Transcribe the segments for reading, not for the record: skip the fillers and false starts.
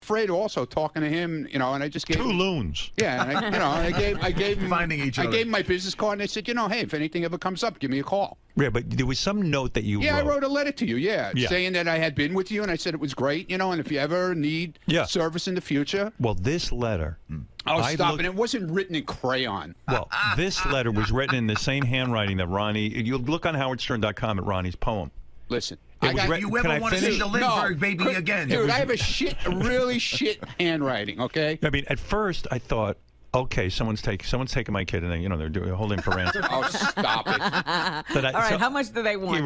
afraid also talking to him, you know, and I just gave 2 loons. Yeah, and I gave him Finding each other. I gave him my business card, and I said, you know, hey, if anything ever comes up, give me a call. Yeah, but there was some note that you wrote. I wrote a letter to you, saying that I had been with you, and I said it was great, you know, and if you ever need service in the future. Well, this letter. Oh, stop it. It wasn't written in crayon. Well, this letter was written in the same handwriting that Ronnie. You look on HowardStern.com at Ronnie's poem. Listen. You ever want to see the Lindbergh baby again? Dude, I have a really shit handwriting, okay? I mean, at first, I thought, okay, someone's taking my kid, and they're holding him for ransom. Oh, stop it! All right, how much do they want?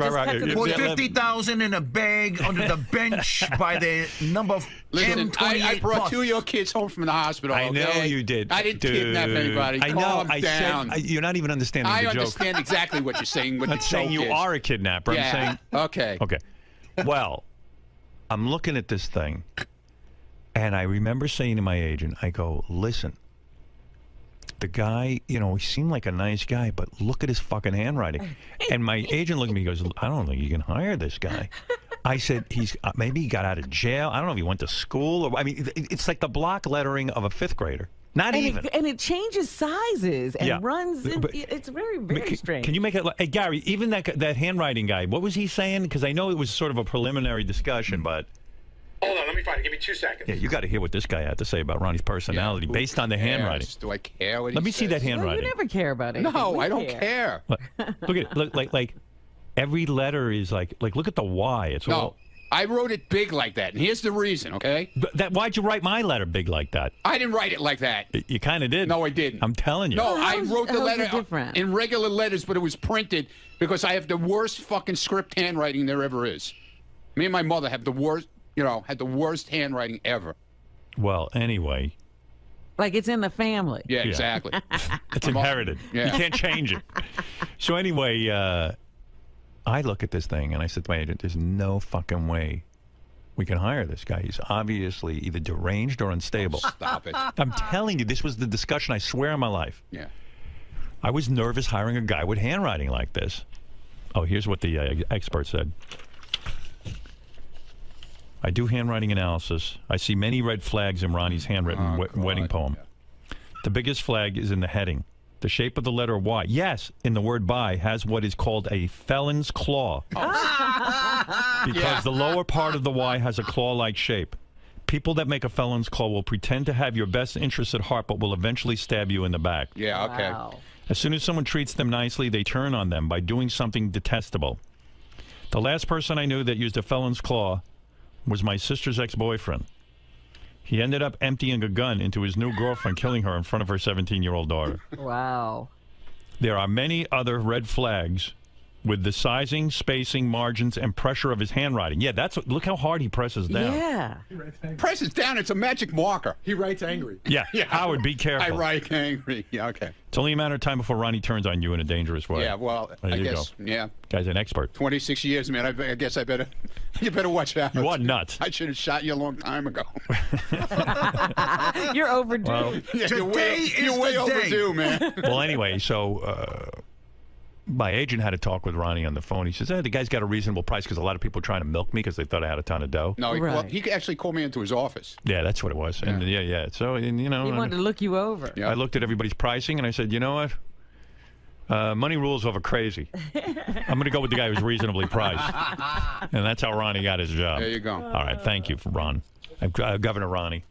Put 50,000 in a bag under the bench by the number. Listen, I brought 2 of your kids home from the hospital. I know you did. I didn't kidnap anybody. I know. Calm down. Said you're not even understanding the joke. I understand exactly what you're saying. I'm not saying you are a kidnapper. Yeah. I'm saying. Okay. Okay. Well, I'm looking at this thing, and I remember saying to my agent, I go, listen. The guy, he seemed like a nice guy, but look at his fucking handwriting. And my agent looked at me and goes, I don't think you can hire this guy. I said, maybe he got out of jail. I don't know if he went to school. Or, I mean, it's like the block lettering of a 5th grader. Not even. And it changes sizes and runs. It's very, very strange. Can you make it? Hey, Gary, even that handwriting guy, what was he saying? Because I know it was sort of a preliminary discussion, but. Hold on, let me find it. Give me 2 seconds. Yeah, you got to hear what this guy had to say about Ronnie's personality based on the handwriting. Do I care what Let me see that handwriting. You never care about anything. No, I don't care. Look at it. Look, like every letter is like look at the Y. It's all. I wrote it big like that, and here's the reason, okay? But why'd you write my letter big like that? I didn't write it like that. You kind of did. No, I didn't. I'm telling you. No, I wrote the letter different? in regular letters, but it was printed because I have the worst fucking script handwriting there ever is. Me and my mother have the worst, had the worst handwriting ever. Well, anyway. Like it's in the family. Yeah, exactly. It's inherited. You can't change it. So anyway, I look at this thing and I said to my agent, there's no fucking way we can hire this guy. He's obviously either deranged or unstable. Oh, stop it. I'm telling you, this was the discussion, I swear on my life. Yeah. I was nervous hiring a guy with handwriting like this. Oh, here's what the expert said. I do handwriting analysis. I see many red flags in Ronnie's handwritten wedding poem. Yeah. The biggest flag is in the heading. The shape of the letter Y, yes, in the word by, has what is called a felon's claw. Because the lower part of the Y has a claw-like shape. People that make a felon's claw will pretend to have your best interests at heart, but will eventually stab you in the back. Yeah, okay. Wow. As soon as someone treats them nicely, they turn on them by doing something detestable. The last person I knew that used a felon's claw was my sister's ex-boyfriend. He ended up emptying a gun into his new girlfriend, killing her in front of her 17-year-old daughter. Wow. There are many other red flags with the sizing, spacing, margins, and pressure of his handwriting. Yeah, look how hard he presses down. Yeah. Presses down, it's a magic marker. He writes angry. Yeah, Howard, be careful. I write angry. Yeah, okay. It's only a matter of time before Ronnie turns on you in a dangerous way. Yeah, well, I guess, yeah. Guy's an expert. 26 years, man. I guess you better watch out. You are nuts. I should have shot you a long time ago. You're overdue. Well, you're way overdue, man. Well, anyway, so my agent had a talk with Ronnie on the phone. He says, the guy's got a reasonable price because a lot of people are trying to milk me because they thought I had a ton of dough. No, he actually called me into his office. Yeah, that's what it was. Yeah. And So, he wanted to look you over. Yeah. I looked at everybody's pricing and I said, you know what? Money rules over crazy. I'm going to go with the guy who's reasonably priced. And that's how Ronnie got his job. There you go. All right. Thank you, Ron. Governor Ronnie.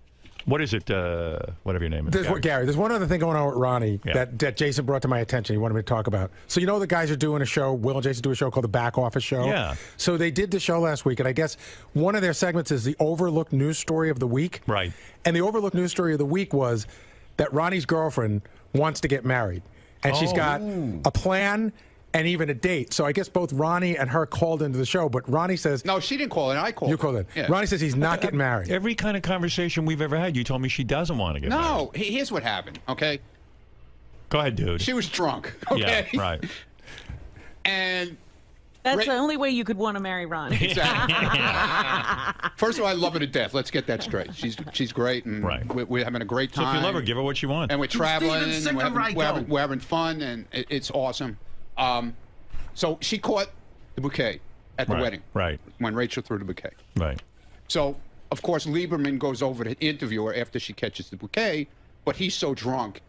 What is it? Whatever your name is. Gary, there's one other thing going on with Ronnie that Jason brought to my attention. He wanted me to talk about. So the guys are doing a show. Will and Jason do a show called The Back Office Show. Yeah. So they did the show last week, and I guess one of their segments is the overlooked news story of the week. Right. And the overlooked news story of the week was that Ronnie's girlfriend wants to get married, and she's got a plan and even a date. So I guess both Ronnie and her called into the show, but Ronnie says... No, she didn't call in. I called. You called in. Yeah. Ronnie says he's not getting married. Every kind of conversation we've ever had, you told me she doesn't want to get married. No, here's what happened, okay? Go ahead, dude. She was drunk, okay? Yeah, right. And... That's the only way you could want to marry Ronnie. Exactly. First of all, I love her to death. Let's get that straight. She's great, and we're having a great time. So if you love her, give her what you want. And we're traveling, and we're having fun, and it's awesome. So she caught the bouquet at the wedding. Right. When Rachel threw the bouquet. Right. So of course, Lieberman goes over to interview her after she catches the bouquet, but he's so drunk,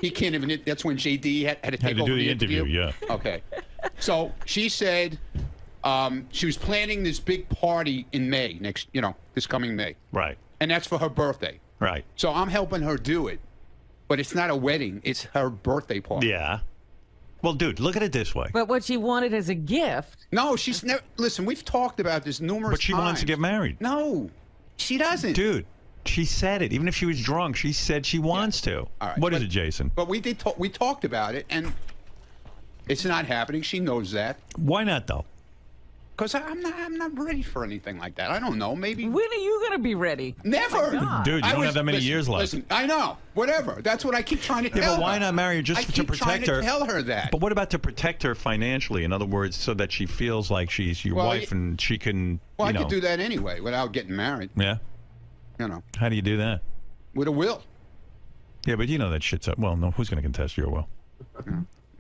he can't even. That's when JD had to take over the interview. Yeah. Okay. So she said she was planning this big party in May this coming May. Right. And that's for her birthday. Right. So I'm helping her do it, but it's not a wedding; it's her birthday party. Yeah. Well, dude, look at it this way. But what she wanted as a gift. No, she's never. Listen, we've talked about this numerous times. But she wants to get married. No, she doesn't. Dude, she said it. Even if she was drunk, she said she wants to. All right, What is it, Jason? But we did. We talked about it, and it's not happening. She knows that. Why not, though? Because I'm not ready for anything like that. I don't know. Maybe. When are you going to be ready? Never. Dude, you don't have that many years left. Listen, I know. Whatever. That's what I keep trying to tell her. Yeah, but why not marry her just to protect her? I keep trying to tell her that. But what about to protect her financially? In other words, so that she feels like she's your wife and she can. Well, I could do that anyway without getting married. Yeah. You know. How do you do that? With a will. Yeah, but you know that shit's up. Well, no, who's going to contest your will?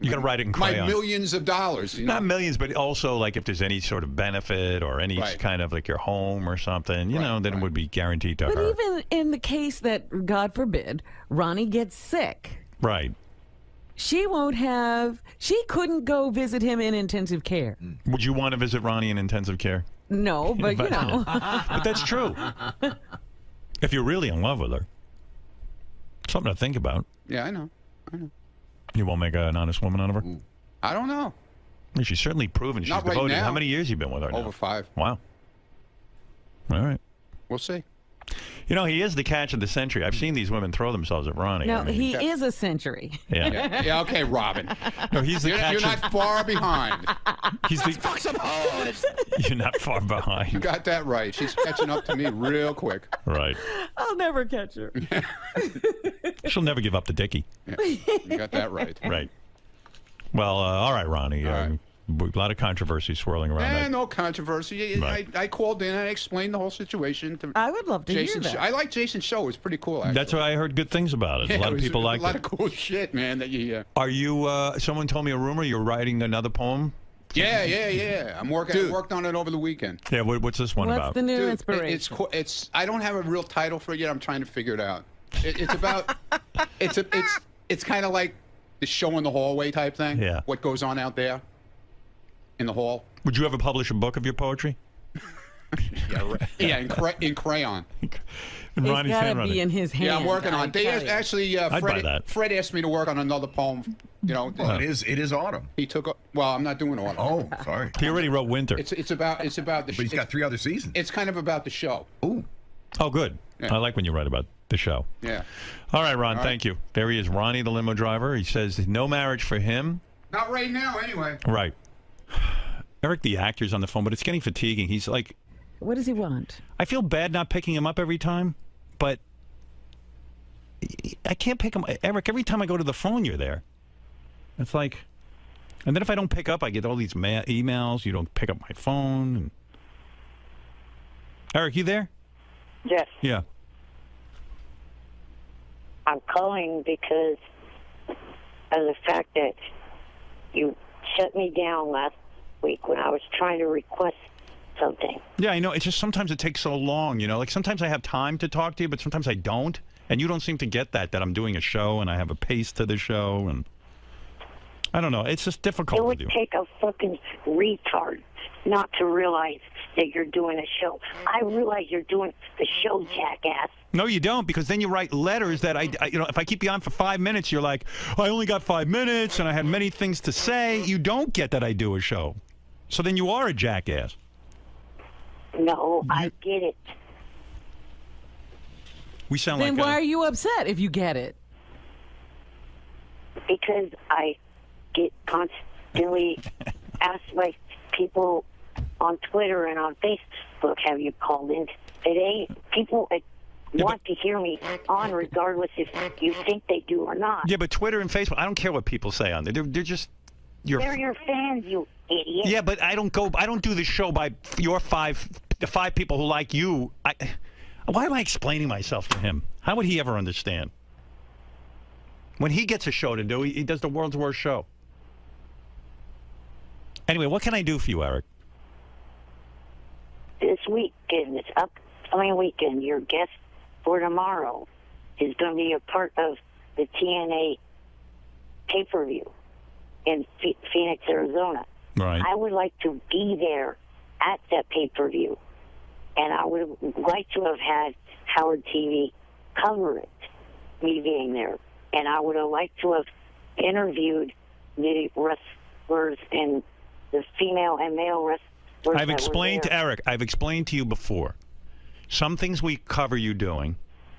You got to write it in crayon. My millions of dollars. You know? Not millions, but also like if there's any sort of benefit or any kind of like your home or something, you know, then it would be guaranteed to her. But even in the case that, God forbid, Ronnie gets sick. Right. She won't have. She couldn't go visit him in intensive care. Would you want to visit Ronnie in intensive care? No, but you know. But that's true. If you're really in love with her, something to think about. Yeah, I know. You won't make an honest woman out of her? I don't know. I mean, she's certainly proven she's Not right devoted. now. How many years you been with her now? Over 5. Wow. All right. We'll see. You know, he is the catch of the century. I've seen these women throw themselves at Ronnie. No, I mean, he is a century. Yeah. Yeah, okay, Robin. No, he's the catch. You're not far behind. He's the. Fuck some hoes. You're not far You behind. got that right. She's catching up to me real quick. Right. I'll never catch her. She'll never give up the dickie. Yeah, you got that right. Right. Well, all right, Ronnie. All right. A lot of controversy swirling around that. No controversy. Right. I called in and I explained the whole situation to I would love to Jason. hear that. I like Jason's show. It was pretty cool, actually. That's why I heard good things about it. Yeah, A lot it of was people liked a lot it. of cool shit, man. That you. Are you? Someone told me a rumor you're writing another poem. Yeah. I worked on it over the weekend. Yeah. What's this one What's about? the new Dude, inspiration? it's. I don't have a real title for it yet. I'm trying to figure it out. It's about. It's kind of like the show in the hallway type thing. Yeah. What goes on out there in the hall. Would you ever publish a book of your poetry? Yeah, right. Yeah, in crayon. In It's Ronnie's got to handwriting. be in his hand. Yeah, I'm working on it. They I tell you. actually, I'd buy that. Fred asked me to work on another poem. You know, Well, it is autumn. he took. Well, I'm not doing autumn. Oh, sorry. He already wrote winter. It's about the. But he's got 3 other seasons. It's kind of about the show. Ooh. Oh, good. Yeah. I like when you write about the show. Yeah. All right, Ron. Thank you. There he is, Ronnie, the limo driver. He says no marriage for him. Not right now, anyway. Right. Eric, the actor's on the phone, but it's getting fatiguing. He's like, What does he want? I feel bad not picking him up every time, but I can't pick him. Eric, every time I go to the phone, you're there. It's like, and then if I don't pick up, I get all these emails. You don't pick up my phone. And... Eric, you there? Yes, Yeah. I'm calling because of the fact that you shut me down last week when I was trying to request something. Yeah, I know. It's just sometimes it takes so long, you know? Like sometimes I have time to talk to you, but sometimes I don't. And you don't seem to get that I'm doing a show and I have a pace to the show. And I don't know. It's just difficult It with would you. take a fucking retard not to realize that you're doing a show. I realize you're doing the show, jackass. No, you don't, because then you write letters that you know, if I keep you on for 5 minutes, you're like, I only got 5 minutes and I had many things to say. You don't get that I do a show. So then you are a jackass. No, I get it. We sound Then like why are you upset if you get it? Because I get constantly asked by people on Twitter and on Facebook, have you called in today? People want to hear me on regardless if you think they do or not. Yeah, but Twitter and Facebook, I don't care what people say on there. They're just They're your fans, you idiot. Yeah, but I don't do the show by the 5 people who like you. Why am I explaining myself to him? How would he ever understand? When he gets a show to do, he does the world's worst show. Anyway, what can I do for you, Eric? This weekend is coming weekend, your guest for tomorrow is going to be a part of the TNA pay-per-view in Phoenix, Arizona. Right. I would like to be there at that pay-per-view, and I would like to have had Howard TV cover it, me being there. And I would have liked to have interviewed the wrestlers and the female and male wrestlers. I've explained to Eric, I've explained to you before. Some things we cover you doing,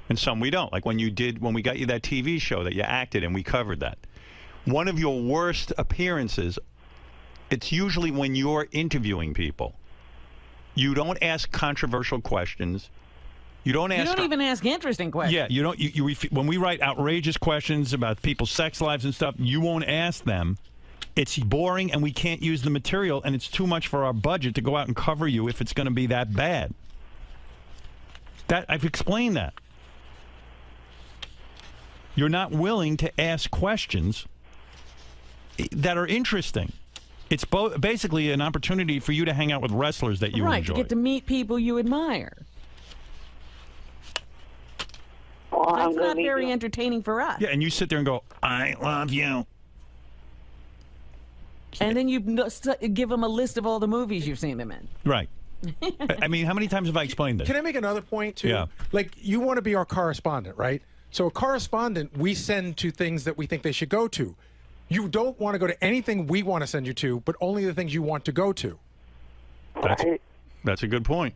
and some we don't. Like when we got you that TV show that you acted in, we covered that. One of your worst appearances, it's usually when you're interviewing people. You don't ask controversial questions. You don't even ask interesting questions. Yeah, you don't. When we write outrageous questions about people's sex lives and stuff, you won't ask them. It's boring, and we can't use the material, and it's too much for our budget to go out and cover you if it's going to be that bad. I've explained that. You're not willing to ask questions that are interesting. It's basically an opportunity for you to hang out with wrestlers that you enjoy. Right, to get to meet people you admire. Well, that's not very entertaining for us. Yeah, and you sit there and go, I love you. And then you give them a list of all the movies you've seen them in. Right. I mean, how many times have I explained this? Can I make another point, too? Yeah. Like, you want to be our correspondent, right? So a correspondent we send to things that we think they should go to. You don't want to go to anything we want to send you to, but only the things you want to go to. That's a good point.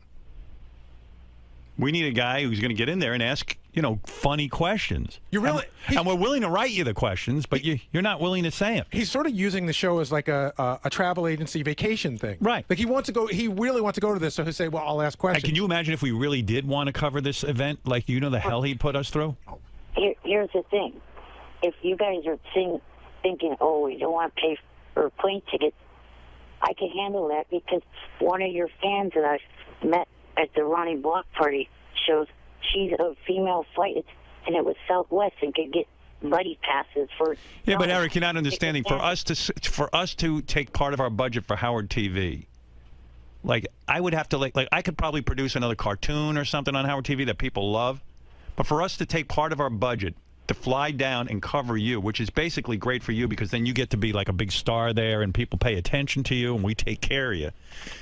We need a guy who's going to get in there and ask, funny questions. And we're willing to write you the questions, but you're not willing to say them. He's sort of using the show as like a travel agency vacation thing. Right. Like he really wants to go to this, so he'll say, well, I'll ask questions. Can you imagine if we really did want to cover this event? Like, the hell he'd put us through? Here's the thing. If you guys are thinking, oh, we don't want to pay for plane tickets, I can handle that because one of your fans that I met at the Ronnie block party shows she's a female flight, and it was Southwest and could get buddy passes for. Yeah, but Eric, you're not understanding. For us to take part of our budget for Howard TV, like I would have to I could probably produce another cartoon or something on Howard TV that people love, but for us to take part of our budget to fly down and cover you, which is basically great for you because then you get to be like a big star there and people pay attention to you and we take care of you.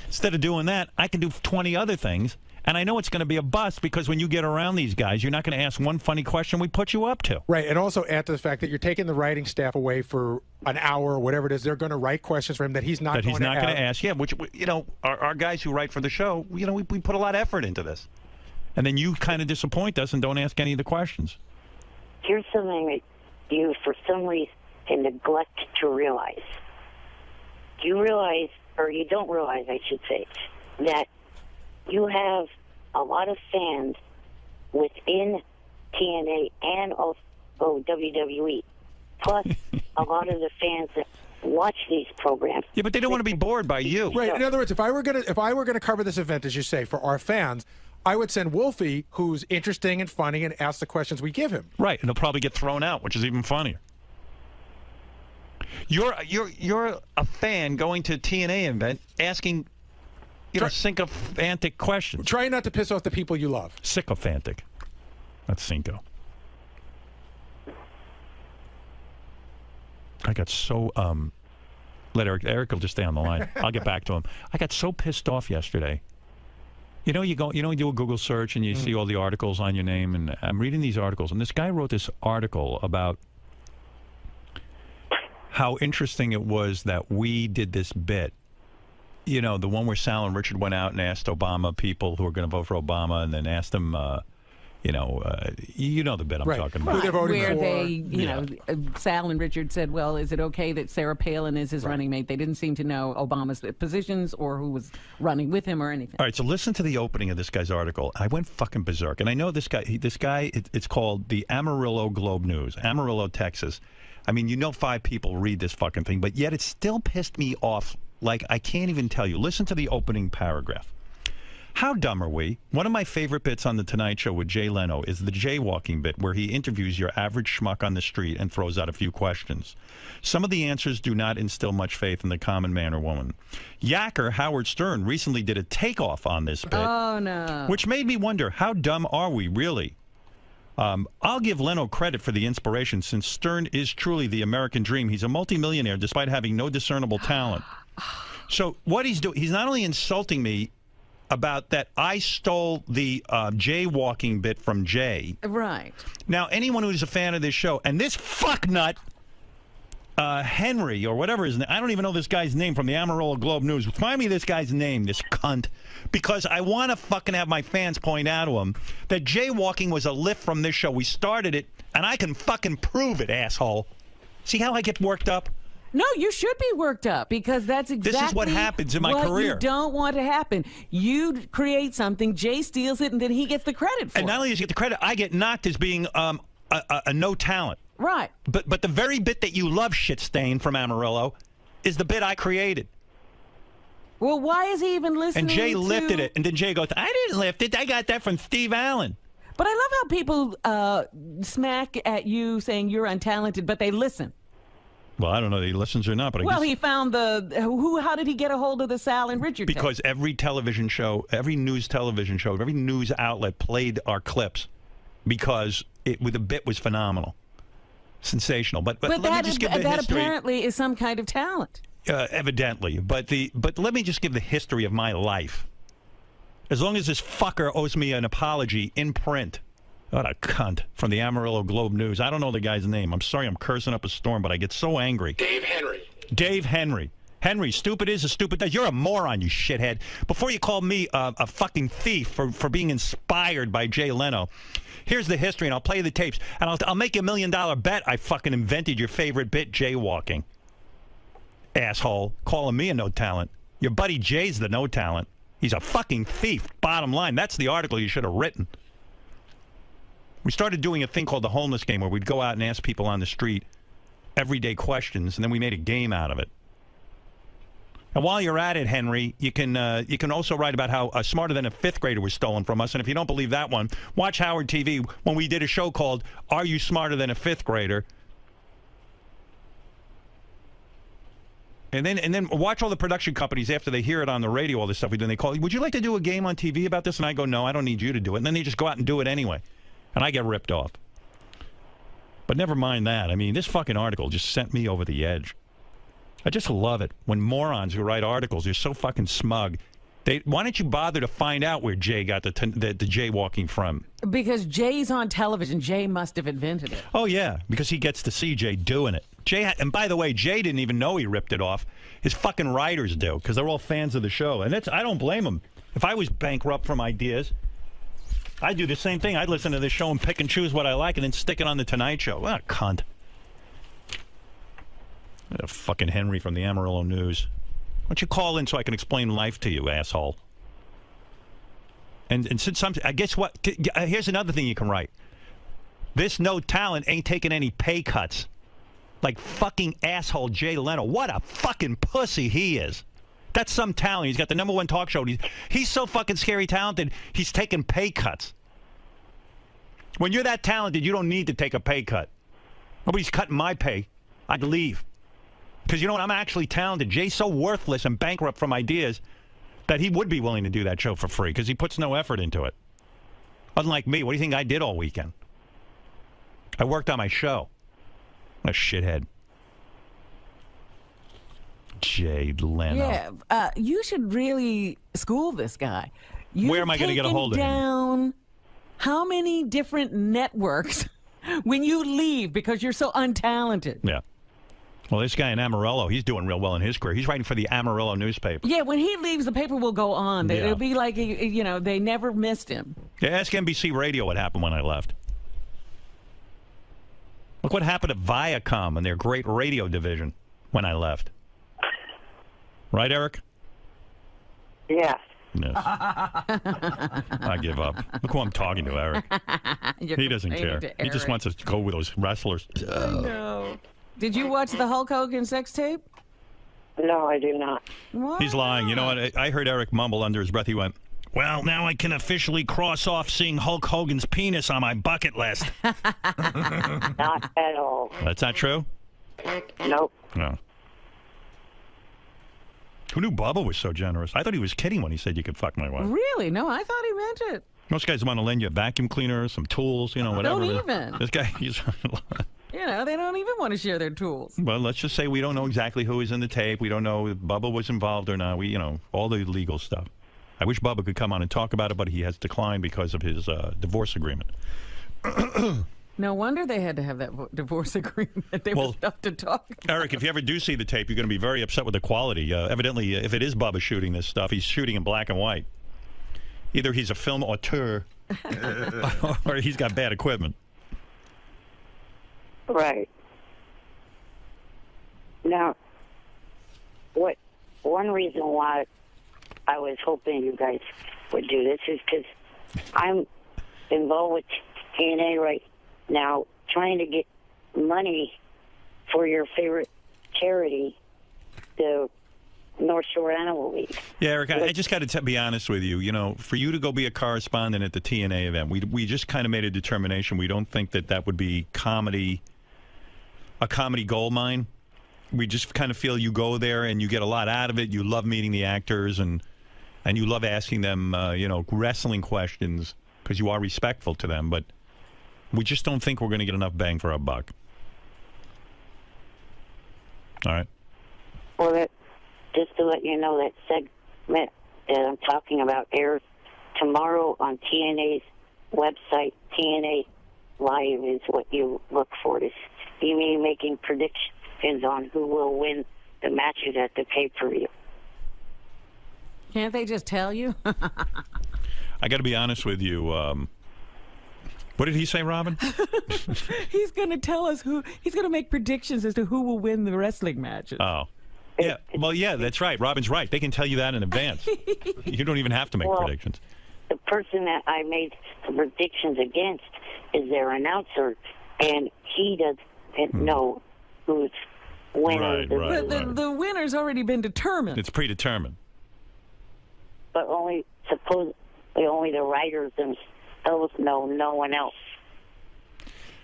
Instead of doing that, I can do 20 other things, and I know it's going to be a bust because when you get around these guys, you're not going to ask one funny question we put you up to. Right, and also add to the fact that you're taking the writing staff away for an hour or whatever it is. They're going to write questions for him that he's not going to ask. Yeah, which, our guys who write for the show, we put a lot of effort into this. And then you kind of disappoint us and don't ask any of the questions. Here's something that you, for some reason, neglect to realize. You realize, or you don't realize, I should say, that you have a lot of fans within TNA and also WWE, plus a lot of the fans that watch these programs. Yeah, but they don't want to be bored by you. Right. In other words, if I were gonna cover this event, as you say, for our fans, I would send 𝗦𝘵, who's interesting and funny, and ask the questions we give him. Right, and he'll probably get thrown out, which is even funnier. You're a fan going to a TNA event asking, sycophantic questions. Try not to piss off the people you love. Sycophantic. That's Cinco. I got so let Eric will just stay on the line. I'll get back to him. I got so pissed off yesterday. You do a Google search and you see all the articles on your name, and I'm reading these articles, and this guy wrote this article about how interesting it was that we did this bit. The one where Sal and Richard went out and asked Obama people who were going to vote for Obama, and then asked them, the bit I'm talking about. Where they, Sal and Richard said, well, is it okay that Sarah Palin is his running mate? They didn't seem to know Obama's positions or who was running with him or anything. All right, so listen to the opening of this guy's article. I went fucking berserk. And I know this guy, it's called the Amarillo Globe News, Amarillo, Texas. I mean, 5 people read this fucking thing, but yet it still pissed me off like I can't even tell you. Listen to the opening paragraph. How dumb are we? One of my favorite bits on The Tonight Show with Jay Leno is the jaywalking bit where he interviews your average schmuck on the street and throws out a few questions. Some of the answers do not instill much faith in the common man or woman. Yacker Howard Stern recently did a takeoff on this bit. Oh, no. Which made me wonder, how dumb are we really? I'll give Leno credit for the inspiration, since Stern is truly the American dream. He's a multimillionaire despite having no discernible talent. So what he's doing, he's not only insulting me about that I stole the jaywalking bit from Jay. Right. Now, anyone who's a fan of this show, and this fucknut, Henry, or whatever his name, I don't even know this guy's name from the Amarillo Globe News. Find me this guy's name, this cunt, because I want to fucking have my fans point out to him that jaywalking was a lift from this show. We started it, and I can fucking prove it, asshole. See how I get worked up? No, you should be worked up, because that's exactly This is what happens in my what career. You don't want to happen. You create something, Jay steals it, and then he gets the credit for it. And not only does he get the credit, I get knocked as being a no talent. Right. But the very bit that you love, shit stain from Amarillo, is the bit I created. Well, why is he even listening? And Jay to... lifted it, and then Jay goes, "I didn't lift it. I got that from Steve Allen." But I love how people smack at you saying you're untalented, but they listen. Well, I don't know if he listens or not, but I Well, guess... he found how did he get a hold of the Sal and Richard tape? Because every television show, every news television show, every news outlet played our clips because the bit was phenomenal. Sensational. But let me just give the that history. apparently is some kind of talent. Evidently. But let me just give the history of my life. As long as this fucker owes me an apology in print. What a cunt. From the Amarillo Globe News. I don't know the guy's name. I'm sorry I'm cursing up a storm, but I get so angry. Dave Henry. Dave Henry. Henry, stupid is a stupid does. You're a moron, you shithead. Before you call me a fucking thief for being inspired by Jay Leno, here's the history, and I'll play the tapes. And I'll make you $1 million bet I fucking invented your favorite bit, jaywalking. Asshole. Calling me a no talent. Your buddy Jay's the no talent. He's a fucking thief. Bottom line. That's the article you should have written. We started doing a thing called the homeless game, where we'd go out and ask people on the street everyday questions, and then we made a game out of it. And while you're at it, Henry, you can also write about how Smarter Than a Fifth Grader was stolen from us. And if you don't believe that one, watch Howard TV when we did a show called Are You Smarter Than a Fifth Grader? And then watch all the production companies after they hear it on the radio, all this stuff we do, and they call, would you like to do a game on TV about this? And I go, no, I don't need you to do it. And then they just go out and do it anyway. And I get ripped off. But never mind that. I mean, this fucking article just sent me over the edge. I just love it when morons who write articles, they're so fucking smug. Why don't you bother to find out where Jay got the jaywalking from? Because Jay's on television. Jay must have invented it. Oh, yeah, because he gets to see Jay doing it. And by the way, Jay didn't even know he ripped it off. His fucking writers do, because they're all fans of the show. And I don't blame them. If I was bankrupt from ideas, I'd do the same thing. I'd listen to this show and pick and choose what I like and then stick it on The Tonight Show. What a cunt. Fucking Henry from the Amarillo News. Why don't you call in so I can explain life to you, asshole? And since I guess what? Here's another thing you can write. This no talent ain't taking any pay cuts. Like fucking asshole Jay Leno. What a fucking pussy he is. That's some talent. He's got the #1 talk show. He's so fucking scary talented, he's taking pay cuts. When you're that talented, you don't need to take a pay cut. Nobody's cutting my pay. I'd leave. Because you know what? I'm actually talented. Jay's so worthless and bankrupt from ideas that he would be willing to do that show for free because he puts no effort into it. Unlike me, what do you think I did all weekend? I worked on my show. What a shithead. Jay Leno. Yeah, you should really school this guy. Where am I going to get a hold of him? Down how many different networks when you leave because you're so untalented. Yeah. Well, this guy in Amarillo, he's doing real well in his career. He's writing for the Amarillo newspaper. Yeah, when he leaves, the paper will go on. Yeah. It'll be like, you know, they never missed him. Yeah, ask NBC Radio what happened when I left. Look what happened at Viacom and their great radio division when I left. Right, Eric? Yes. Yes. I give up. Look who I'm talking to, Eric. He doesn't care. He just wants us to go with those wrestlers. I know. Did you watch the Hulk Hogan sex tape? No, I do not. What? He's lying. You know what? I heard Eric mumble under his breath. He went, Well, now I can officially cross off seeing Hulk Hogan's penis on my bucket list. Not at all. That's not true? Nope. No. Who knew Bubba was so generous? I thought he was kidding when he said you could fuck my wife. Really? No, I thought he meant it. Most guys want to lend you a vacuum cleaner, some tools, whatever. Don't even. This guy, he's... They don't even want to share their tools. Well, let's just say we don't know exactly who is in the tape. We don't know if Bubba was involved or not. We, all the legal stuff. I wish Bubba could come on and talk about it, but he has declined because of his divorce agreement. No wonder they had to have that divorce agreement. There was stuff to talk about. Eric, if you ever do see the tape, you're going to be very upset with the quality. Evidently, if it is Bubba shooting this stuff, he's shooting in black and white. Either he's a film auteur or he's got bad equipment. Right. Now, one reason why I was hoping you guys would do this is because I'm involved with TNA right now, trying to get money for your favorite charity, the North Shore Animal League. Yeah, Eric, I just got to be honest with you. For you to go be a correspondent at the TNA event, we just kind of made a determination. We don't think that would be a comedy gold mine. We just kind of feel you go there and you get a lot out of it. You love meeting the actors and you love asking them, wrestling questions because you are respectful to them. But we just don't think we're going to get enough bang for our buck. All right. Well, just to let you know, that segment that I'm talking about airs tomorrow on TNA's website. TNA Live is what you look for. To see me making predictions on who will win the matches at the pay-per-view. Can't they just tell you? I got to be honest with you. What did he say, Robin? He's going to tell us he's going to make predictions as to who will win the wrestling matches. Oh. Yeah, well, yeah, that's right. Robin's right. They can tell you that in advance. You don't even have to make predictions. The person that I made the predictions against is their announcer, and he doesn't know who's winning. But the winner's already been determined. It's predetermined. But supposedly only the writers themselves know, no one else.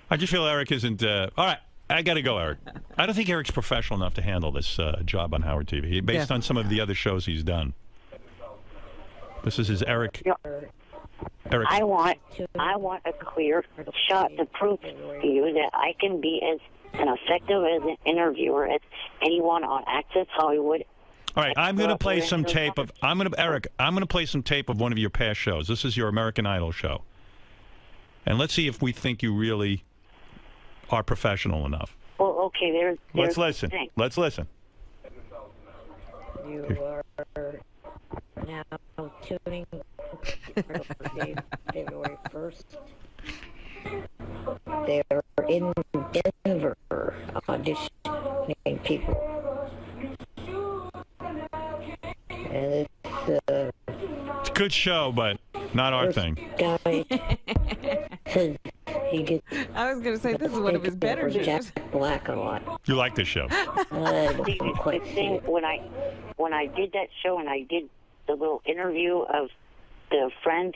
I just feel Eric isn't... all right. I got to go, Eric. I don't think Eric's professional enough to handle this job on Howard TV, based on some of the other shows he's done. This is his Eric. Yeah. Eric. I want a clear shot to prove to you that I can be as effective as an interviewer as anyone on Access Hollywood. All right, I'm going to play some tape of. Eric. I'm going to play some tape of one of your past shows. This is your American Idol show, and let's see if we think you really are professional enough. Well, okay, Let's listen. Let's listen. You are now tuning February 1st. They're in Denver auditioning people. And it's a good show, but not our thing. Guy says he gets. I was going to say this is one of his better shows. Black a lot. You like this show? I don't quite see it. When I did that show and I did the little interview of the friend,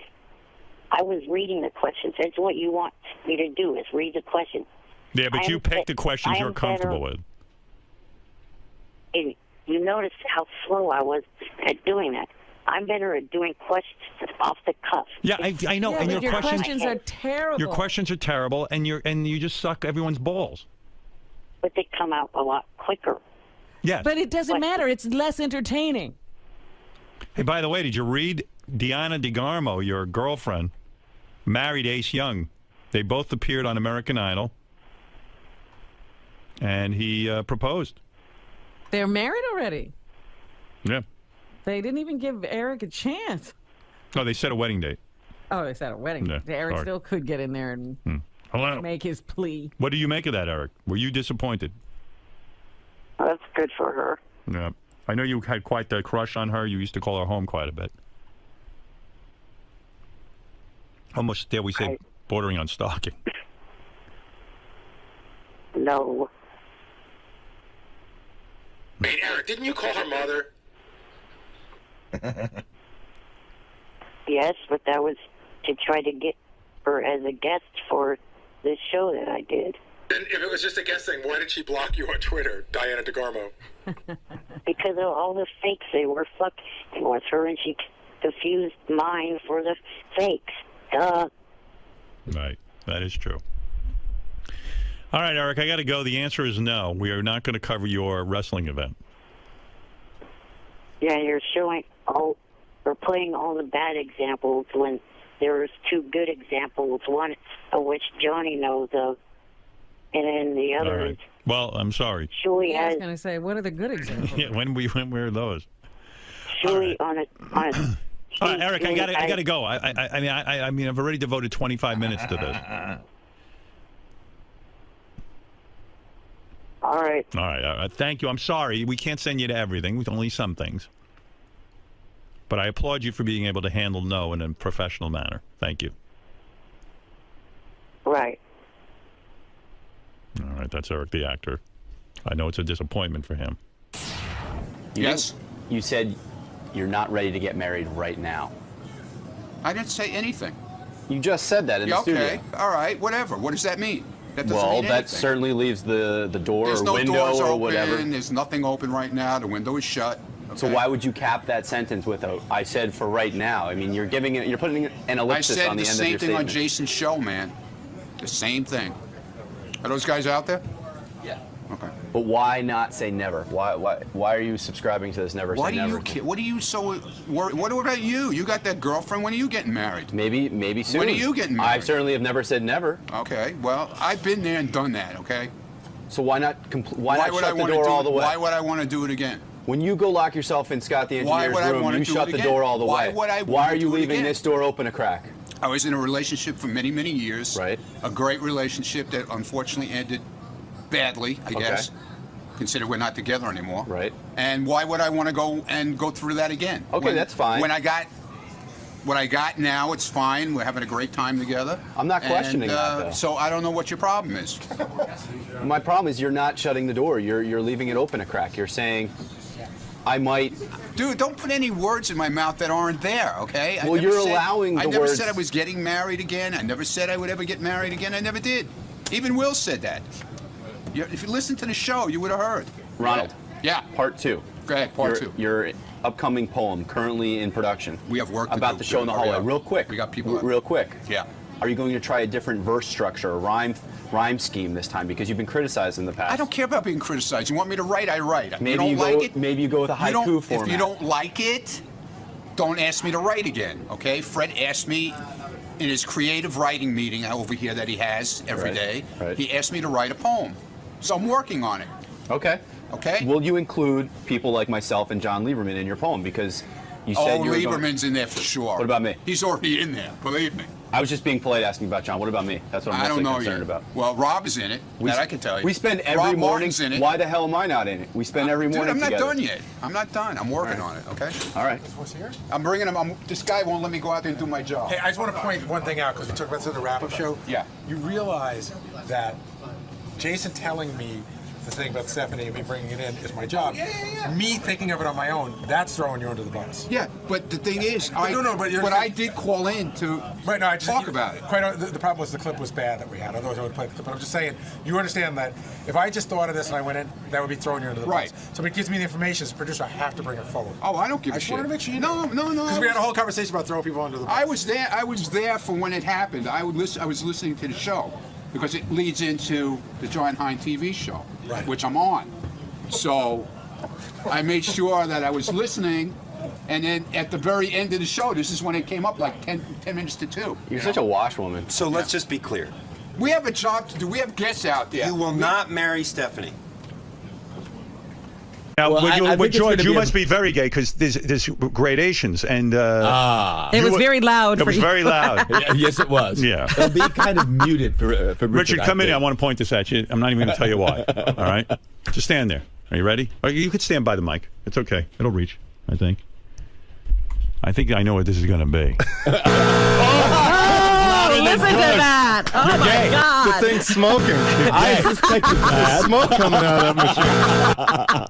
I was reading the questions. That's what you want me to do, is read the questions. Yeah, but you pick the questions you're comfortable with. And you noticed how slow I was at doing that. I'm better at doing questions off the cuff. Yeah, I know. Yeah, and but your questions are terrible. Your questions are terrible, and you just suck everyone's balls. But they come out a lot quicker. Yes. But it doesn't matter. It's less entertaining. Hey, by the way, did you read Deanna DeGarmo, your girlfriend, married Ace Young? They both appeared on American Idol, and he proposed. They're married already. Yeah. They didn't even give Eric a chance. Oh, they set a wedding date. Oh, they set a wedding. Yeah, Eric sorry. still could get in there and Hello. make his plea. What do you make of that, Eric? Were you disappointed? Well, that's good for her. Yeah. I know you had quite the crush on her. You used to call her home quite a bit. Almost, dare we say, bordering on stalking. No. Wait, Eric, didn't you call her mother? Yes, but that was to try to get her as a guest for this show that I did. And if it was just a guess thing, why did she block you on Twitter, Diana DeGarmo? Because of all the fakes, they were fucking with her, and she confused mine for the fakes. Duh. Right. That is true. All right, Eric, I got to go. The answer is no. We are not going to cover your wrestling event. Yeah, you're showing all, or playing all the bad examples when there's two good examples, one of which Johnny knows of, and then the All other right. is Well, I'm sorry. Shuey I was has going to say, what are the good examples? Yeah, when were those? Shuey on a All right, Eric, I Shuey got to go. I mean, I've already devoted 25 minutes to this. All right. All right. Thank you. I'm sorry. We can't send you to everything. With only some things. But I applaud you for being able to handle no in a professional manner. Thank you. Right. All right. That's Eric, the actor. I know it's a disappointment for him. Yes? You said you're not ready to get married right now. I didn't say anything. You just said that in the studio. Okay. All right. Whatever. What does that mean? That doesn't Well, mean that anything. certainly leaves the door There's or no window doors or open. whatever. There's nothing open right now. The window is shut. So okay? why would you cap that sentence with a "I said for right now"? I mean, you're putting an I ellipsis said on the the end of same your thing on statement. Jason's show, man. The same thing. Are those guys out there? Yeah. Okay. But why not say never? Why are you subscribing to this never Why say do never? you? What are you so worried? What about you? You got that girlfriend. When are you getting married? Maybe soon. When are you getting married? I certainly have never said never. Okay. Well, I've been there and done that. Okay. So why not Why would I shut the want to door do all the way? Why would I want to do it again? When you go lock yourself in Scott the Why engineer's would I room, wanna you do shut it the again? door all the Why way. would I Why wanna are you do it leaving again? this door open a crack? I was in a relationship for many, many years. Right. A great relationship that unfortunately ended badly, I guess. Consider we're not together anymore. Right. And why would I want to go through that again? Okay, that's fine. When I got what I got now, it's fine. We're having a great time together. I'm not questioning that, though. So I don't know what your problem is. My problem is you're not shutting the door. You're leaving it open a crack. You're saying, I might. Dude, don't put any words in my mouth that aren't there, okay? Well, you're allowing the I never words. said I was getting married again. I never said I would ever get married again. I never did. Even Will said that. If you listened to the show, you would have heard. Ronald. Yeah. Part 2. Go ahead, part 2. Your upcoming poem, currently in production. We have work to about do. the show in the hallway. Real quick. We got people. Real quick. Yeah. Are you going to try a different verse structure, a rhyme scheme this time? Because you've been criticized in the past. I don't care about being criticized. You want me to write, I write. Maybe you don't like it. Maybe you go with a haiku format. If you don't like it, don't ask me to write again. Okay? Fred asked me in his creative writing meeting over here that he has every day. Right. He asked me to write a poem, so I'm working on it. Okay. Okay. Will you include people like myself and John Lieberman in your poem? Because you said you were Lieberman's in there for sure. What about me? He's already in there. Believe me. I was just being polite asking about John. What about me? That's what I'm I don't mostly know concerned yet. about. Well, Rob is in it. That I can tell you. We spend every Rob morning. Martin's in it. Why the hell am I not in it? We spend every morning Dude, I'm not together. done yet. I'm not done. I'm working on it. Okay. All right. I'm bringing him. This guy won't let me go out there and do my job. Hey, I just want to point one thing out because we talked about this in the wrap-up show. Yeah. You realize that Jason telling me the thing about Stephanie and me bringing it in is my job. Yeah. Me thinking of it on my own, that's throwing you under the bus. Yeah, but the thing is, I did call in to talk about it. The problem was the clip was bad that we had. Otherwise, I would play the clip. But I'm just saying, you understand that if I just thought of this and I went in, that would be throwing you under the Right. bus. So if it gives me the information as a producer, I have to bring it forward. Oh, I don't give a I just shit. wanted to make sure you No. Because we had a whole conversation about throwing people under the bus. I was there for when it happened. I was listening to the show because it leads into the John Hein TV show, Right. which I'm on. So I made sure that I was listening, and then at the very end of the show, this is when it came up, like 10 minutes to 2. You're such a washwoman. So let's just be clear. We have a job to do. We have guests out there. You will not marry Stephanie. Now, Well, I with think it's George, gonna you be a- must be very gay because there's gradations, and It was very loud. It was very loud. Yes, it was. Yeah. It'll be kind of muted for Richard, come in I here. I think. want to point this at you. I'm not even going to tell you why. All right? Just stand there. Are you ready? Or you could stand by the mic. It's okay. It'll reach, I think. I think I know what this is going to be. Oh, listen to that. Oh, You're my gay. God. The thing's smoking. I suspected There's that. smoke coming out of that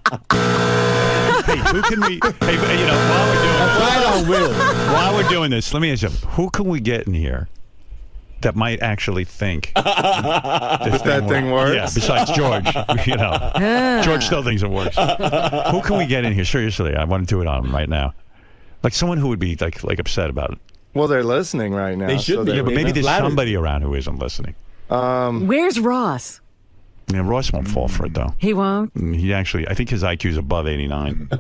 machine. Hey, who can we? Hey, you know, while we're doing That's right on Will. while we're doing this, let me ask you, who can we get in here that might actually think that thing works? Yeah, besides George, you know, George still thinks it works. Who can we get in here? Seriously, I want to do it on him right now. Like someone who would be like upset about it. Well, they're listening right now. They should be. Yeah, but maybe there's flattered. somebody around who isn't listening. Where's Ross? Yeah, Ross won't fall for it though. He won't. He actually, I think his IQ is above 89. Well,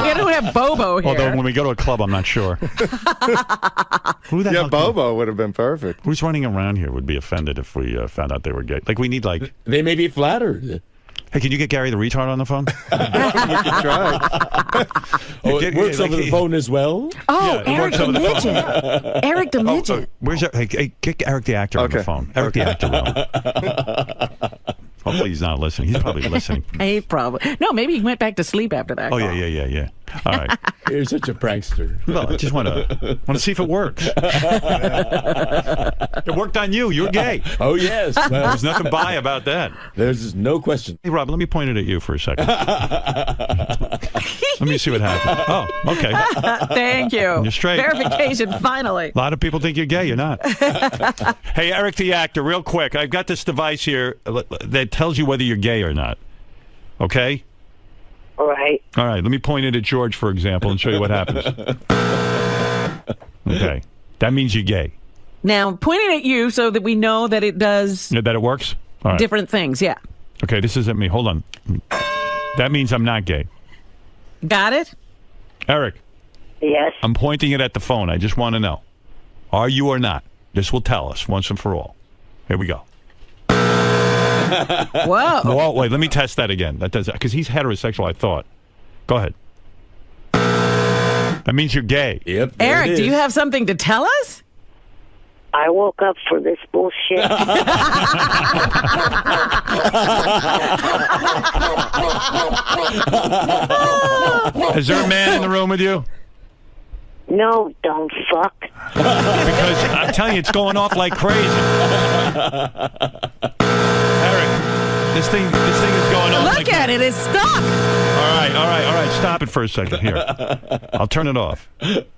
we don't have Bobo here. Although when we go to a club, I'm not sure. Who the hell? Bobo would have been perfect. Who's running around here would be offended if we found out they were gay? Like we need like. They may be flattered. Hey, can you get Gary the retard on the phone? We could try. Oh, it works over the phone as well? Oh, Yeah, it Eric works the over the phone. midget. Eric the midget. Where's hey, get Eric the actor on the phone. Eric the actor will. Hopefully he's not listening. He's probably listening. He probably. No, maybe he went back to sleep after that. Oh call. yeah. All right. You're such a prankster. Well, I just want to see if it works. It worked on you. You're gay. Oh, yes. Well, There's nothing bi about that. there's no question. Hey, Rob, let me point it at you for a second. Let me see what happens. Oh, okay. Thank you. You're straight. Verification, finally. A lot of people think you're gay. You're not. Hey, Eric the actor, real quick. I've got this device here that tells you whether you're gay or not. Okay? All right. All right. Let me point it at George, for example, and show you what happens. Okay. That means you're gay. Now, pointing at you so that we know that it does That it works? All right. different things. Yeah. Okay, this is at me. Hold on. That means I'm not gay. Got it? Eric, Yes. I'm pointing it at the phone. I just want to know. Are you or not? This will tell us once and for all. Here we go. Whoa. Whoa, wait, let me test that again. That does because he's heterosexual, I thought. Go ahead. That means you're gay. Yep. there Eric, it do you is. have something to tell us? I woke up for this bullshit. Is there a man in the room with you? No, dumb fuck. Because I'm telling you, it's going off like crazy. Eric, this thing is going off. Look at it. It's stuck. All right. Stop it for a second. Here, I'll turn it off.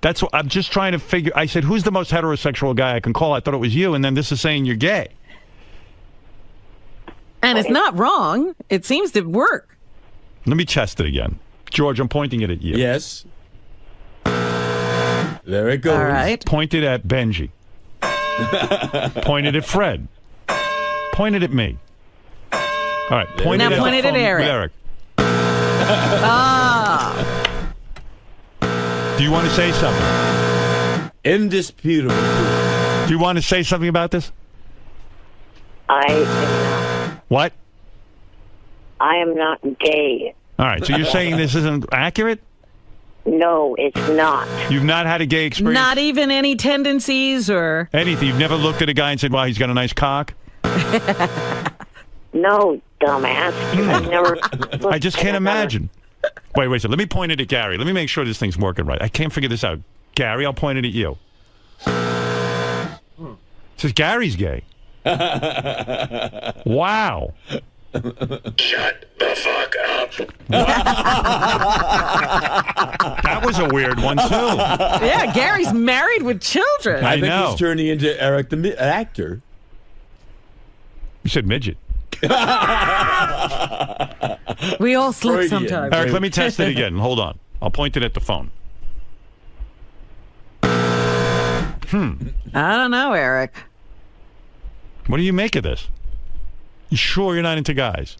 That's what I'm just trying to figure. I said, who's the most heterosexual guy I can call? I thought it was you, and then this is saying you're gay. And it's not wrong. It seems to work. Let me test it again. George, I'm pointing it at you. Yes. There it goes. All right. Pointed at Benji. Pointed at Fred. Pointed at me. All right. Pointed Now at pointed the at phone Eric. with Eric. Ah. Do you want to say something? Indisputable proof. Do you want to say something about this? What? I am not gay. All right. So you're saying this isn't accurate? No, it's not. You've not had a gay experience? Not even any tendencies or Anything. You've never looked at a guy and said, wow, he's got a nice cock? No, dumbass. I've never. I just can't imagine. Wait. So let me point it at Gary. Let me make sure this thing's working right. I can't figure this out. Gary, I'll point it at you. It says Gary's gay. Wow. Shut the fuck up. That was a weird one, too. yeah, Gary's married with children. I think know. he's turning into Eric the actor. You said midget. We all slip Freudian. sometimes. Eric, let me test it again. Hold on. I'll point it at the phone. I don't know, Eric. What do you make of this? You sure you're not into guys?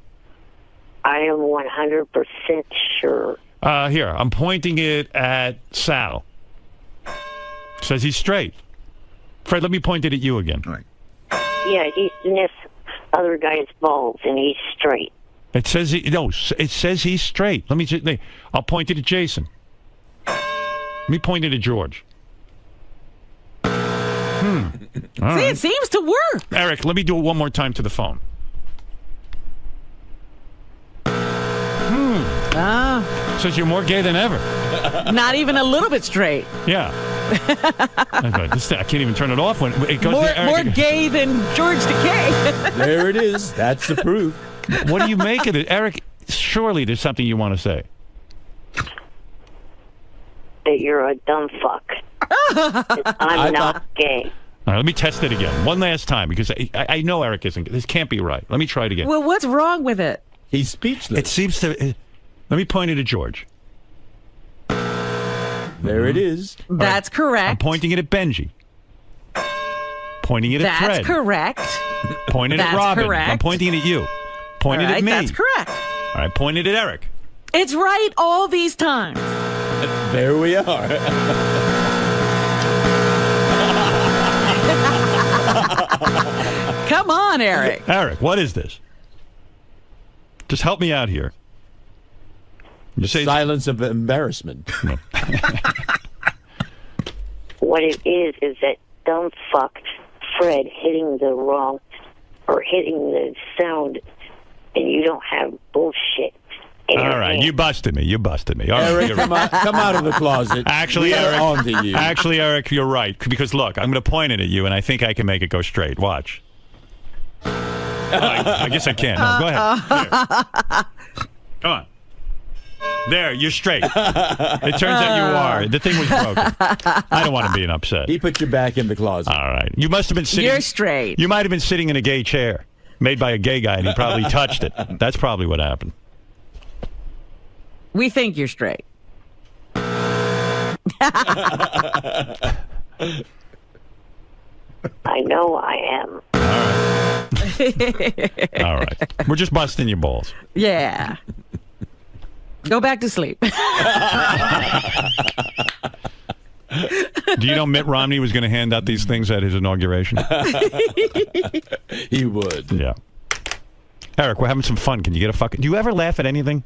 I am 100% sure. Here, I'm pointing it at Sal. Says he's straight. Fred, let me point it at you again. All right. Yeah, he's in this other guy's balls, and he's straight. It says it says he's straight. Let me just. I'll point it at Jason. Let me point it at George. All See, right. it seems to work. Eric, let me do it one more time to the phone. Says you're more gay than ever. Not even a little bit straight. Yeah. I can't even turn it off when it goes. More gay than George Takei. There it is. That's the proof. What do you make of it, Eric? Surely there's something you want to say. that you're a dumb fuck. I'm not gay. All right, let me test it again. One last time, because I know Eric isn't. This can't be right. Let me try it again. Well, what's wrong with it? He's speechless. It seems to... let me point it at George. There it is. That's correct. I'm pointing it at Benji. Pointing it at Fred. That's correct. Pointing at Robin. Correct. I'm pointing it at you. Pointing All right, at me. That's correct. All right, pointed at Eric. It's right all these times. There we are. Come on, Eric. Eric, what is this? Just help me out here. The silence of embarrassment. What it is that dumb fuck Fred hitting the wrong or hitting the sound, and you don't have bullshit. All right, you busted me. All right, Eric, come out of the closet. Actually, We are Eric, on to you. Actually, Eric, you're right. Because look, I'm going to point it at you, and I think I can make it go straight. Watch. I guess I can. No, go ahead. Here. Come on. There, you're straight. It turns out you are. The thing was broken. I don't want to be an upset. He put you back in the closet. All right. You must have been sitting. You're straight. You might have been sitting in a gay chair made by a gay guy, and he probably touched it. That's probably what happened. We think you're straight. I know I am. All right. We're just busting your balls. Yeah. Go back to sleep. Do you know Mitt Romney was going to hand out these things at his inauguration? He would. Yeah. Eric, we're having some fun. Can you get a fucking... Do you ever laugh at anything?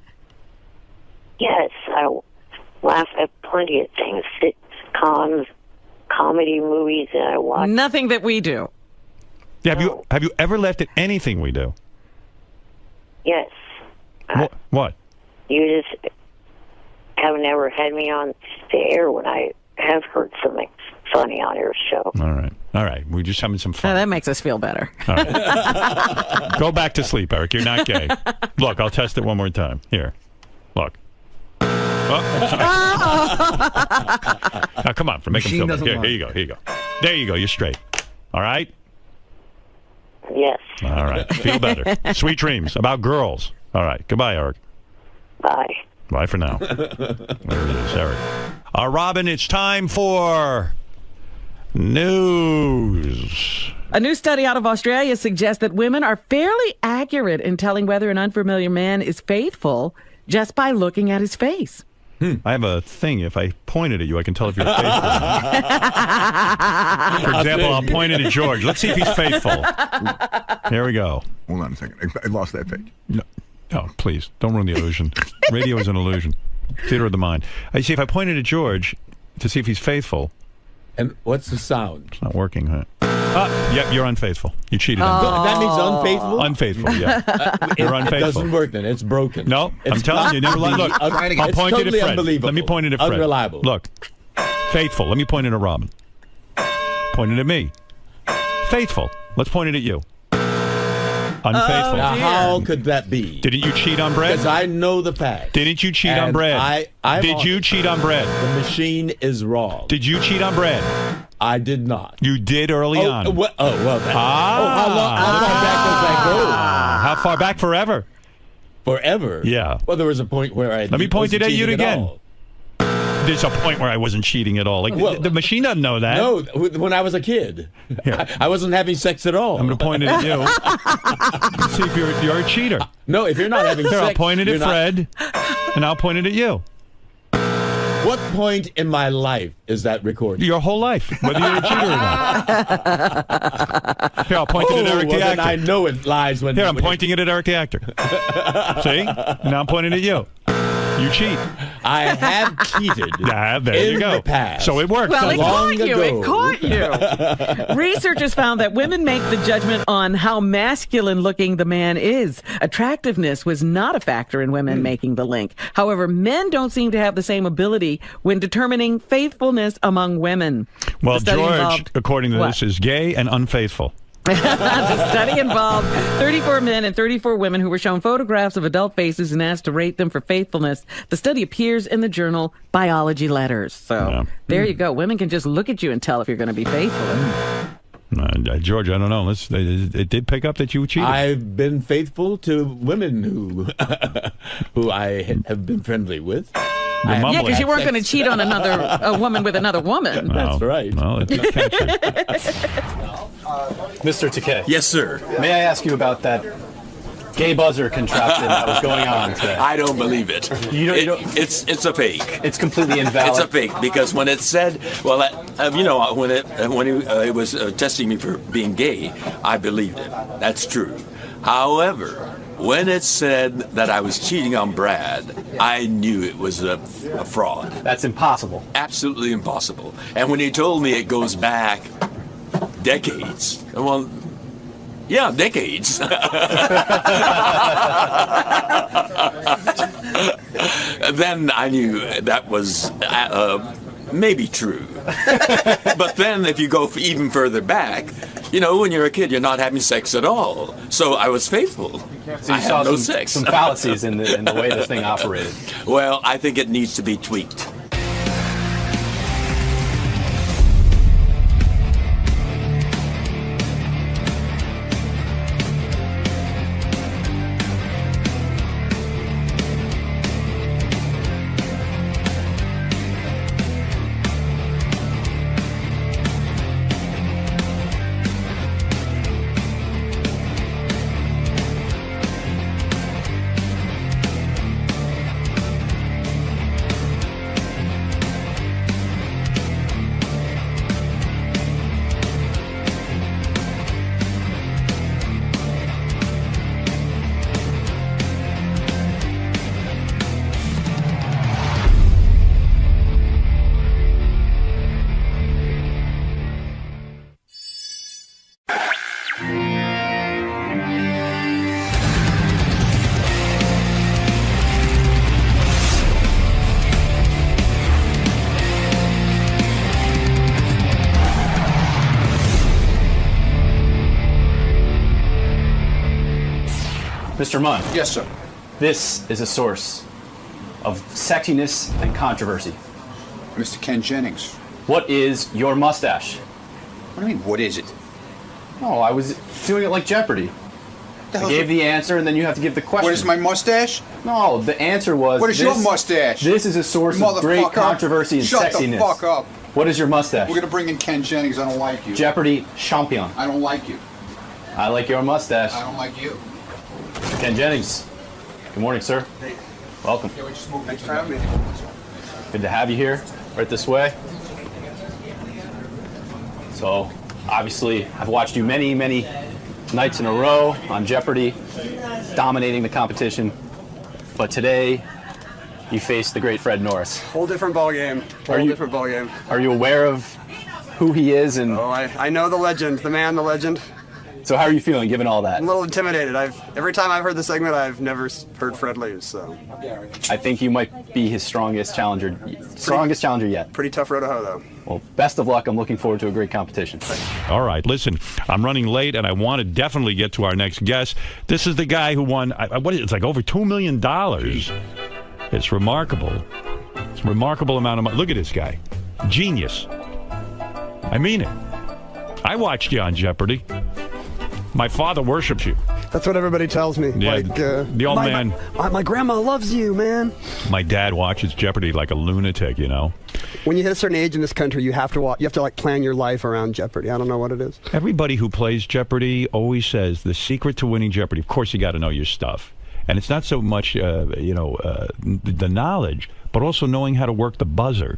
Yes, I laugh at plenty of things. Sitcoms, comedy movies that I watch. Nothing that we do. Yeah, have you ever laughed at anything we do? Yes. What? You just have never had me on the air when I have heard something funny on your show. All right. We're just having some fun. That makes us feel better. All right. Go back to sleep, Eric. You're not gay. Look, I'll test it one more time. Here. Look. Now, come on, make him feel better. Here you go. There you go. You're straight. All right? Yes. All right. Feel better. Sweet dreams about girls. All right. Goodbye, Eric. Bye. Bye for now. There it is, Eric. Robin, it's time for news. A new study out of Australia suggests that women are fairly accurate in telling whether an unfamiliar man is faithful just by looking at his face. I have a thing. If I pointed at you, I can tell if you're faithful. For example, I'll point it at George. Let's see if he's faithful. Here we go. Hold on a second. I lost that page. No, please. Don't ruin the illusion. Radio is an illusion. Theater of the mind. I see if I pointed at George to see if he's faithful. And what's the sound? It's not working, huh? Yep, you're unfaithful. You cheated on me. That means unfaithful? Unfaithful, yeah. You're unfaithful. It doesn't work then. It's broken. No, I'm telling you. Never look. I'll point it at Fred. Let me point it at Fred. Unreliable. Look. Faithful. Let me point it at Robin. Point it at me. Faithful. Let's point it at you. Unfaithful. Now, how could that be? Didn't you cheat on bread? Because I know the facts. Didn't you cheat on bread? Did you cheat on bread? The machine is wrong. Did you cheat on bread? I did not. You did early on. Well, how far back does that go? How far back? Forever. Forever? Yeah. Well, there was a point where I Let me point it at you again. All. There's a point where I wasn't cheating at all. Like the machine doesn't know that. No, when I was a kid, I wasn't having sex at all. I'm going to point it at you. See if you're a cheater. No, if you're not having sex, I'll point it at Fred, and I'll point it at you. What point in my life is that recorded? Your whole life, whether you're a cheater or not. Here, I'll point it at Eric the actor. Then I know it lies when. Here, I'm pointing it at Eric the actor. See? Now I'm pointing at you. You cheat. I have cheated. Yeah, there you go. The past. So it works. Well, it long caught you. ago. It caught you. Researchers found that women make the judgment on how masculine-looking the man is. Attractiveness was not a factor in women making the link. However, men don't seem to have the same ability when determining faithfulness among women. Well, George, according to this, is gay and unfaithful. The study involved 34 men and 34 women who were shown photographs of adult faces and asked to rate them for faithfulness. The study appears in the journal Biology Letters. So there you go. Women can just look at you and tell if you're going to be faithful. George, I don't know. It did pick up that you cheated. I've been faithful to women who I have been friendly with. Yeah, because you weren't going to cheat on a woman with another woman. That's right. Well, Mr. 𝗪𝗍. Yes, sir. May I ask you about that gay buzzer contraption that was going on today? I don't believe it. It's a fake. It's completely invalid. It's a fake because when it said, well, when it was testing me for being gay, I believed it. That's true. However, when it said that I was cheating on Brad, I knew it was a fraud. That's impossible. Absolutely impossible. And when he told me it goes back decades, well, yeah, decades. Then I knew that was maybe true. But then if you go even further back, when you're a kid, you're not having sex at all. So I was faithful. So I you saw had no sex. some fallacies in the way this thing operated. Well, I think it needs to be tweaked. Mr. Munn. Yes, sir. This is a source of sexiness and controversy. Mr. Ken Jennings. What is your mustache? What do you mean, what is it? Oh, I was doing it like Jeopardy. I gave the answer, and then you have to give the question. What is my mustache? No, the answer was... What is your mustache? This is a source of great controversy and Shut sexiness. Shut the fuck up. What is your mustache? We're going to bring in Ken Jennings. I don't like you. Jeopardy champion. I don't like you. I like your mustache. I don't like you. Ken Jennings. Good morning, sir. Hey. Welcome. Yeah, we just moved. Thanks for having me. Good to have you here. Right this way. So, obviously, I've watched you many, many nights in a row on Jeopardy, dominating the competition. But today, you face the great Fred Norris. Whole different ballgame. Different ballgame. Are you aware of who he is? And I know the legend, the man, the legend. So how are you feeling, given all that? I'm a little intimidated. Every time I've heard the segment, I've never heard Fred lose. So I think you might be his strongest challenger yet. Pretty tough road to hoe, though. Well, best of luck. I'm looking forward to a great competition. All right, listen, I'm running late, and I want to definitely get to our next guest. This is the guy who won, it's like over $2 million. It's remarkable. It's a remarkable amount of money. Look at this guy. Genius. I mean it. I watched you on Jeopardy. My father worships you. That's what everybody tells me. Yeah, the old man. My grandma loves you, man. My dad watches Jeopardy like a lunatic, you know. When you hit a certain age in this country, you have to like plan your life around Jeopardy. I don't know what it is. Everybody who plays Jeopardy always says the secret to winning Jeopardy, of course, you got to know your stuff. And it's not so much, the knowledge, but also knowing how to work the buzzer.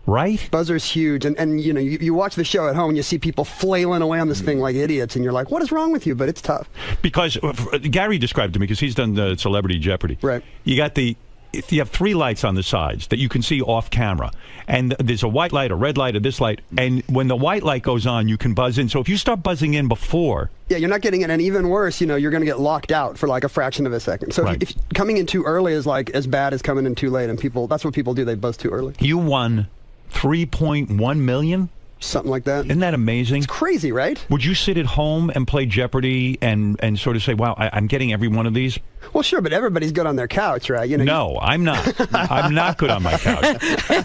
Right? Buzzer's huge, and you watch the show at home and you see people flailing away on this thing like idiots, and you're like, what is wrong with you? But it's tough. Because Gary described to me, because he's done the Celebrity Jeopardy. Right. You have 3 lights on the sides that you can see off camera, and there's a white light, a red light, a this light, and when the white light goes on, you can buzz in. So if you start buzzing in before... Yeah, you're not getting it, and even worse, you're going to get locked out for like a fraction of a second. So right. if coming in too early is like as bad as coming in too late, and that's what people do, they buzz too early. You won... $3.1 million? something like that. Isn't that amazing? It's crazy, right? Would you sit at home and play Jeopardy and sort of say, wow, I'm getting every one of these? Well, sure, but everybody's good on their couch, right? You know. No, I'm not. I'm not good on my couch.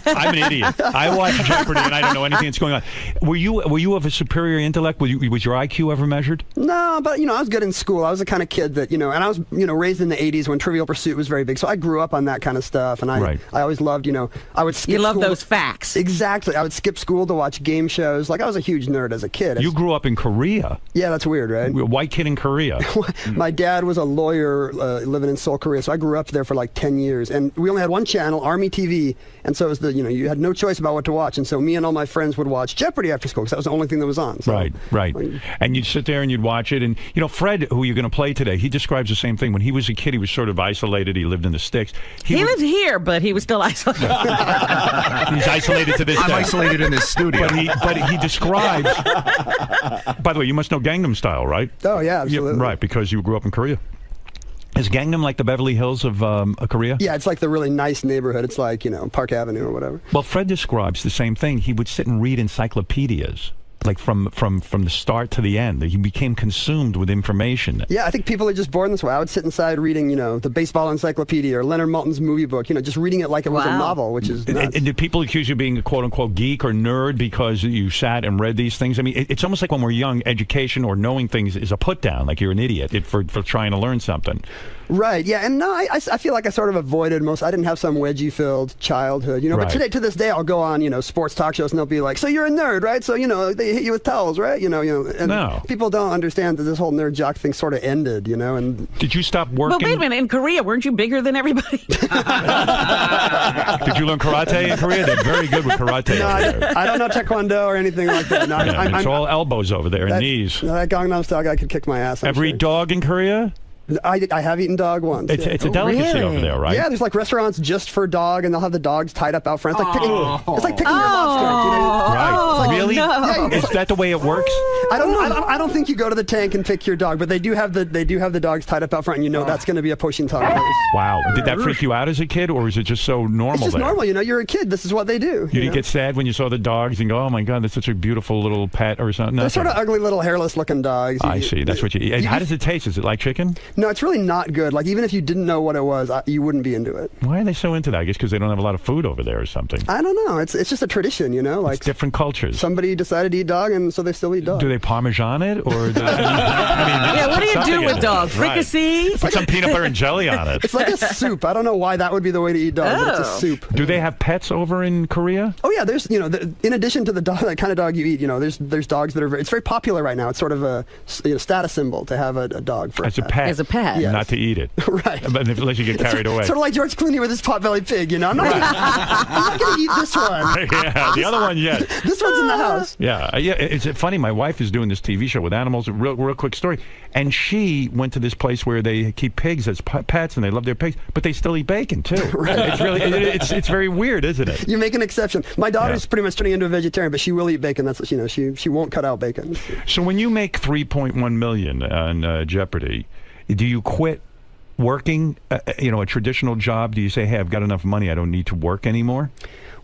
I'm an idiot. I watch Jeopardy and I don't know anything that's going on. Were you of a superior intellect? Was your IQ ever measured? No, but I was good in school. I was the kind of kid that and I was raised in the '80s when Trivial Pursuit was very big. So I grew up on that kind of stuff, and I always loved I would skip. You love school those facts. Exactly. I would skip school to watch game shows. Like I was a huge nerd as a kid. You grew up in Korea. Yeah, that's weird, right? White kid in Korea. My dad was a lawyer living in Seoul, Korea, so I grew up there for like 10 years. And we only had one channel, Army TV, and so it was you had no choice about what to watch. And so me and all my friends would watch Jeopardy after school because that was the only thing that was on. So, right. And you'd sit there and you'd watch it. And, Fred, who you're going to play today, he describes the same thing. When he was a kid, he was sort of isolated. He lived in the sticks. He lived here, but he was still isolated. He's isolated to this day. I'm isolated in this studio. But he describes... By the way, you must know Gangnam Style, right? Oh, yeah, absolutely. Right, because you grew up in Korea. Is Gangnam like the Beverly Hills of Korea? Yeah, it's like the really nice neighborhood. It's like, Park Avenue or whatever. Well, Fred describes the same thing. He would sit and read encyclopedias. Like from the start to the end, he became consumed with information. Yeah, I think people are just born this way. I would sit inside reading, the baseball encyclopedia or Leonard Maltin's movie book, just reading it like it was a novel, which is nuts. And do people accuse you of being a quote-unquote geek or nerd because you sat and read these things? I mean, it's almost like when we're young, education or knowing things is a put-down, like you're an idiot for trying to learn something. Right, yeah, and no, I feel like I sort of avoided I didn't have some wedgie-filled childhood, but to this day, I'll go on, sports talk shows and they'll be like, so you're a nerd, right? So, they hit you with towels, right? And no. People don't understand that this whole nerd jock thing sort of ended, and... Did you stop working? Well, wait a minute, in Korea, weren't you bigger than everybody? Did you learn karate in Korea? They're very good with karate. No, I don't know taekwondo or anything like that. No, it's all elbows over there and knees. That Gangnam Style guy could kick my ass. Ever eat dog in Korea? I have eaten dog once. It's a delicacy over there, right? Yeah, there's like restaurants just for dog, and they'll have the dogs tied up out front. It's like picking your lobster. Right? Really? No. Is that the way it works? I don't think you go to the tank and pick your dog, but they do have the dogs tied up out front, and that's going to be a poaching dog place. Wow. Did that freak you out as a kid, or is it just so normal? It's just there? normal. You're a kid. This is what they do. You didn't get sad when you saw the dogs and go, "Oh my God, that's such a beautiful little pet," or something? They're sort of ugly little hairless looking dogs. I see. That's what you. How does it taste? Is it like chicken? No, it's really not good. Like even if you didn't know what it was, you wouldn't be into it. Why are they so into that? I guess because they don't have a lot of food over there or something. I don't know. It's just a tradition, Like it's different cultures. Somebody decided to eat dog, and so they still eat dog. Do they Parmesan it or? What do you do with dog? Fricassee? Right. Put some peanut butter and jelly on it. It's like a soup. I don't know why that would be the way to eat dog, but it's a soup. Do they have pets over in Korea? Oh yeah, there's in addition to the dog, that kind of dog you eat, there's dogs that are it's very popular right now. It's sort of a status symbol to have a dog for as a pet. As a pet, yes. Not to eat it. Right. But unless you get carried away. Sort of like George Clooney with his pot-bellied pig. I'm not going to eat this one. Yeah, the other one yet. This one's in the house. Yeah. It's funny. My wife is doing this TV show with animals. Real quick story. And she went to this place where they keep pigs as pets, and they love their pigs, but they still eat bacon too. Right. It's really it's very weird, isn't it? You make an exception. My daughter's pretty much turning into a vegetarian, but she will eat bacon. That's she won't cut out bacon. So when you make $3.1 million on Jeopardy, do you quit working? A traditional job? Do you say, "Hey, I've got enough money. I don't need to work anymore"?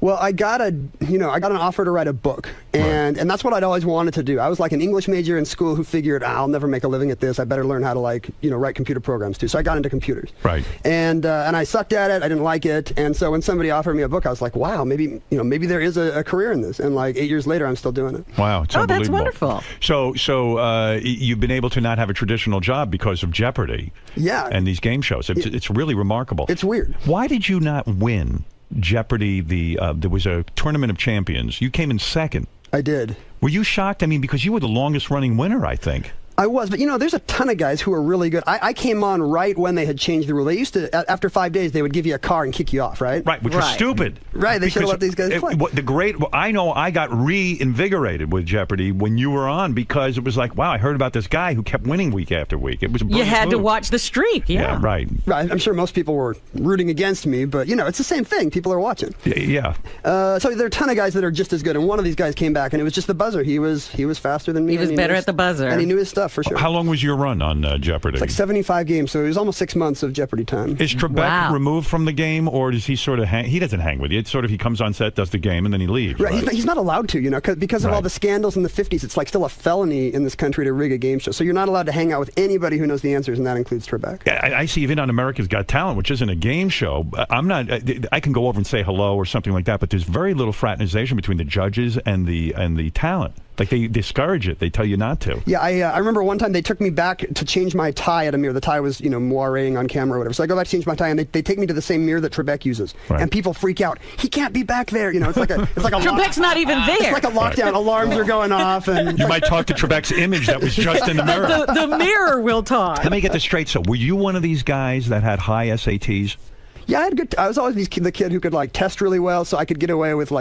Well, I got an offer to write a book, and that's what I'd always wanted to do. I was like an English major in school who figured, I'll never make a living at this. I better learn how to write computer programs too. So I got into computers. Right. And I sucked at it. I didn't like it. And so when somebody offered me a book, I was like, wow, maybe there is a career in this. And like 8 years later, I'm still doing it. Wow, it's unbelievable. That's wonderful. So you've been able to not have a traditional job because of Jeopardy. Yeah. And these game shows. It's really remarkable. It's weird. Why did you not win Jeopardy? There was a tournament of champions. You came in second. I did. Were you shocked? I mean, because you were the longest running winner, I think. I was, but there's a ton of guys who are really good. I came on right when they had changed the rule. They used to, after 5 days, they would give you a car and kick you off, right? Right, which was stupid. Right, they should have let these guys play. I know I got reinvigorated with Jeopardy when you were on because it was like, wow, I heard about this guy who kept winning week after week. It was you had to watch the streak, yeah. Right. I'm sure most people were rooting against me, but it's the same thing. People are watching. Yeah. So there are a ton of guys that are just as good, and one of these guys came back, and it was just the buzzer. He was faster than me. He was better at the buzzer, and he knew his stuff. for sure. How long was your run on Jeopardy? It's like 75 games, so it was almost 6 months of Jeopardy time. Is Trebek removed from the game, or does he sort of hang? He doesn't hang with you. It's sort of he comes on set, does the game, and then he leaves. Right. He's not allowed to, because of all the scandals in the 50s. It's like still a felony in this country to rig a game show. So you're not allowed to hang out with anybody who knows the answers, and that includes Trebek. I see even on America's Got Talent, which isn't a game show. I'm not. I can go over and say hello or something like that, but there's very little fraternization between the judges and the talent. Like they discourage it. They tell you not to. Yeah, I remember one time they took me back to change my tie at a mirror. The tie was, moiré on camera or whatever. So I go back to change my tie, and they take me to the same mirror that Trebek uses. Right. And people freak out. He can't be back there. It's like a Trebek's not even there. It's like a lockdown. Right. Alarms are going off. And you might talk to Trebek's image that was just in the mirror. The mirror will talk. Let me get this straight. So were you one of these guys that had high SATs? Yeah, I was always the kid who could test really well, so I could get away with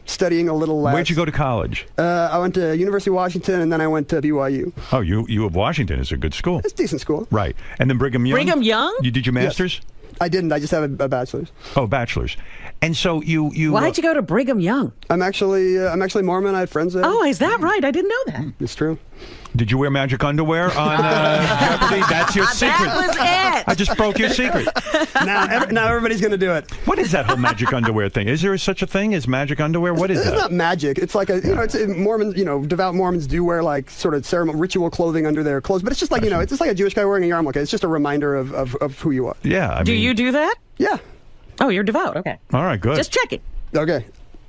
studying a little less. Where'd you go to college? I went to University of Washington, and then I went to BYU. Oh, U of Washington is a good school. It's a decent school. Right, and then Brigham Young. Brigham Young? You did your master's? Yes. I didn't. I just have a bachelor's. Oh, bachelor's. And so you. Why'd you go to Brigham Young? I'm actually Mormon. I had friends there. Oh, is that right? I didn't know that. It's true. Did you wear magic underwear on Jeopardy? That's your secret. That was it. I just broke your secret. Now everybody's going to do it. What is that whole magic underwear thing? Is there such a thing as magic underwear? What is that? It's not magic. It's like it's Mormons. Devout Mormons do wear sort of ceremonial ritual clothing under their clothes, but it's just like it's just like a Jewish guy wearing a yarmulke. It's just a reminder of who you are. Yeah. Do you do that? Yeah. Oh, you're devout. Okay. All right. Good. Just checking. Okay.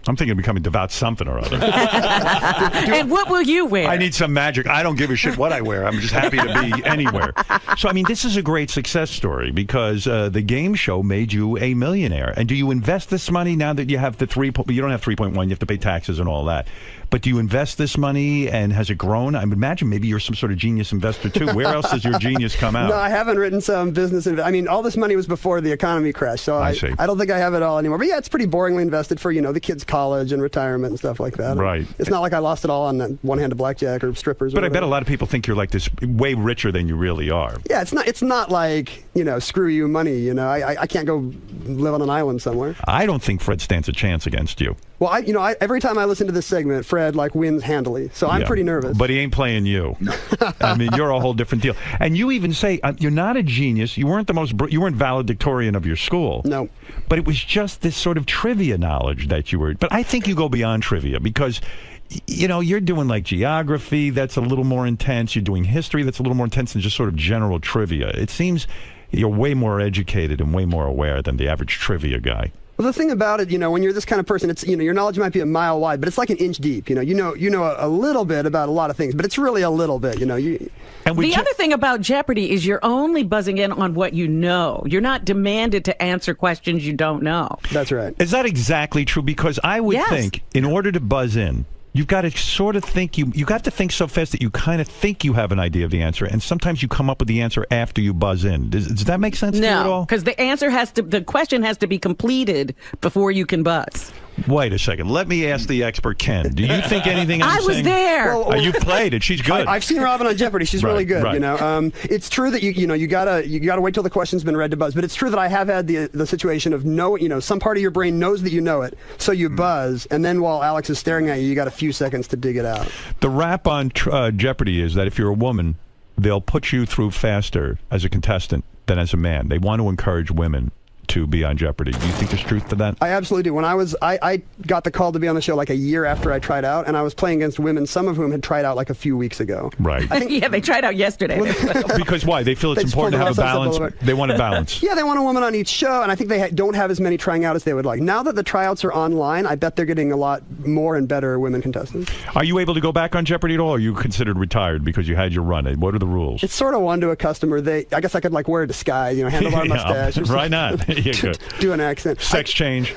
I'm thinking of becoming devout something or other. And what will you wear? I need some magic. I don't give a shit what I wear. I'm just happy to be anywhere. So, this is a great success story because the game show made you a millionaire. And do you invest this money now that you have you don't have 3.1, you have to pay taxes and all that. But do you invest this money, and has it grown? I would imagine maybe you're some sort of genius investor, too. Where else does your genius come out? No, I haven't written some business. All this money was before the economy crashed, so I don't think I have it all anymore. But yeah, it's pretty boringly invested for, the kids' college and retirement and stuff like that. Right. It's not like I lost it all on that one-handed blackjack or strippers. But I bet a lot of people think you're like this way richer than you really are. Yeah, it's not like, screw you money, I can't go live on an island somewhere. I don't think Fred stands a chance against you. Well, every time I listen to this segment, Fred wins handily, so I'm pretty nervous. But he ain't playing you. You're a whole different deal. And you even say you're not a genius. You weren't you weren't valedictorian of your school. No. But it was just this sort of trivia knowledge that you were. But I think you go beyond trivia because. You're doing geography, that's a little more intense. You're doing history, that's a little more intense than just sort of general trivia. It seems you're way more educated and way more aware than the average trivia guy. Well, the thing about it, when you're this kind of person, it's your knowledge might be a mile wide, but it's like an inch deep. You know a little bit about a lot of things, but it's really a little bit. And the other thing about Jeopardy is you're only buzzing in on what you know. You're not demanded to answer questions you don't know. That's right. Is that exactly true? Because I would think in order to buzz in, you've got to sort of think, you got to think so fast that you kind of think you have an idea of the answer, and sometimes you come up with the answer after you buzz in. Does that make sense to you at all? No, because the question has to be completed before you can buzz. Wait a second. Let me ask the expert, Ken. Do you think anything I'm saying? I was there. You've played it. She's good. I've seen Robin on Jeopardy. She's really good. Right. It's true that you gotta wait till the question's been read to buzz. But it's true that I have had the situation of some part of your brain knows that you know it, so you buzz, and then while Alex is staring at you, you got a few seconds to dig it out. The rap on Jeopardy is that if you're a woman, they'll put you through faster as a contestant than as a man. They want to encourage women to be on Jeopardy. Do you think there's truth to that? I absolutely do. When I got the call to be on the show a year after I tried out, and I was playing against women, some of whom had tried out a few weeks ago. Right. Yeah, they tried out yesterday. Because why? They feel it's important to have a balance. They want a balance. Yeah, they want a woman on each show, and I think they don't have as many trying out as they would like. Now that the tryouts are online, I bet they're getting a lot more and better women contestants. Are you able to go back on Jeopardy at all, or are you considered retired because you had your run? What are the rules? It's sort of one to a customer. I guess I could wear a disguise, handlebar mustache. Why not? Yeah, good. Do an accent. Sex change.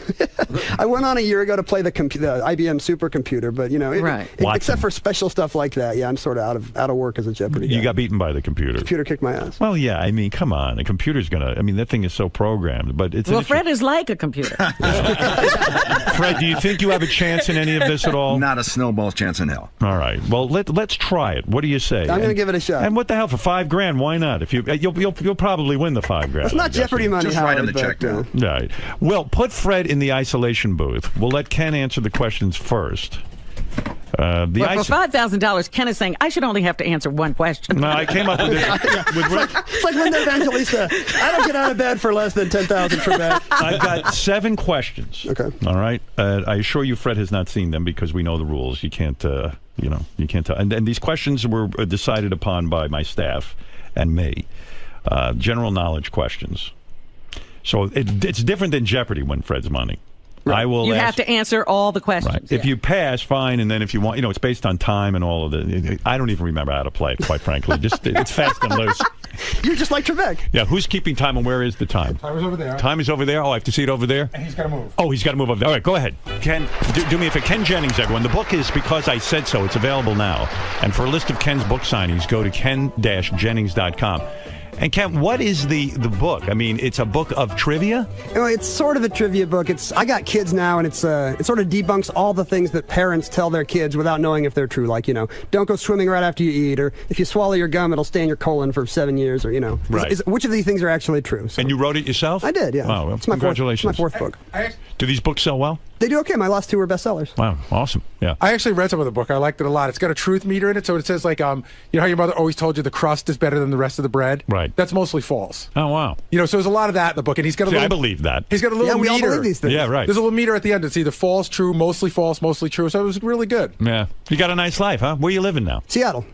I went on a year ago to play the IBM supercomputer, but except for special stuff like that, I'm sort of out of work as a Jeopardy guy. You got beaten by the computer. The computer kicked my ass. Well, yeah, come on. The computer's that thing is so programmed, but it's. Well, Fred is like a computer. Fred, do you think you have a chance in any of this at all? Not a snowball's chance in hell. All right. Well, let's try it. What do you say? I'm going to give it a shot. And what the hell, for $5,000? Why not? If you'll probably win the $5,000. It's not Jeopardy money. Just write on the check down. Right. Well, put Fred in the isolation booth. We'll let Ken answer the questions first. The Well, ice. for $5,000, Ken is saying I should only have to answer one question. No, I came up with this. It's like Linda Evangelista. I don't get out of bed for less than 10,000 Trebek. I've got 7 questions. Okay. All right. I assure you, Fred has not seen them because we know the rules. You can't, you can't tell. And these questions were decided upon by my staff and me. General knowledge questions. So it's different than Jeopardy when Fred's money. Right. I will. You have to answer all the questions. Right. If you pass, fine, and then if you want, it's based on time and all of the. I don't even remember how to play it, quite frankly. Just it's fast and loose. You're just like Trebek. Yeah, who's keeping time and where is the time? Time is over there. Time is over there. Oh, I have to see it over there. And he's got to move. Oh, he's got to move over there. All right, go ahead. Ken, do me a favor. Ken Jennings, everyone. The book is Because I Said So. It's available now. And for a list of Ken's book signings, go to ken-jennings.com. And Ken, what is the book? I mean, it's a book of trivia? It's sort of a trivia book. I got kids now, and it sort of debunks all the things that parents tell their kids without knowing if they're true. Like, don't go swimming right after you eat, or if you swallow your gum, it'll stay in your colon for 7 years, or, Right. Which of these things are actually true? So. And you wrote it yourself? I did, yeah. Wow, well, it's my congratulations. Fourth book. Do these books sell well? They do okay. My last 2 were bestsellers. Wow, awesome. Yeah. I actually read some of the book. I liked it a lot. It's got a truth meter in it, so it says like, you know how your mother always told you the crust is better than the rest of the bread? Right. That's mostly false. Oh, wow. So there's a lot of that in the book, and he's got a little. I believe that. He's got a little we meter. all believe these things. Yeah, right. There's a little meter at the end. It's either false, true, mostly false, mostly true. So it was really good. Yeah. You got a nice life, huh? Where you living now? Seattle.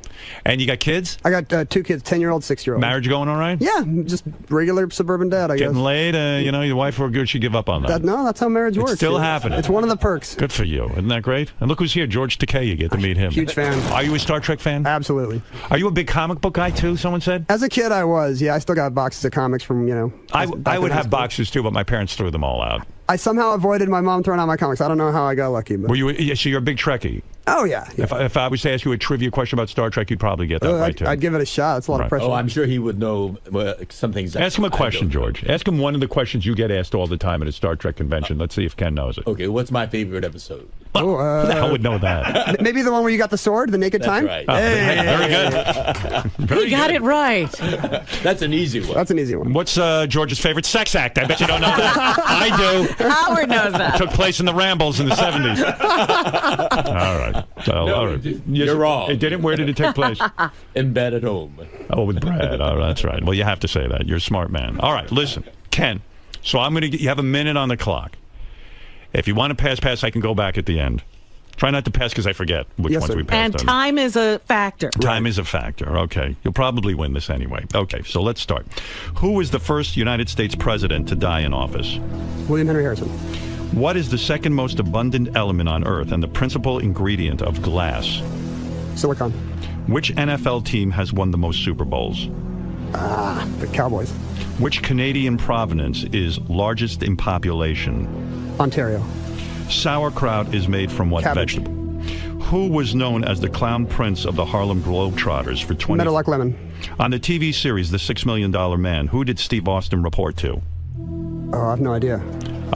And you got kids? I got 2 kids, 10-year-old, 6-year-old. Marriage going all right? Yeah, just regular suburban dad, I guess. Getting laid? Your wife or good? She give up on that? No, that's how marriage works. It's still happening. It's one of the perks. Good for you. Isn't that great? And look who's here, George Takei. You get to meet him. Huge fan. Are you a Star Trek fan? Absolutely. Are you a big comic book guy too? Someone said. As a kid, I was. Yeah, I still got boxes of comics from I would have boxes too, but my parents threw them all out. I somehow avoided my mom throwing out my comics. I don't know how I got lucky. But. Were you? So you're a big Trekkie. Oh yeah. If I was to ask you a trivia question about Star Trek, you'd probably get that right too. I'd give it a shot. It's a lot of pressure. Oh, I'm sure he would know some things. Ask him a question, George. Ask him one of the questions you get asked all the time at a Star Trek convention. Let's see if Ken knows it. Okay, what's my favorite episode? Who the hell would know that? Maybe the one where you got the sword, the naked time. Right. Very good. He got it right. That's an easy one. That's an easy one. What's George's favorite sex act? I bet you don't know that. I do. Howard knows that. Took place in the Rambles in the 70s. All right. So, all right. You're wrong. It didn't? Where did it take place? In bed at home. Oh, with Brad. Oh, that's right. Well, you have to say that. You're a smart man. All right. Listen, Ken. So I'm going to you have a minute on the clock. If you want to pass, I can go back at the end. Try not to pass because I forget which ones we passed And on. time is a factor. Time is a factor. Okay. You'll probably win this anyway. Okay, so let's start. Who was the first United States president to die in office? William Henry Harrison. What is the second most abundant element on Earth and the principal ingredient of glass? Silicon. Which NFL team has won the most Super Bowls? The Cowboys. Which Canadian province is largest in population? Ontario. Sauerkraut is made from what Cabbage. vegetable? Who was known as the Clown Prince of the Harlem Globetrotters for 20 Meadowlark Lemon. On the TV series The $6 Million Man, who did Steve Austin report to? Oh, I have no idea.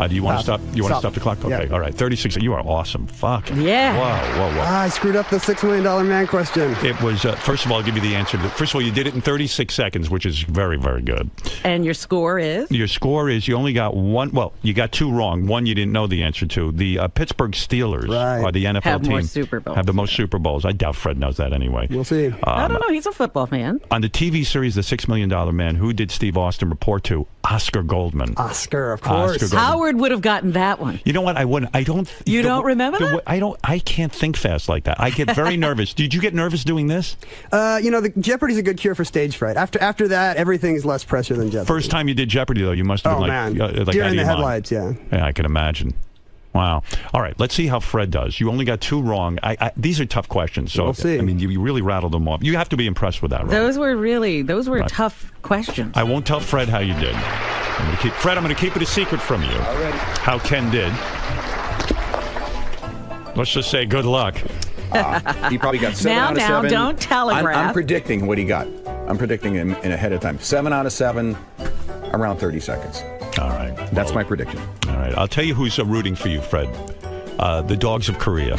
Do you want to stop? You want to Stop. stop the clock? Okay, Yeah. all right. 36. You are awesome. Fuck. Yeah. Whoa. I screwed up the $6 million man question. It was, first of all, I'll give you the answer. First of all, you did it in 36 seconds, which is very, very good. And your score is? Your score is you only got one. Well, you got 2 wrong. One you didn't know the answer to. The Pittsburgh Steelers are the NFL Have team. more Super Bowls. Have the most Super Bowls. I doubt Fred knows that anyway. We'll see. I don't know. He's a football fan. On the TV series The $6 Million Man, who did Steve Austin report to? Oscar Goldman. Oscar, of course. Oscar Goldman. Howard would have gotten that one. You know what? I wouldn't. I don't. You don't remember that? I can't think fast like that. I get very nervous. Did you get nervous doing this? The Jeopardy's a good cure for stage fright. After that, everything's less pressure than Jeopardy. First time you did Jeopardy, though, you must have been man. like Deer out in of the your mind. headlights, yeah. Yeah, I can imagine. Wow. All right, let's see how Fred does. You only got 2 wrong. These are tough questions. So We'll see. I mean, you really rattled them off. You have to be impressed with that, right? Those were tough questions. I won't tell Fred how you did. I'm going to keep it a secret from you. Already. How Ken did. Let's just say good luck. He probably got 7 out of 7. Now, don't telegraph. I'm predicting what he got. I'm predicting him in ahead of time. 7 out of 7, around 30 seconds. All right. That's my prediction. All right. I'll tell you who's rooting for you, Fred. The dogs of Korea.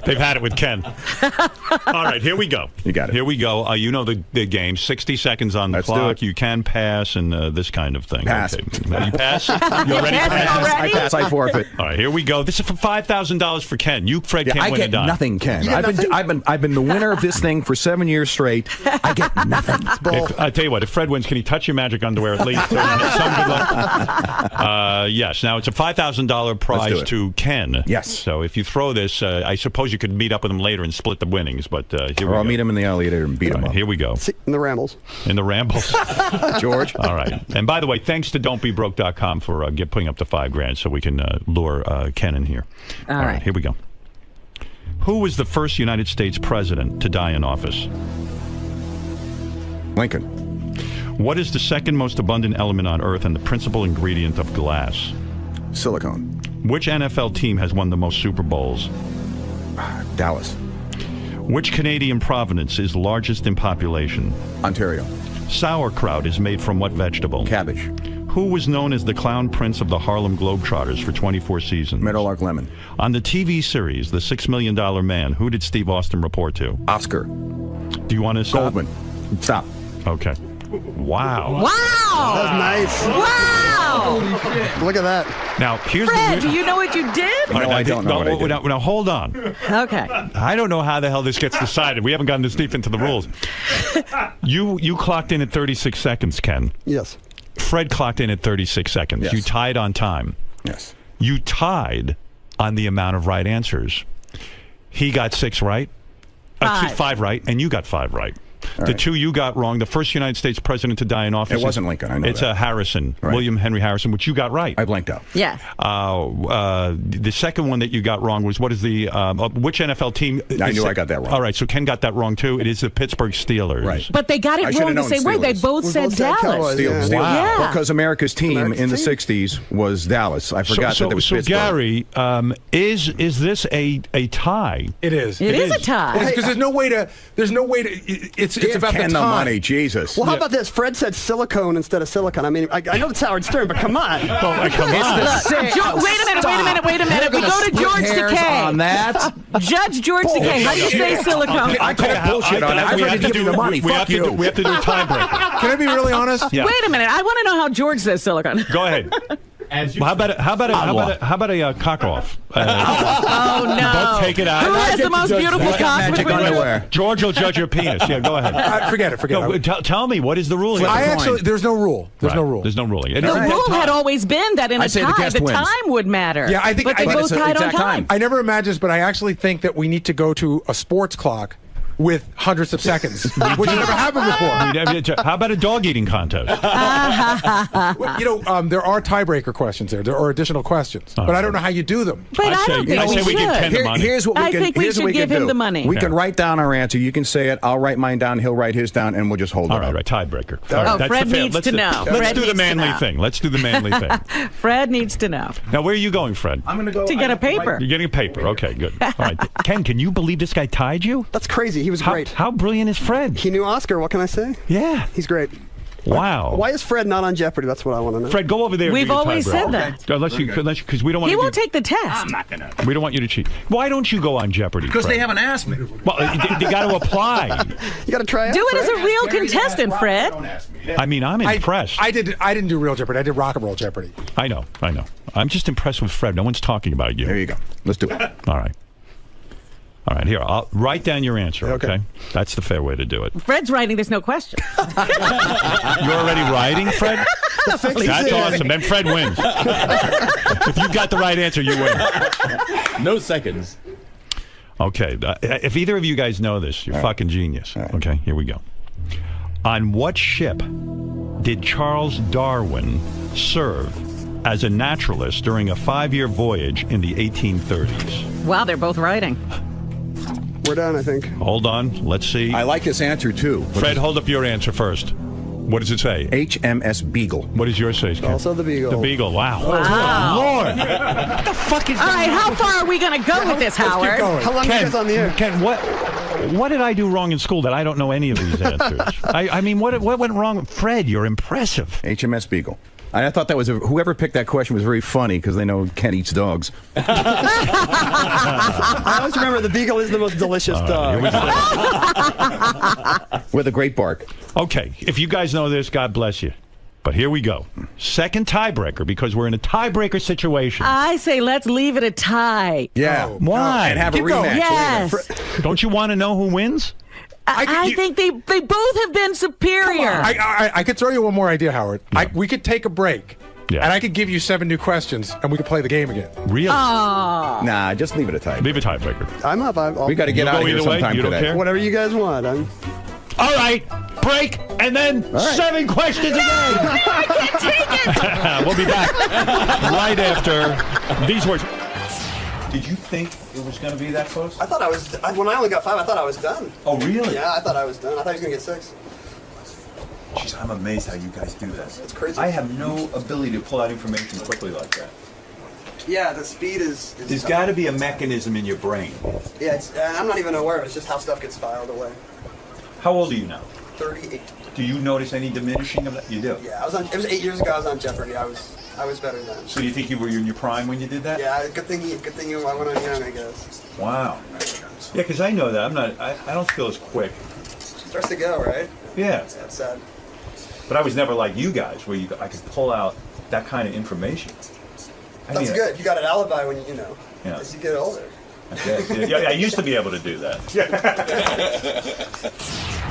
They've had it with Ken. All right, here we go. You got it. Here we go. You know the game. 60 seconds on the Let's do clock. it. You can pass and this kind of thing. Pass. Okay. You pass? You already passed? I pass. I forfeit. All right, here we go. This is for $5,000 for Ken. You, Fred, can't I win a get dime. nothing, Ken. You get nothing? I've been the winner of this thing for 7 years straight. I get nothing. I tell you what, if Fred wins, can he touch your magic underwear at least? Some good luck. Yes. Now, it's a $5,000 prize to Ken. Yes. So if you throw this, I suppose you could meet up with him later and split the winnings. But here we go. I'll meet him in the elevator and beat him up. Here we go. In the rambles. In the rambles. George. All right. And by the way, thanks to don'tbebroke.com for putting up the $5,000 so we can lure Ken in here. All right. Here we go. Who was the first United States president to die in office? Lincoln. What is the second most abundant element on Earth and the principal ingredient of glass? Silicone. Which NFL team has won the most Super Bowls? Dallas. Which Canadian province is largest in population? Ontario. Sauerkraut is made from what vegetable? Cabbage. Who was known as the Clown Prince of the Harlem Globetrotters for 24 seasons? Meadowlark Lemon. On the TV series, The $6 Million Man, who did Steve Austin report to? Oscar. Do you want to stop? Goldman. Stop. Okay. Wow. Wow. That was nice. Wow. Look at that. Now, here's Fred, the... do you know what you did? No, I don't know what I did. Now, hold on. Okay. I don't know how the hell this gets decided. We haven't gotten this deep into the rules. You clocked in at 36 seconds, Ken. Yes. Fred clocked in at 36 seconds. Yes. You tied on time. Yes. You tied on the amount of right answers. He got 6 right. 5 right, and you got 5 right. The 2 you got wrong. The first United States president to die in office. It wasn't Lincoln. I know it's that. Harrison, Right. William Henry Harrison, which you got right. I blanked out. Yes. The second one that you got wrong was what is the which NFL team? I knew I got that wrong. All right, so Ken got that wrong too. It is the Pittsburgh Steelers. Right. But they got I it should've wrong the known same way. They Steelers. both We said both said Dallas. Cowboys, Steelers. yeah. Wow. Well, because America's team America's in the team. 60s was Dallas. I forgot that it was Pittsburgh. Gary, is this a tie? It is. It is a tie. Because there's no way to. It's about Ken the the time. money, Jesus. Well, how about this? Fred said silicone instead of silicon. I mean, I know it's Howard Stern, but come on. Come on. Look, wait a minute. We go to George Takei. On that. Judge George Takei. How do you say silicone? I call bullshit on that. I'm ready to give you the money. We have to do a tiebreaker. Can I be really honest? Yeah. Wait a minute. I want to know how George says silicone. Go ahead. How about a cock off? Oh no! Both take it out. Who has the most beautiful cock? Magic underwear. George will judge your penis. Yeah, go ahead. Forget it. No, tell me, what is the rule? There's no rule. There's no rule. There's no ruling. The rule had always been that in I a say the tie, guest the wins. time would matter. Yeah, I think. But they both it's the tied on exact time. time. I never imagined this, but I actually think that we need to go to a sports clock with hundreds of seconds, which has never happened before. How about a dog eating contest? There are tiebreaker questions there. There are additional questions, but I don't know how you do them. But I don't think we we give Ken the should. money. Here's what we I can. think we here's what should we give can him do. the money. We can write down our answer. You can say it. I'll write mine down. He'll write his down, and we'll just hold it. All right, tiebreaker. Oh, Fred needs to know. Let's do the manly thing. Let's do the manly thing. Fred needs to know. Now, where are you going, Fred? I'm going to go To get a paper. You're getting a paper. Okay, good. All right, Ken, can you believe this guy tied you? That's crazy. He was great. How brilliant is Fred? He knew Oscar. What can I say? Yeah. He's great. Wow. Why is Fred not on Jeopardy? That's what I want to know. Fred, go over there. And We've do your always tiebreaker. said that. Unless because we don't want. He won't take the test. We don't want you to cheat. Why don't you go on Jeopardy? Because Fred? they haven't asked me. Well, you got to apply. You got to try it. Do it as a real contestant, Fred. I mean, I'm impressed. I didn't do real Jeopardy. I did rock and roll Jeopardy. I know. I'm just impressed with Fred. No one's talking about you. There you go. Let's do it. All right. Here, I'll write down your answer, okay? That's the fair way to do it. Fred's writing, there's no question. You're already writing, Fred? That's awesome. Then Fred wins. If you got the right answer, you win. No seconds. Okay. If either of you guys know this, you're fucking genius. Right. Okay, here we go. On what ship did Charles Darwin serve as a naturalist during a 5-year voyage in the 1830s? Wow, they're both writing. We're done, I think. Hold on. Let's see. I like this answer, too. Fred, hold up your answer first. What does it say? HMS Beagle. What does yours say, Ken? Also the Beagle. The Beagle. Wow. Wow. Lord. What the fuck is All right, how far are we going to go with this, Howard? How long are you guys on the air? Ken, what did I do wrong in school that I don't know any of these answers? I mean, what went wrong? Fred, you're impressive. HMS Beagle. And I thought that was whoever picked that question was very funny because they know Ken eats dogs. I always remember the beagle is the most delicious dog. With a great bark. Okay, if you guys know this, God bless you. But here we go. Second tiebreaker, because we're in a tiebreaker situation. I say let's leave it a tie. Yeah. Why? And have a rematch. Yes. Don't you want to know who wins? I think they both have been superior. I could throw you one more idea, Howard. We could take a break. Yeah. And I could give you 7 new questions, and we could play the game again. Really? Nah, just leave it a tie. Leave a tiebreaker. I'm up. We got to get out of here sometime you don't today. care? Whatever you guys want. All right, break, and then 7 questions again. I can't take it. We'll be back right after these words. Did you think it was going to be that close? I thought I was. When I only got 5, I thought I was done. Oh, really? Yeah, I thought I was done. I thought he was going to get 6. Jeez, I'm amazed how you guys do this. It's crazy. I have no ability to pull out information quickly like that. Yeah, the speed is There's got to be a mechanism in your brain. Yeah, I'm not even aware of it. It's just how stuff gets filed away. How old are you now? 38. Do you notice any diminishing of that? You do? Yeah, it was 8 years ago I was on Jeopardy. I was better then. So you think you were in your prime when you did that? Yeah, good thing I went on young, I guess. Wow. Yeah, because I know that. I don't feel as quick. Starts to go, right? Yeah. That's sad. But I was never like you guys, where I could pull out that kind of information. That's good. You got an alibi when you know. Yeah. As you get older. Yeah, I used to be able to do that.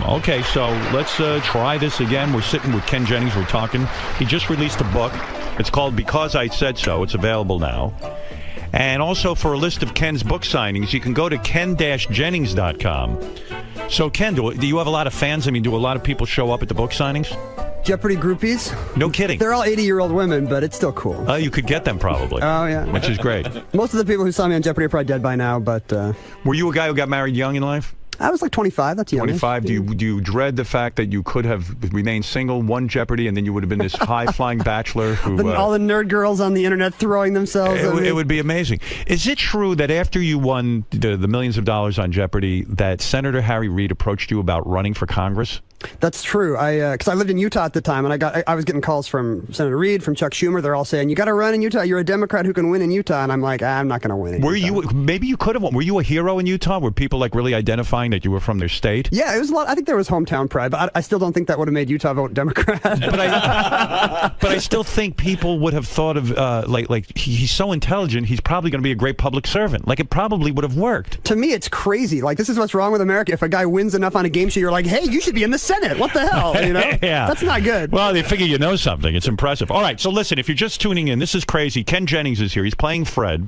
Okay, so let's try this again. We're sitting with Ken Jennings. We're talking. He just released a book. It's called Because I Said So. It's available now. And also for a list of Ken's book signings, you can go to ken-jennings.com. So, Ken, do you have a lot of fans? I mean, do a lot of people show up at the book signings? Jeopardy groupies? No kidding. They're all 80-year-old women, but it's still cool. You could get them probably. Oh, yeah. Which is great. Most of the people who saw me on Jeopardy are probably dead by now, but... Were you a guy who got married young in life? I was like 25. That's young. 25. Do you dread the fact that you could have remained single, won Jeopardy, and then you would have been this high-flying bachelor who... all the nerd girls on the internet throwing themselves... It would be amazing. Is it true that after you won the millions of dollars on Jeopardy, that Senator Harry Reid approached you about running for Congress? That's true. Because I lived in Utah at the time, and I was getting calls from Senator Reid, from Chuck Schumer. They're all saying, "You got to run in Utah. You're a Democrat who can win in Utah." And I'm like, I'm not going to win. Maybe you could have won. Were you a hero in Utah? Were people like really identifying that you were from their state? Yeah, it was a lot. I think there was hometown pride, but I still don't think that would have made Utah vote Democrat. But I still think people would have thought of like he's so intelligent. He's probably going to be a great public servant. Like it probably would have worked. To me, it's crazy. Like this is what's wrong with America. If a guy wins enough on a game show, you're like, hey, you should be in the Senate. What the hell? You know? Yeah. That's not good. Well, they figure you know something. It's impressive. All right, so listen, if you're just tuning in, this is crazy. Ken Jennings is here. He's playing Fred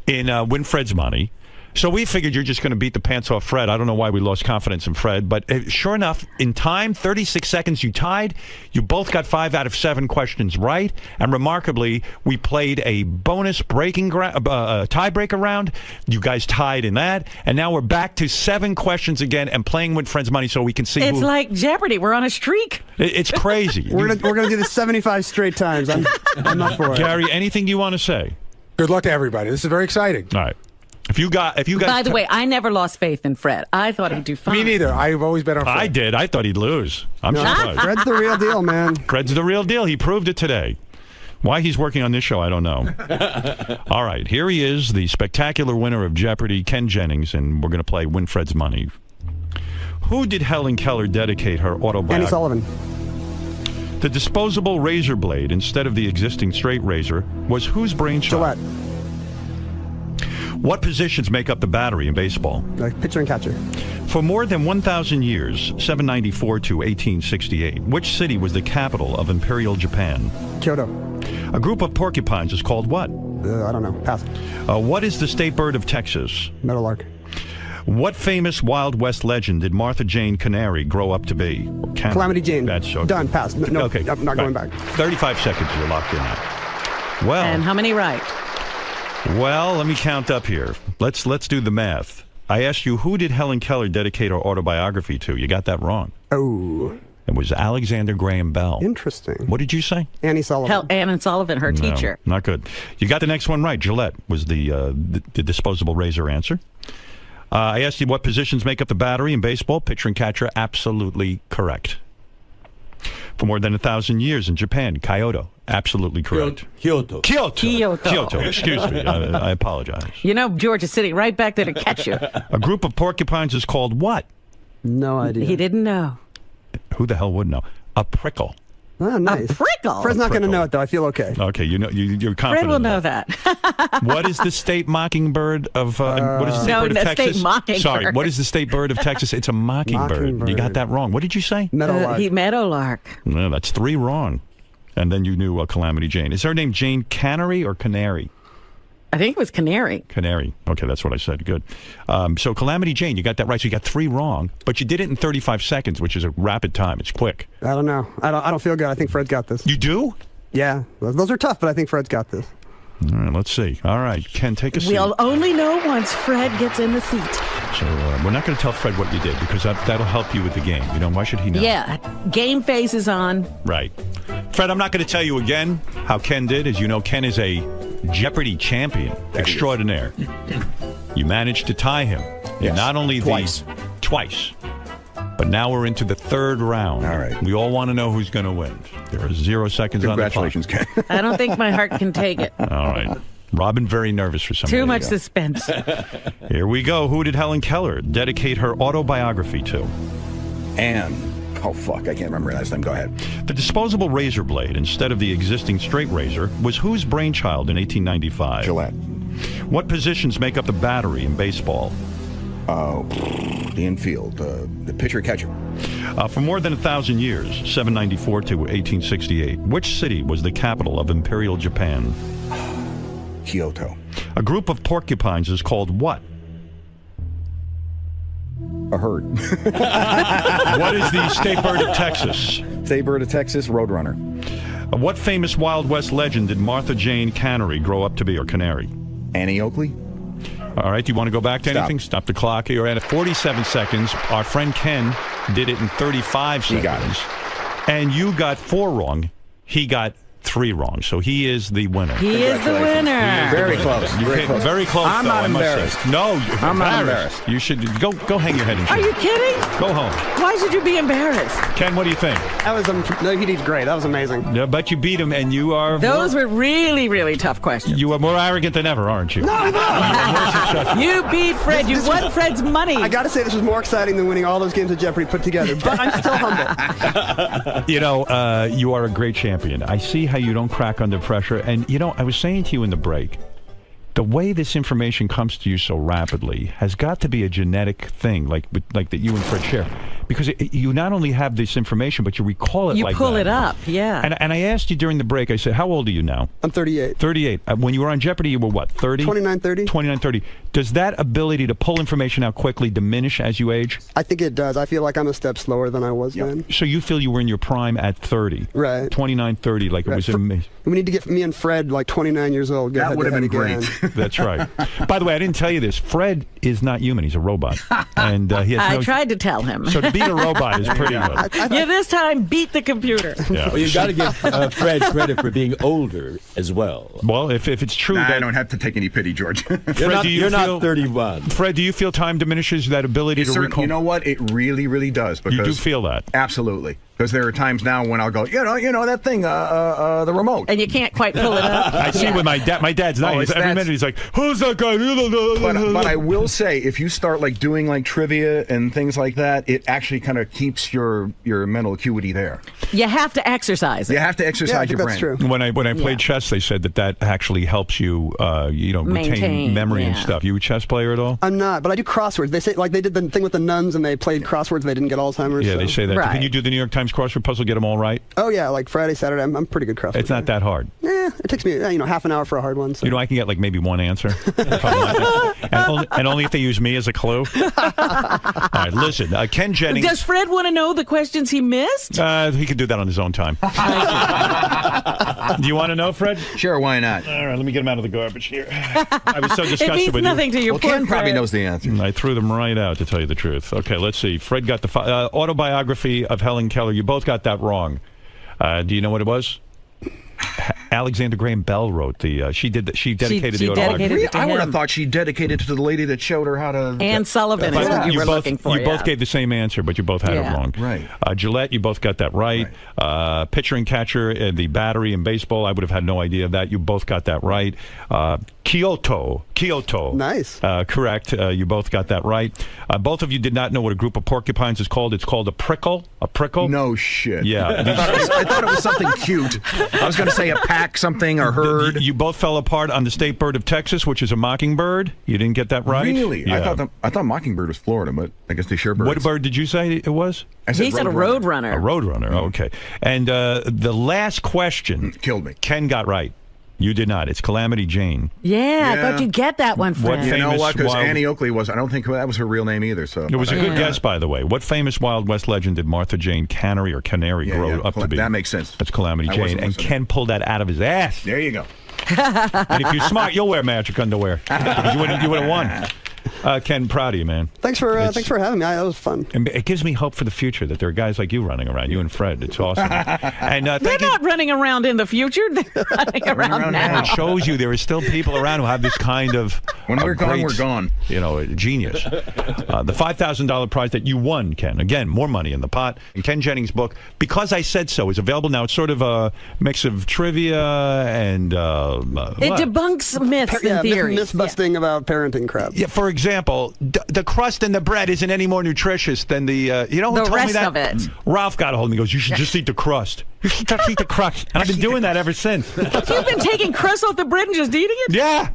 in Win Fred's Money. So we figured you're just going to beat the pants off Fred. I don't know why we lost confidence in Fred, but sure enough, in time, 36 seconds, you tied. You both got 5 out of 7 questions right, and remarkably, we played a bonus tiebreaker round. You guys tied in that, and now we're back to 7 questions again and playing Win Fred's Money so we can see. It's like Jeopardy. We're on a streak. It's crazy. We're gonna do this 75 straight times. I'm not for it. Gary, anything you want to say? Good luck to everybody. This is very exciting. All right. If you guys, by the way, I never lost faith in Fred. I thought he'd do fine. Me neither. I've always been on Fred. I did. I thought he'd lose. I'm surprised. Fred's the real deal, man. Fred's the real deal. He proved it today. Why he's working on this show, I don't know. All right, here he is, the spectacular winner of Jeopardy, Ken Jennings, and we're going to play Win Fred's Money. Who did Helen Keller dedicate her autobiography? Annie Sullivan. The disposable razor blade instead of the existing straight razor was whose brainchild? Gillette. What positions make up the battery in baseball? Pitcher and catcher. For more than 1,000 years, 794 to 1868, which city was the capital of Imperial Japan? Kyoto. A group of porcupines is called what? I don't know. Pass. What is the state bird of Texas? Meadowlark. What famous Wild West legend did Martha Jane Canary grow up to be? Calamity Jane. That's okay. Done. Pass. No, okay. I'm not going back. 35 seconds. You're locked in now. Well. And how many right? Well, let me count up here. Let's do the math. I asked you, who did Helen Keller dedicate her autobiography to? You got that wrong. Oh. It was Alexander Graham Bell. Interesting. What did you say? Annie Sullivan. Annie Sullivan, her teacher. Not good. You got the next one right. Gillette was the disposable razor answer. I asked you what positions make up the battery in baseball. Pitcher and catcher, absolutely correct. For more than 1,000 years in Japan, Kyoto. Absolutely correct. Kyoto. Excuse me. I apologize. You know, George is sitting right back there to catch you. A group of porcupines is called what? No idea. He didn't know. Who the hell would know? A prickle. Oh, nice. A prickle. Fred's not going to know it, though. I feel okay. Okay, you know, you're confident. Fred will in know that. that. What is the state mockingbird of? What is the state bird of Texas? State mockingbird. Sorry, what is the state bird of Texas? It's a mockingbird. You got that wrong. What did you say? Meadowlark. Meadowlark. No, that's 3 wrong. And then you knew Calamity Jane. Is her name Jane Canary or Canary? I think it was Canary. Canary. Okay, that's what I said. Good. So Calamity Jane, you got that right. So you got 3 wrong, but you did it in 35 seconds, which is a rapid time. It's quick. I don't know. I don't feel good. I think Fred's got this. You do? Yeah. Those are tough, but I think Fred's got this. All right, let's see. All right, Ken, take a seat. We'll only know once Fred gets in the seat. So we're not going to tell Fred what you did because that'll help you with the game. You know, why should he know? Yeah, game face is on. Right. Fred, I'm not going to tell you again how Ken did. As you know, Ken is a Jeopardy champion extraordinaire. You managed to tie him. Yes. Not only Twice. Twice. But now we're into the 3rd round. All right. We all want to know who's going to win. There are 0 seconds on the clock. Congratulations, Ken. I don't think my heart can take it. All right. Robin, very nervous for some reason. Too much suspense. Here we go. Who did Helen Keller dedicate her autobiography to? And, oh, fuck, I can't remember her last name. Go ahead. The disposable razor blade, instead of the existing straight razor, was whose brainchild in 1895? Gillette. What positions make up the battery in baseball? The infield, the pitcher catcher. For more than 1,000 years, 794 to 1868, which city was the capital of Imperial Japan? Kyoto. A group of porcupines is called what? A herd. What is the state bird of Texas? State bird of Texas, Roadrunner. What famous Wild West legend did Martha Jane Canary grow up to be, or Canary? Annie Oakley. All right, do you want to go back to anything? Stop the clock. You're at 47 seconds. Our friend Ken did it in 35 seconds. He got it. And you got 4 wrong. He got 3 wrong. So he is the winner. He is the winner. Very close. Very close. I'm not embarrassed. No, I'm not embarrassed. You should go hang your head in Are you kidding? Go home. Why should you be embarrassed? Ken, what do you think? That was no, he did great. That was amazing. Yeah, but you beat him, and you are. Those were really, really tough questions. You are more arrogant than ever, aren't you? No, You beat Fred. You won Fred's money. I got to say, this was more exciting than winning all those games of Jeopardy put together, but I'm still humble. You know, you are a great champion. I see how you don't crack under pressure. And, you know, I was saying to you in the break, the way this information comes to you so rapidly has got to be a genetic thing, like that you and Fred share. Because you not only have this information, but you recall it you like that. You pull it up, yeah. And I asked you during the break, I said, how old are you now? I'm 38. 38. When you were on Jeopardy, you were what, 30? 29, 30. 29, 30. Does that ability to pull information out quickly diminish as you age? I think it does. I feel like I'm a step slower than I was then. So you feel you were in your prime at 30? Right. 29, 30, like it was amazing. We need to get me and Fred, like 29 years old. That would have been great. That's right. By the way, I didn't tell you this. Fred is not human. He's a robot. And he has I tried to tell him. So to beat a robot is pretty good. Yeah, this time beat the computer. Yeah. Well, you got to give Fred credit for being older as well. Well, if it's true that I don't have to take any pity, George. Fred, you're not 31. Fred, do you feel time diminishes that ability to recall? You know what? It really, really does. Because you do feel that? Absolutely. Because there are times now when I'll go, you know that thing, the remote. And you can't quite pull it up. I see with my dad. My dad's nice. Every minute he's like, who's that guy? But I will say, if you start like doing like trivia and things like that, it actually kind of keeps your mental acuity there. You have to exercise it. You have to exercise your brain. That's true. When I played chess, they said that actually helps you, retain memory and stuff. You a chess player at all? I'm not, but I do crosswords. They say, like, they did the thing with the nuns and they played crosswords. They didn't get Alzheimer's. Yeah, so. they say that. Right. Can you do the New York Times crossword puzzle? Get them all right? Oh yeah, like Friday, Saturday. I'm pretty good crossword. It's not that hard. Yeah, it takes me half an hour for a hard one. So. You know, I can get like maybe one answer. and only if they use me as a clue. All right, listen, Ken Jennings. Does Fred want to know the questions he missed? He can do that on his own time. Do you want to know, Fred? Sure, why not? All right, let me get him out of the garbage here. I was so disgusted it means with nothing you. to your poor Ken probably Fred. knows the answer. I threw them right out, to tell you the truth. Okay, let's see. Fred got the autobiography of Helen Keller. You both got that wrong. Do you know what it was? Alexander Graham Bell wrote the. She dedicated the autobiography. dedicated it to I would have him. thought she dedicated it to the lady that showed her how to. Ann Sullivan is what you were looking for. You both gave the same answer, but you both had it wrong. Right. Gillette, you both got that right. Pitcher and catcher, the battery in baseball, I would have had no idea of that. You both got that right. 𝗪𝗄𝗄. Nice. Correct. You both got that right. Both of you did not know what a group of porcupines is called. It's called a prickle. A prickle? No shit. Yeah. I thought it was something cute. I was going to say a pack something or herd. You both fell apart on the state bird of Texas, which is a mockingbird. You didn't get that right? Really? Yeah. I thought mockingbird was Florida, but I guess they share birds. What bird did you say it was? He said a roadrunner. A roadrunner. Oh, okay. And the last question killed me. Ken got right. You did not. It's Calamity Jane. Yeah, I thought you'd get that one, Fred. You know what? Because Annie Oakley was. I don't think that was her real name either. So it was a good guess, by the way. What famous Wild West legend did Martha Jane Canary grow up to be? That makes sense. That's Calamity Jane, and Ken pulled that out of his ass. There you go. And if you're smart, you'll wear magic underwear. You would have won. Ken, proud of you, man. Thanks for having me. That was fun. And it gives me hope for the future that there are guys like you running around, you and Fred. It's awesome. And they're not running around in the future. They're running around now. It shows you there are still people around who have this kind of when we're gone, we're gone. You know, genius. The $5,000 prize that you won, Ken. Again, more money in the pot. And Ken Jennings' book, Because I Said So, is available now. It's sort of a mix of trivia and it debunks myths and theories. Myth busting about parenting crap. Yeah, for example, the crust in the bread isn't any more nutritious than the you know who the told rest me that? of it. Ralph got a hold of me. He goes, you should just eat the crust. You should just eat the crust. And I've been doing that ever since. You've been taking crust off the bread and just eating it? Yeah.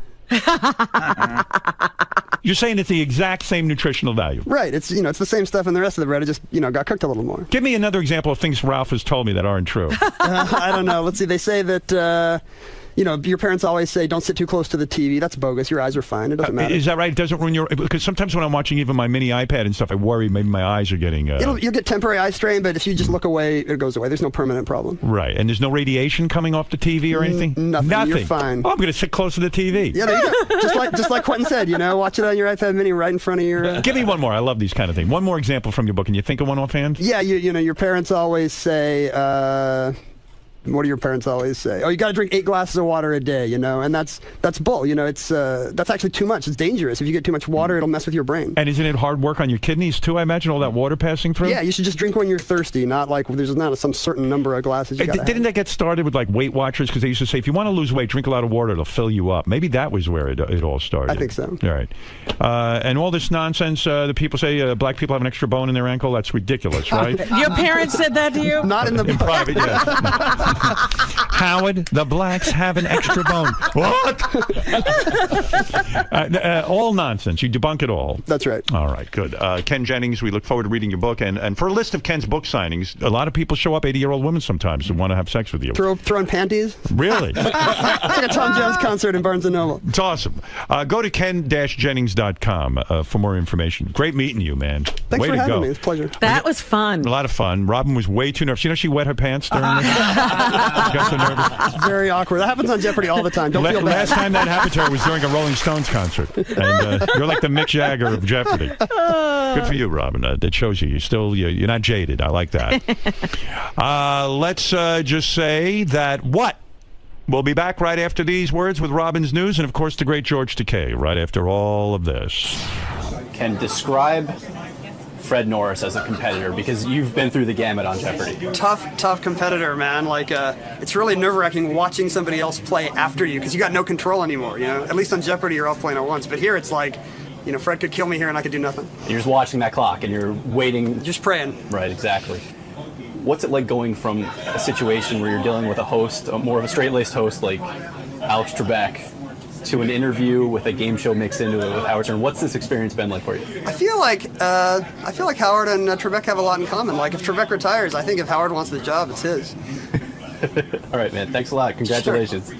You're saying it's the exact same nutritional value. Right. It's it's the same stuff in the rest of the bread. It just got cooked a little more. Give me another example of things Ralph has told me that aren't true. I don't know. Let's see. They say that your parents always say don't sit too close to the TV. That's bogus. Your eyes are fine. It doesn't matter. Is that right? It doesn't ruin your... Because sometimes when I'm watching even my mini iPad and stuff, I worry maybe my eyes are getting... You'll get temporary eye strain, but if you just look away, it goes away. There's no permanent problem. Right. And there's no radiation coming off the TV or anything? Nothing. You're fine. Oh, I'm going to sit close to the TV. Yeah, there you go. just like Quentin said, watch it on your iPad mini right in front of your... Give me one more. I love these kind of things. One more example from your book. Can you think of one offhand? Yeah, your parents always say... what do your parents always say? Oh, you got to drink 8 glasses of water a day, and that's bull. It's that's actually too much. It's dangerous. If you get too much water, it'll mess with your brain. And isn't it hard work on your kidneys too? I imagine all that water passing through. Yeah, you should just drink when you're thirsty, not like there's not some certain number of glasses. Didn't that get started with like Weight Watchers? Because they used to say if you want to lose weight, drink a lot of water. It'll fill you up. Maybe that was where it all started. I think so. All right. And all this nonsense that people say black people have an extra bone in their ankle. That's ridiculous, right? Your parents said that to you? Not in the private. Yes. Howard, the blacks have an extra bone. What? All nonsense. You debunk it all. That's right. All right, good. Ken Jennings, we look forward to reading your book. And for a list of Ken's book signings, a lot of people show up, 80-year-old women sometimes, who want to have sex with you. Throwing panties? Really? It's like a Tom Jones concert in Barnes & Noble. It's awesome. Go to ken-jennings.com for more information. Great meeting you, man. Thanks Way for to having go. me. It's a pleasure. That was fun. A lot of fun. Robin was way too nervous. She wet her pants during this? She got so nervous. It's very awkward. That happens on Jeopardy all the time. Don't feel bad. Last time that happened to her was during a Rolling Stones concert. And you're like the Mick Jagger of Jeopardy. Good for you, Robin. That shows you. You're not jaded. I like that. Let's just say that we'll be back right after these words with Robin's news and, of course, the great 𝗪𝗄𝗄𝗿 right after all of this. Can describe Fred Norris as a competitor, because you've been through the gamut on Jeopardy. Tough competitor, man. Like, it's really nerve-wracking watching somebody else play after you, because you got no control anymore, At least on Jeopardy, you're all playing at once. But here, it's like, Fred could kill me here and I could do nothing. You're just watching that clock and you're waiting. Just praying. Right, exactly. What's it like going from a situation where you're dealing with a host, more of a straight-laced host like Alex Trebek, to an interview with a game show mixed into it with Howard Stern? What's this experience been like for you? I feel like Howard and Trebek have a lot in common. Like, if Trebek retires, I think if Howard wants the job, it's his. All right, man. Thanks a lot. Congratulations. Sure.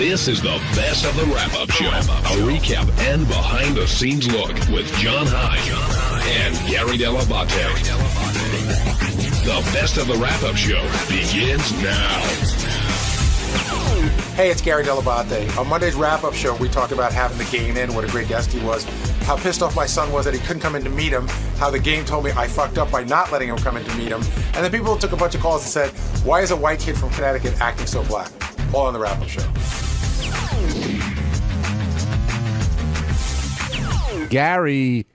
This is the best of the wrap-up show. A recap and behind-the-scenes look with John Hyde and Gary 𝗏𝗏𝗏𝗏. The best of the wrap-up show begins now. Hey, it's Gary 𝗏𝗏𝗏𝗏. On Monday's wrap-up show, we talked about having the game in, what a great guest he was, how pissed off my son was that he couldn't come in to meet him, how the game told me I fucked up by not letting him come in to meet him, and then people took a bunch of calls and said, why is a white kid from Connecticut acting so black? All on the wrap-up show. Gary,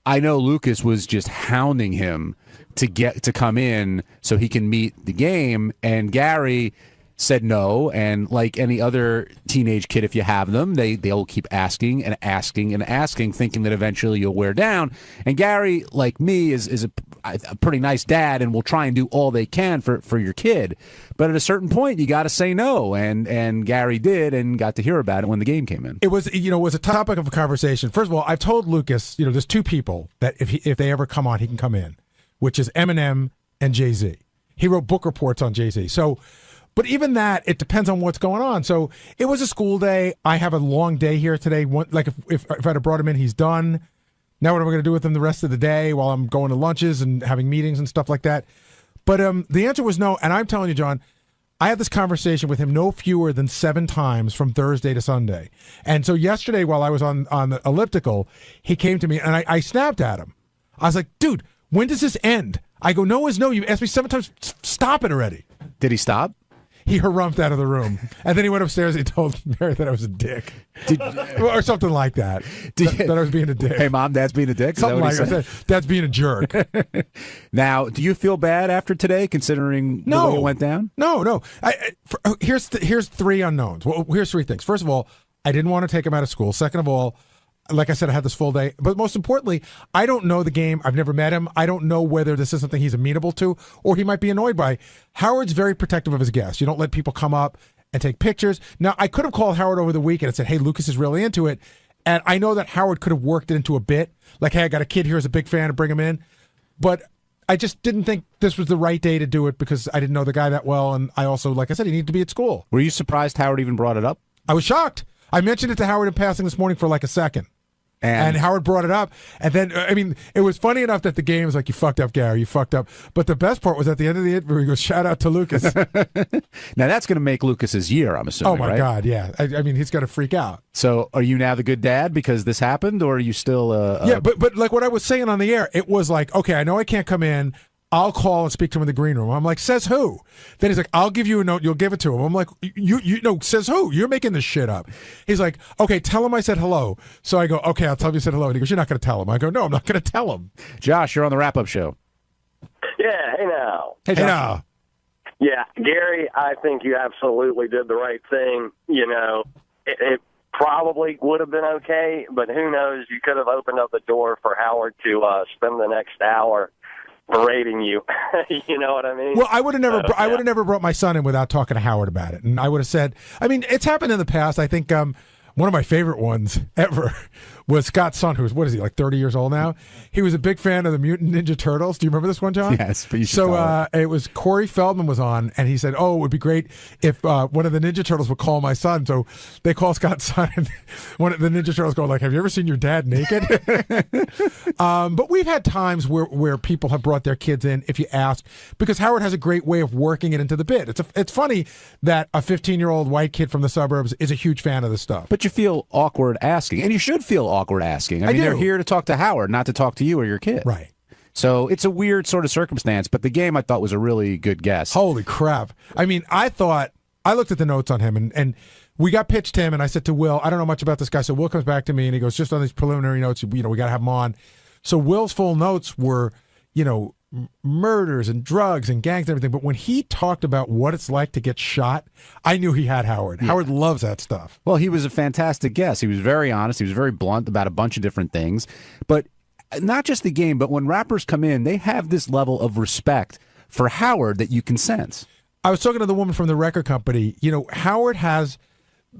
I know Lucas was just hounding him to come in so he can meet the game, and Gary said no, and like any other teenage kid, if you have them, they'll keep asking and asking and asking, thinking that eventually you'll wear down. And Gary, like me, is a pretty nice dad and will try and do all they can for your kid. But at a certain point, you got to say no, and Gary did, and got to hear about it when the game came in. It was a topic of a conversation. First of all, I've told Lucas, there's two people that if they ever come on, he can come in, which is Eminem and Jay-Z. He wrote book reports on Jay-Z. So. But even that, it depends on what's going on. So it was a school day. I have a long day here today. Like if I'd have brought him in, he's done. Now what am I going to do with him the rest of the day while I'm going to lunches and having meetings and stuff like that? But the answer was no. And I'm telling you, John, I had this conversation with him no fewer than 7 times from Thursday to Sunday. And so yesterday while I was on the elliptical, he came to me and I snapped at him. I was like, dude, when does this end? I go, no is no. You asked me 7 times. Stop it already. Did he stop? He harumphed out of the room. And then he went upstairs and he told Mary that I was a dick. Or something like that. That I was being a dick. Hey, Mom, Dad's being a dick? Something like that. Dad's being a jerk. Now, do you feel bad after today, considering the way it went down? No. Here's 3 unknowns. Well, here's 3 things. First of all, I didn't want to take him out of school. Second of all, like I said, I had this full day. But most importantly, I don't know the game. I've never met him. I don't know whether this is something he's amenable to or he might be annoyed by. Howard's very protective of his guests. You don't let people come up and take pictures. Now, I could have called Howard over the weekend and said, hey, Lucas is really into it. And I know that Howard could have worked it into a bit. Like, hey, I got a kid here who's a big fan, and bring him in. But I just didn't think this was the right day to do it because I didn't know the guy that well. And I also, like I said, he needed to be at school. Were you surprised Howard even brought it up? I was shocked. I mentioned it to Howard in passing this morning for like a second. And Howard brought it up. And then, I mean, it was funny enough that the game was like, you fucked up, Gary, you fucked up. But the best part was at the end of the interview, he goes, shout out to Lucas. Now, that's going to make Lucas's year, I'm assuming, Oh, my right? God, yeah. I mean, he's going to freak out. So are you now the good dad because this happened, or are you still... Yeah, but like what I was saying on the air, it was like, okay, I know I can't come in. I'll call and speak to him in the green room. I'm like, says who? Then he's like, I'll give you a note. You'll give it to him. I'm like, you know, says who? You're making this shit up. He's like, okay, tell him I said hello. So I go, okay, I'll tell him you said hello. And he goes, you're not going to tell him. I go, no, I'm not going to tell him. Josh, you're on the wrap-up show. Yeah, hey now. Hey now. Yeah, Gary, I think you absolutely did the right thing. You know, it probably would have been okay, but who knows? You could have opened up the door for Howard to spend the next hour berating you. You know what I mean? Well, I would have never, I would have never brought my son in without talking to Howard about it, and I would have said, I mean, it's happened in the past. I think one of my favorite ones ever was Scott's son, who's, what is he, like 30 years old now? He was a big fan of the Mutant Ninja Turtles. Do you remember this one, John? Yes. But you should so it was Corey Feldman was on, and he said, oh, it would be great if one of the Ninja Turtles would call my son. So they call Scott's son, and one of the Ninja Turtles go like, have you ever seen your dad naked? But we've had times where people have brought their kids in, if you ask, because Howard has a great way of working it into the bit. It's funny that a 15-year-old white kid from the suburbs is a huge fan of this stuff. But you feel awkward asking, and you should feel awkward asking. I mean, they're here to talk to Howard, not to talk to you or your kid. Right. So it's a weird sort of circumstance, but the game I thought was a really good guess. Holy crap. I mean, I looked at the notes on him, and we got pitched him, and I said to Will, I don't know much about this guy. So Will comes back to me, and he goes, just on these preliminary notes, we got to have him on. So Will's full notes were, murders and drugs and gangs and everything. But when he talked about what it's like to get shot, I knew he had Howard. Yeah. Howard loves that stuff. Well, he was a fantastic guest. He was very honest. He was very blunt about a bunch of different things. But not just the game, but when rappers come in, they have this level of respect for Howard that you can sense. I was talking to the woman from the record company. Howard has...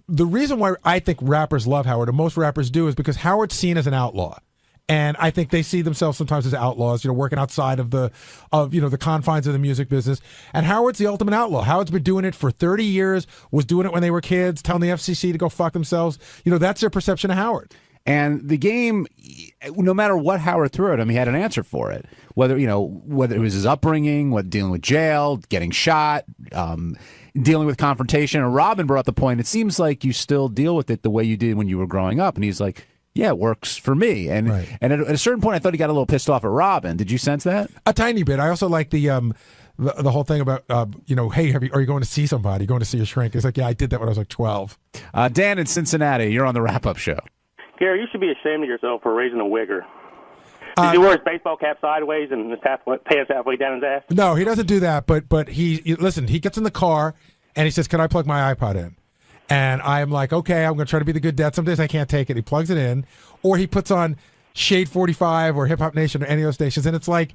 The reason why I think rappers love Howard, and most rappers do, is because Howard's seen as an outlaw. And I think they see themselves sometimes as outlaws, working outside of the confines of the music business. And Howard's the ultimate outlaw. Howard's been doing it for 30 years, was doing it when they were kids, telling the FCC to go fuck themselves. That's their perception of Howard. And the game, no matter what Howard threw at him, he had an answer for it. Whether it was his upbringing, dealing with jail, getting shot, dealing with confrontation. And Robin brought up the point, it seems like you still deal with it the way you did when you were growing up. And he's like, yeah, it works for me. And at a certain point, I thought he got a little pissed off at Robin. Did you sense that? A tiny bit. I also like the whole thing about, hey, are you going to see somebody? Going to see a shrink? It's like, yeah, I did that when I was like 12. Dan in Cincinnati, you're on the wrap-up show. Gary, you should be ashamed of yourself for raising a wigger. Did he wear his baseball cap sideways and his pants halfway down his ass? No, he doesn't do that. But he gets in the car and he says, "Can I plug my iPod in?" And I'm like, okay, I'm going to try to be the good dad. Some days I can't take it. He plugs it in, or he puts on Shade 45 or Hip Hop Nation or any of those stations, and it's like,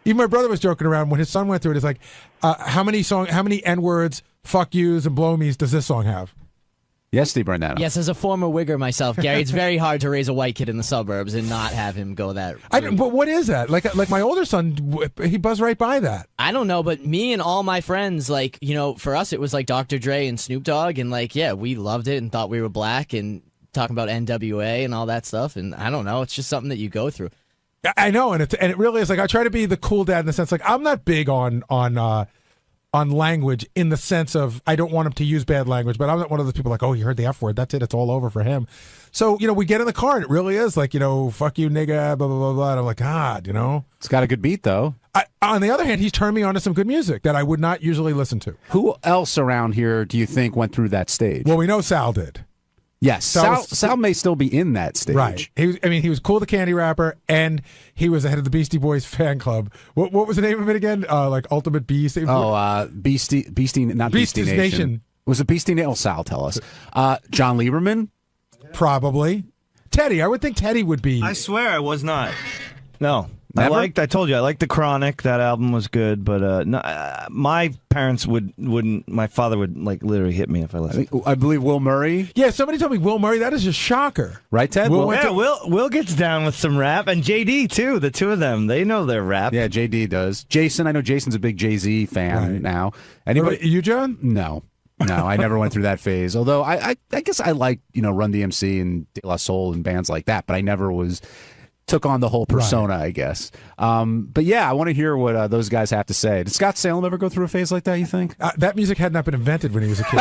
even my brother was joking around when his son went through it. It's like, how many N-words, fuck yous, and blow me's does this song have? Yes, Steve Bernard. Yes, as a former wigger myself, Gary, it's very hard to raise a white kid in the suburbs and not have him go that route. But what is that? Like my older son, he buzzed right by that. I don't know, but me and all my friends, for us, it was like Dr. Dre and Snoop Dogg, and we loved it and thought we were black and talking about NWA and all that stuff. And I don't know, it's just something that you go through. I know, and it really is. Like, I try to be the cool dad in the sense, like, I'm not big on language in the sense of I don't want him to use bad language, but I'm not one of those people like, oh, you heard the F word, that's it, it's all over for him. So, we get in the car and it really is like, fuck you, nigga, blah, blah, blah, blah. And I'm like, God, It's got a good beat, though. On the other hand, he's turned me on to some good music that I would not usually listen to. Who else around here do you think went through that stage? Well, we know Sal did. Yes, Sal may still be in that stage. Right. He was Cool the Candy Rapper, and he was the head of the Beastie Boys fan club. What was the name of it again? Like Ultimate Beast? Beastie Nation. Was it Beastie Nation? Oh, Sal, tell us. John Lieberman? Probably. Teddy. I would think Teddy would be. I swear I was not. No. Never? I told you, I liked The Chronic. That album was good, but my parents wouldn't. My father would literally hit me if I listened. I believe Will Murray. Yeah, somebody told me Will Murray. That is a shocker, right, Ted? Will gets down with some rap, and JD too. The two of them, they know their rap. Yeah, JD does. Jason, I know Jason's a big Jay-Z fan now. Anybody? You, John? No, I never went through that phase. Although I guess I like Run DMC and De La Soul and bands like that, but I never took on the whole persona, I guess. But yeah, I want to hear what those guys have to say. Did Scott Salem ever go through a phase like that, you think? That music had not been invented when he was a kid.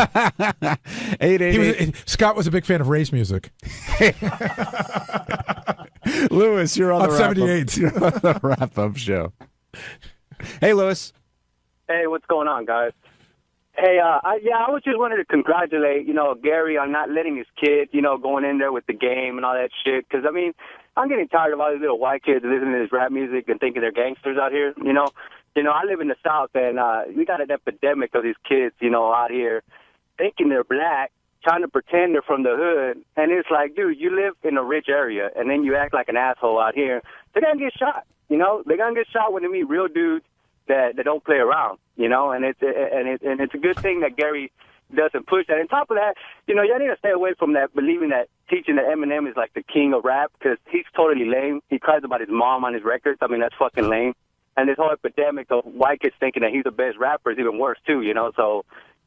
888. Scott was a big fan of race music. Lewis, you're on the 78. You're on the wrap-up show. Hey, Lewis. Hey, what's going on, guys? Hey, I was just wanted to congratulate, Gary on not letting his kid, going in there with the game and all that shit. Because, I'm getting tired of all these little white kids listening to this rap music and thinking they're gangsters out here, I live in the South, and we got an epidemic of these kids, out here thinking they're black, trying to pretend they're from the hood. And it's like, dude, you live in a rich area, and then you act like an asshole out here. They're going to get shot, They're going to get shot when they meet real dudes that don't play around, and it's a good thing that Gary doesn't push that. On top of that, y'all need to stay away from that, believing that, teaching that Eminem is like the king of rap, because he's totally lame. He cries about his mom on his records. That's fucking lame. And this whole epidemic of white kids thinking that he's the best rapper is even worse too, So,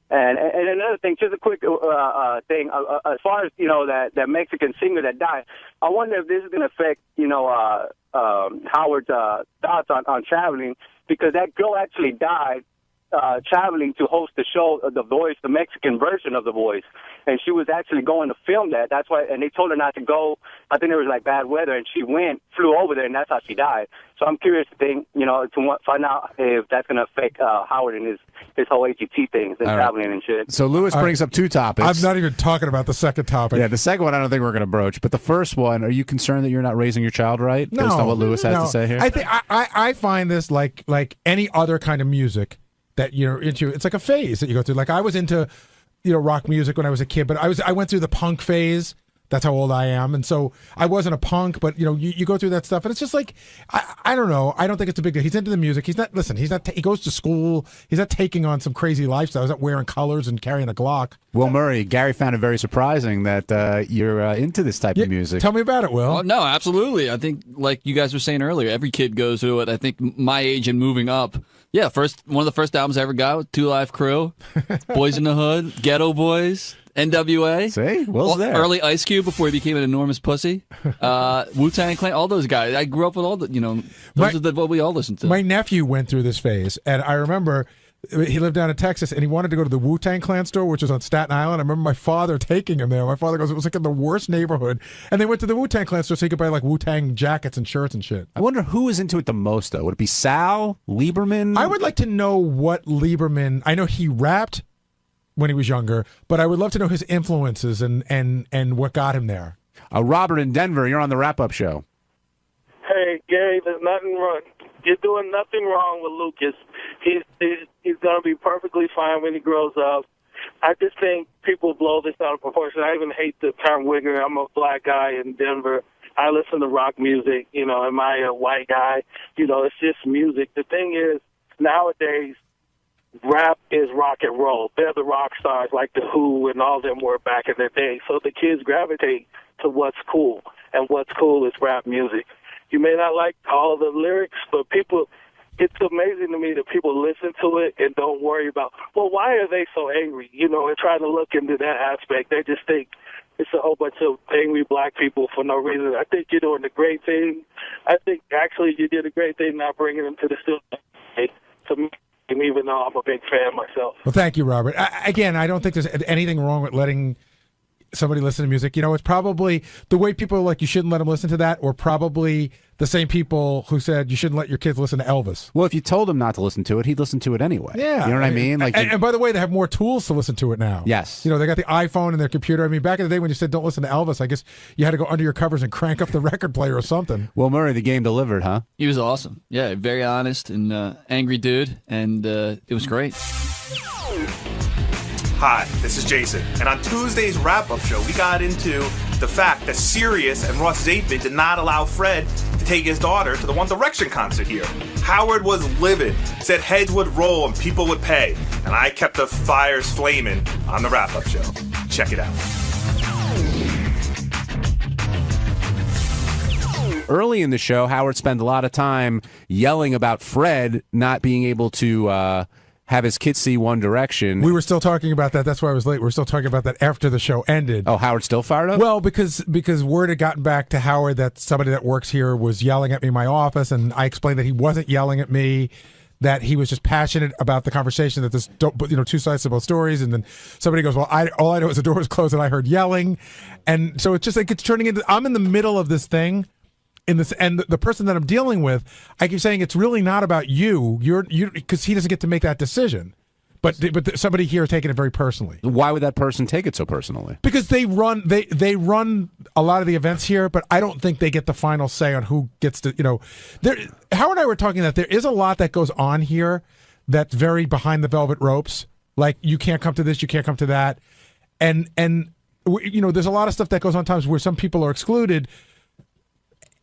and another thing, just a quick thing, as far as that Mexican singer that died, I wonder if this is going to affect Howard's thoughts on traveling, because that girl actually died traveling to host the show, The Voice, the Mexican version of The Voice. And she was actually going to film that. That's why, and they told her not to go. I think there was bad weather, and she flew over there, and that's how she died. So I'm curious to find out if that's going to affect Howard and his whole AGT things and traveling and shit. So Lewis brings up two topics. I'm not even talking about the second topic. Yeah, the second one I don't think we're going to broach. But the first one, are you concerned that you're not raising your child right? No. Based on what Lewis has to say here? I think I find this like any other kind of music that you're into. It's like a phase that you go through. Like I was into rock music when I was a kid, but I went through the punk phase That's how old I am. And so I wasn't a punk, but you go through that stuff, and it's just like, I don't know. I don't think it's a big deal. He's into the music. He goes to school. He's not taking on some crazy lifestyle. He's not wearing colors and carrying a Glock. Will Murray, Gary found it very surprising that you're into this type of music. Tell me about it, Will. Oh, no, absolutely. I think, like you guys were saying earlier, every kid goes through it. I think my age and moving up. Yeah, one of the first albums I ever got was 2 Live Crew, Boys in the Hood, Ghetto Boys, NWA. See? Will's there. Early Ice Cube before he became an enormous pussy. Wu-Tang Clan, all those guys. I grew up with all the, those are what we all listened to. My nephew went through this phase, and I remember he lived down in Texas, and he wanted to go to the Wu-Tang Clan store, which was on Staten Island. I remember my father taking him there. My father goes, it was like in the worst neighborhood. And they went to the Wu-Tang Clan store so he could buy like Wu-Tang jackets and shirts and shit. I wonder who is into it the most, though. Would it be Sal? Lieberman? I would like to know what Lieberman... I know he rapped when he was younger, but I would love to know his influences and what got him there. Robert in Denver, you're on the wrap-up show. Hey, Gary, there's nothing wrong. You're doing nothing wrong with Lucas. He's going to be perfectly fine when he grows up. I just think people blow this out of proportion. I even hate the term wigger. I'm a black guy in Denver. I listen to rock music, am I a white guy? It's just music. The thing is, nowadays, rap is rock and roll. They're the rock stars like The Who and all them were back in the day. So the kids gravitate to what's cool, and what's cool is rap music. You may not like all the lyrics, but it's amazing to me that people listen to it and don't worry about, well, why are they so angry? And trying to look into that aspect. They just think it's a whole bunch of angry black people for no reason. I think you're doing a great thing. I think actually you did a great thing not bringing them to the studio to me, even though I'm a big fan myself. Well, thank you, Robert. Again, I don't think there's anything wrong with letting somebody listen to music. It's probably the way people are like, you shouldn't let them listen to that, or probably the same people who said you shouldn't let your kids listen to Elvis. Well, if you told him not to listen to it, he'd listen to it anyway. Yeah. You know what I mean? Like, and by the way, they have more tools to listen to it now. Yes. They got the iPhone and their computer. I mean, back in the day when you said don't listen to Elvis, I guess you had to go under your covers and crank up the record player or something. Well, Murray, the game delivered, huh? He was awesome. Yeah, very honest and angry dude, and it was great. Hi, this is Jason, and on Tuesday's wrap-up show, we got into the fact that Sirius and Ross Zapin did not allow Fred to take his daughter to the One Direction concert here. Howard was livid, said heads would roll and people would pay, and I kept the fires flaming on the wrap-up show. Check it out. Early in the show, Howard spent a lot of time yelling about Fred not being able to have his kids see One Direction. We were still talking about that. That's why I was late. We were still talking about that after the show ended. Oh, Howard's still fired up? Well, because word had gotten back to Howard that somebody that works here was yelling at me in my office, and I explained that he wasn't yelling at me, that he was just passionate about the conversation, that there's two sides to both stories. And then somebody goes, well, all I know is the door was closed and I heard yelling. And so it's just like it's turning into, I'm in the middle of this thing. And the person that I'm dealing with, I keep saying it's really not about you. You're because he doesn't get to make that decision. But somebody here is taking it very personally. Why would that person take it so personally? Because they run a lot of the events here, but I don't think they get the final say on who gets to. Howard and I were talking that there is a lot that goes on here that's very behind the velvet ropes. Like you can't come to this, you can't come to that, and there's a lot of stuff that goes on times where some people are excluded.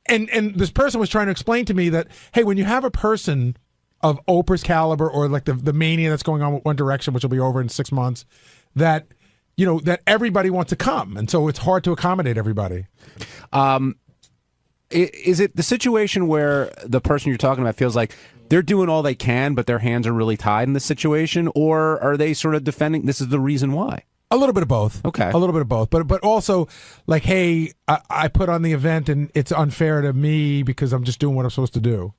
And this person was trying to explain to me that, hey, when you have a person of Oprah's caliber or like the mania that's going on with One Direction, which will be over in 6 months, that everybody wants to come. And so it's hard to accommodate everybody. Is it the situation where the person you're talking about feels like they're doing all they can, but their hands are really tied in this situation? Or are they sort of defending this is the reason why? A little bit of both. Okay. A little bit of both. But also, like, hey, I put on the event and it's unfair to me because I'm just doing what I'm supposed to do.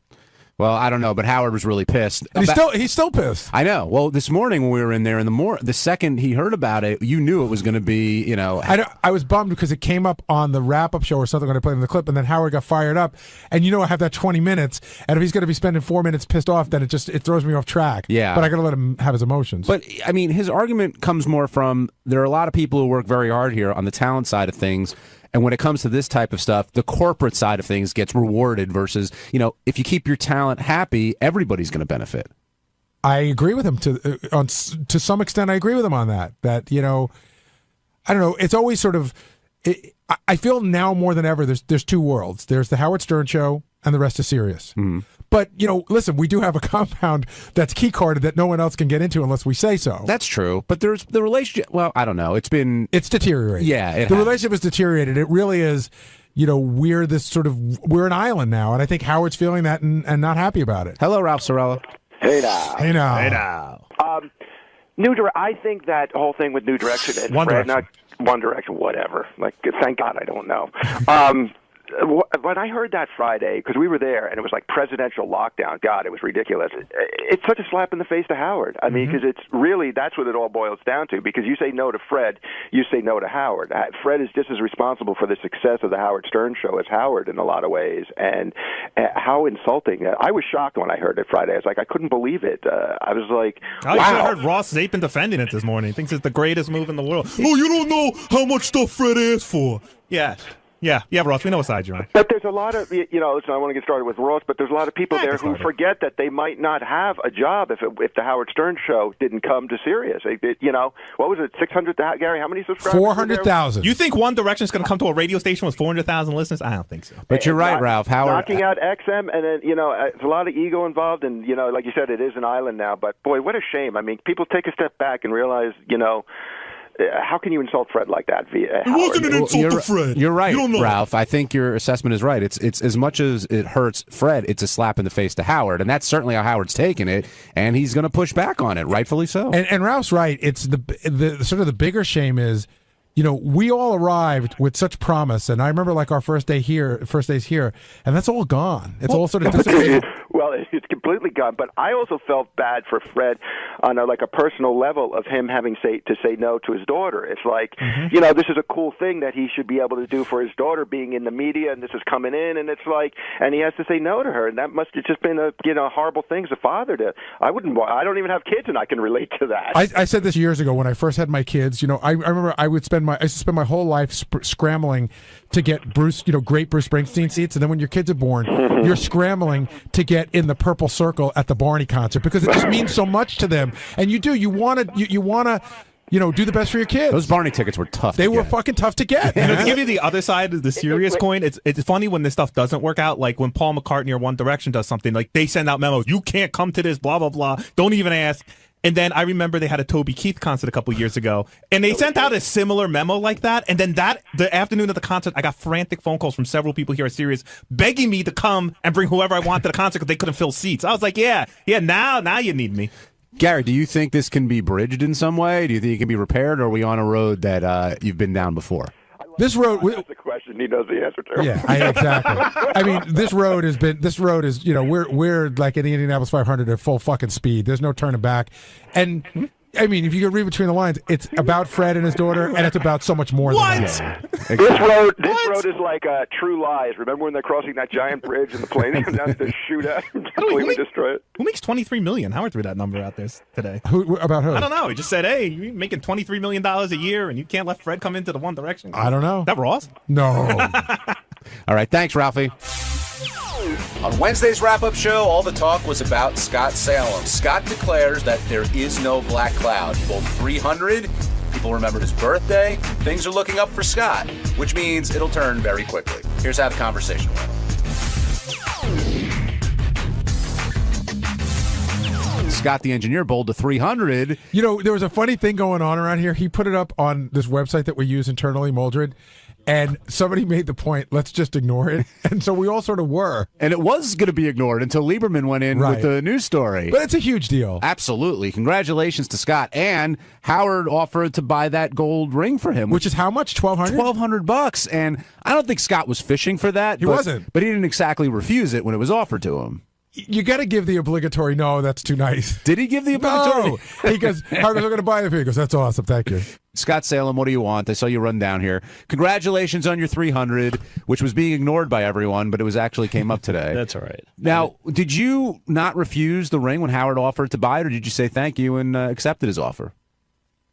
Well, I don't know, but Howard was really pissed. And he's still pissed. I know. Well, this morning when we were in there, the second he heard about it, you knew it was going to be, I was bummed because it came up on the wrap-up show or something when I played in the clip, and then Howard got fired up. And I have that 20 minutes, and if he's going to be spending 4 minutes pissed off, then it throws me off track. Yeah. But I got to let him have his emotions. But, I mean, his argument comes more from there are a lot of people who work very hard here on the talent side of things. And when it comes to this type of stuff, the corporate side of things gets rewarded versus, if you keep your talent happy, everybody's going to benefit. I agree with him to some extent. I agree with him on that. That, I don't know. It's always sort of, I feel now more than ever there's two worlds. There's the Howard Stern show and the rest is Sirius. But, listen, we do have a compound that's key carded that no one else can get into unless we say so. That's true. But there's the relationship. Well, I don't know. It's deteriorated. Yeah. The relationship is deteriorated. It really is. We're an island now. And I think Howard's feeling that and not happy about it. Hello, Ralph Sorella. Hey now. Hey now. Hey now. I think that whole thing with New Direction and One Fred, Direction. not One Direction, whatever. Like, thank God I don't know. When I heard that Friday, because we were there, and it was like presidential lockdown. God, it was ridiculous. It's such a slap in the face to Howard. I mean, because it's really, that's what it all boils down to. Because you say no to Fred, you say no to Howard. Fred is just as responsible for the success of the Howard Stern show as Howard in a lot of ways. And how insulting. I was shocked when I heard it Friday. I was like, I couldn't believe it. I was like, I wow. heard Ross Zapin defending it this morning. He thinks it's the greatest move in the world. Oh, you don't know how much stuff Fred asked for. Yeah, Ross, we know what side you're on. But there's a lot of, listen, I want to get started with Ross, but there's a lot of people there who forget that they might not have a job if the Howard Stern show didn't come to Sirius. What was it, 600, Gary, how many subscribers? 400,000. You think One Direction is going to come to a radio station with 400,000 listeners? I don't think so. But you're right, Ralph. Howard knocking out XM, and then, there's a lot of ego involved, and, like you said, it is an island now. But, boy, what a shame. I mean, people take a step back and realize, how can you insult Fred like that via Howard? It wasn't an insult to Fred. You're right, You don't know. Ralph. I think your assessment is right. It's as much as it hurts Fred, it's a slap in the face to Howard, and that's certainly how Howard's taking it, and he's going to push back on it, rightfully so. And Ralph's right. It's the sort of the bigger shame is, we all arrived with such promise, and I remember like our first days here, and that's all gone. It's all sort of dissipated. Well, it's completely gone. But I also felt bad for Fred on a personal level of him having to say no to his daughter. It's like, this is a cool thing that he should be able to do for his daughter, being in the media, and this is coming in, and it's like, and he has to say no to her, and that must have just been a horrible thing as a father. I don't even have kids, and I can relate to that. I said this years ago when I first had my kids. I remember I used to spend my whole life scrambling to get great Bruce Springsteen seats, and then when your kids are born, you're scrambling to get in the purple circle at the Barney concert because it just means so much to them. And you want to do the best for your kids. Those Barney tickets were tough. They were fucking tough to get. To give you the other side of the serious coin, it's funny when this stuff doesn't work out. Like when Paul McCartney or One Direction does something, like they send out memos, you can't come to this, blah blah blah. Don't even ask. And then I remember they had a Toby Keith concert a couple years ago, and they sent out a similar memo like that. And then the afternoon of the concert, I got frantic phone calls from several people here at Sirius begging me to come and bring whoever I want to the concert because they couldn't fill seats. I was like, yeah, now you need me. Gary, do you think this can be bridged in some way? Do you think it can be repaired, or are we on a road that you've been down before? This road. That's the question he knows the answer to. Yeah, exactly. I mean, this road is, we're like in the Indianapolis 500 at full fucking speed. There's no turning back. And I mean, if you could read between the lines, it's about Fred and his daughter, and it's about so much more than that. This road is like True Lies. Remember when they're crossing that giant bridge and the plane comes down to shoot at and completely destroy it? Who makes $23 million? Howard threw that number out there today. About who? I don't know. He just said, hey, you're making $23 million a year, and you can't let Fred come into the One Direction. I don't know. Is that Ross? No. All right. Thanks, Ralphie. On Wednesday's wrap-up show, all the talk was about Scott Salem. Scott declares that there is no black cloud. He bowled 300. People remembered his birthday. Things are looking up for Scott, which means it'll turn very quickly. Here's how the conversation went. Scott the engineer bowled to 300. There was a funny thing going on around here. He put it up on this website that we use internally, Moldred. And somebody made the point, let's just ignore it. And so we all sort of were. And it was going to be ignored until Lieberman went in with the news story. But it's a huge deal. Absolutely. Congratulations to Scott. And Howard offered to buy that gold ring for him. Which is how much? $1,200? $1,200. And I don't think Scott was fishing for that. He wasn't. But he didn't exactly refuse it when it was offered to him. You got to give the obligatory, no, that's too nice. Did he give the obligatory? No. He goes, how are we going to buy it? He goes, that's awesome, thank you. Scott Salem, what do you want? I saw you run down here. Congratulations on your 300, which was being ignored by everyone, but it was actually came up today. That's all right. Now, did you not refuse the ring when Howard offered to buy it, or did you say thank you and accepted his offer?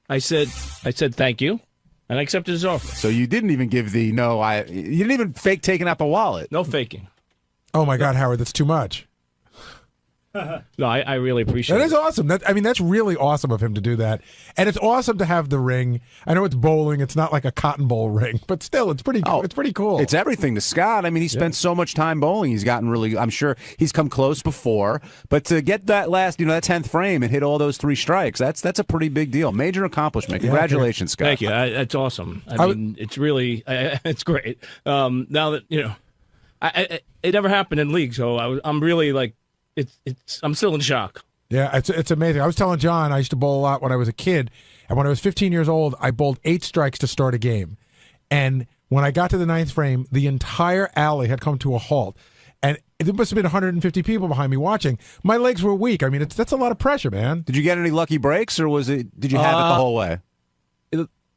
I said thank you, and I accepted his offer. So you didn't even give the no, you didn't even fake taking out the wallet. No faking. Oh, my God, Howard, that's too much. No, I really appreciate it. That is awesome. That's really awesome of him to do that. And it's awesome to have the ring. I know it's bowling. It's not like a cotton bowl ring, but still, it's pretty cool. It's pretty cool. It's everything to Scott. I mean, he spent so much time bowling. He's gotten really, I'm sure he's come close before. But to get that last, that 10th frame and hit all those 3 strikes, that's a pretty big deal. Major accomplishment. Congratulations, Scott. Thank you. That's awesome. I mean, it's really, it's great. Now that, it never happened in league, so I'm really like, I'm still in shock. Yeah, it's amazing. I was telling John I used to bowl a lot when I was a kid, and when I was 15 years old, I bowled 8 strikes to start a game. And when I got to the 9th frame, the entire alley had come to a halt, and there must have been 150 people behind me watching. My legs were weak. I mean, that's a lot of pressure, man. Did you get any lucky breaks, or did you have it the whole way?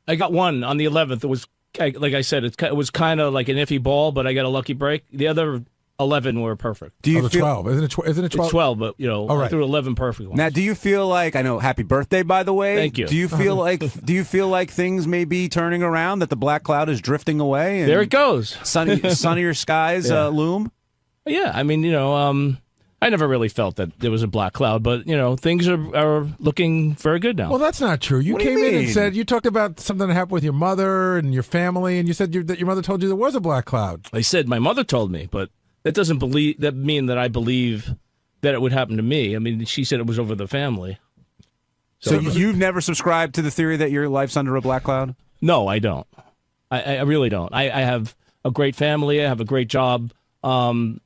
I got one on the 11th. It was like I said, it was kind of like an iffy ball, but I got a lucky break. The other 11 were perfect. Do you feel 12? Isn't it 12? It's 12, but I threw 11 perfect ones. Now, do you feel like, I know, happy birthday, by the way. Thank you. Do you feel like things may be turning around, that the black cloud is drifting away? And there it goes. Sunnier skies loom? Yeah, I mean, I never really felt that there was a black cloud, but, things are looking very good now. Well, that's not true. You came in and said, you talked about something that happened with your mother and your family, and you said that your mother told you there was a black cloud. I said my mother told me, but that doesn't mean that I believe that it would happen to me. I mean, she said it was over the family. So you've never subscribed to the theory that your life's under a black cloud? No, I don't. I really don't. I have a great family. I have a great job. Bad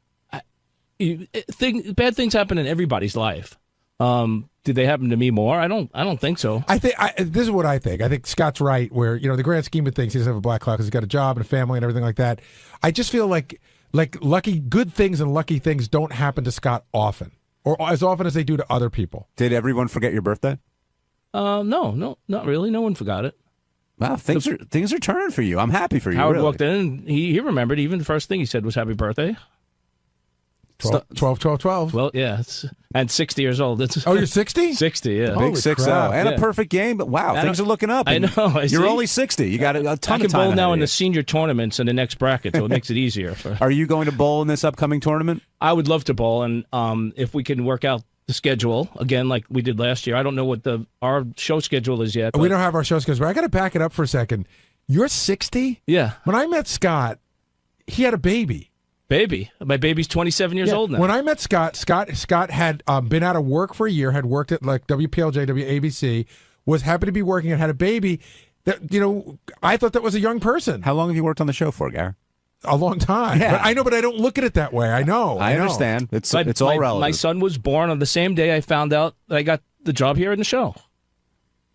things happen in everybody's life. Did they happen to me more? I don't think so. This is what I think. I think Scott's right. Where the grand scheme of things, he doesn't have a black cloud because he's got a job and a family and everything like that. I just feel like good things and lucky things don't happen to Scott often, or as often as they do to other people. Did everyone forget your birthday? No, not really. No one forgot it. Wow, things are turning for you. I'm happy for you. Howard really. walked in and he remembered. Even the first thing he said was happy birthday. 12. Well, yeah, and 60 years old. You're 60? 60, yeah. Big 6-0. And a perfect game, but wow, things are looking up. I know. You're only 60. You got a ton of time. I can bowl now in the the senior tournaments in the next bracket, so it makes it easier. Are you going to bowl in this upcoming tournament? I would love to bowl, and if we can work out the schedule again like we did last year. I don't know what our show schedule is yet. We don't have our show schedule, but I got to back it up for a second. You're 60? Yeah. When I met Scott, he had a baby. My baby's 27 years old now. When I met Scott had been out of work for a year, had worked at like WPLJ, WABC, was happy to be working and had a baby. That I thought that was a young person. How long have you worked on the show for, Gary? A long time. Yeah. But I know, but I don't look at it that way. I know. I understand. It's all relative. My son was born on the same day I found out that I got the job here in the show.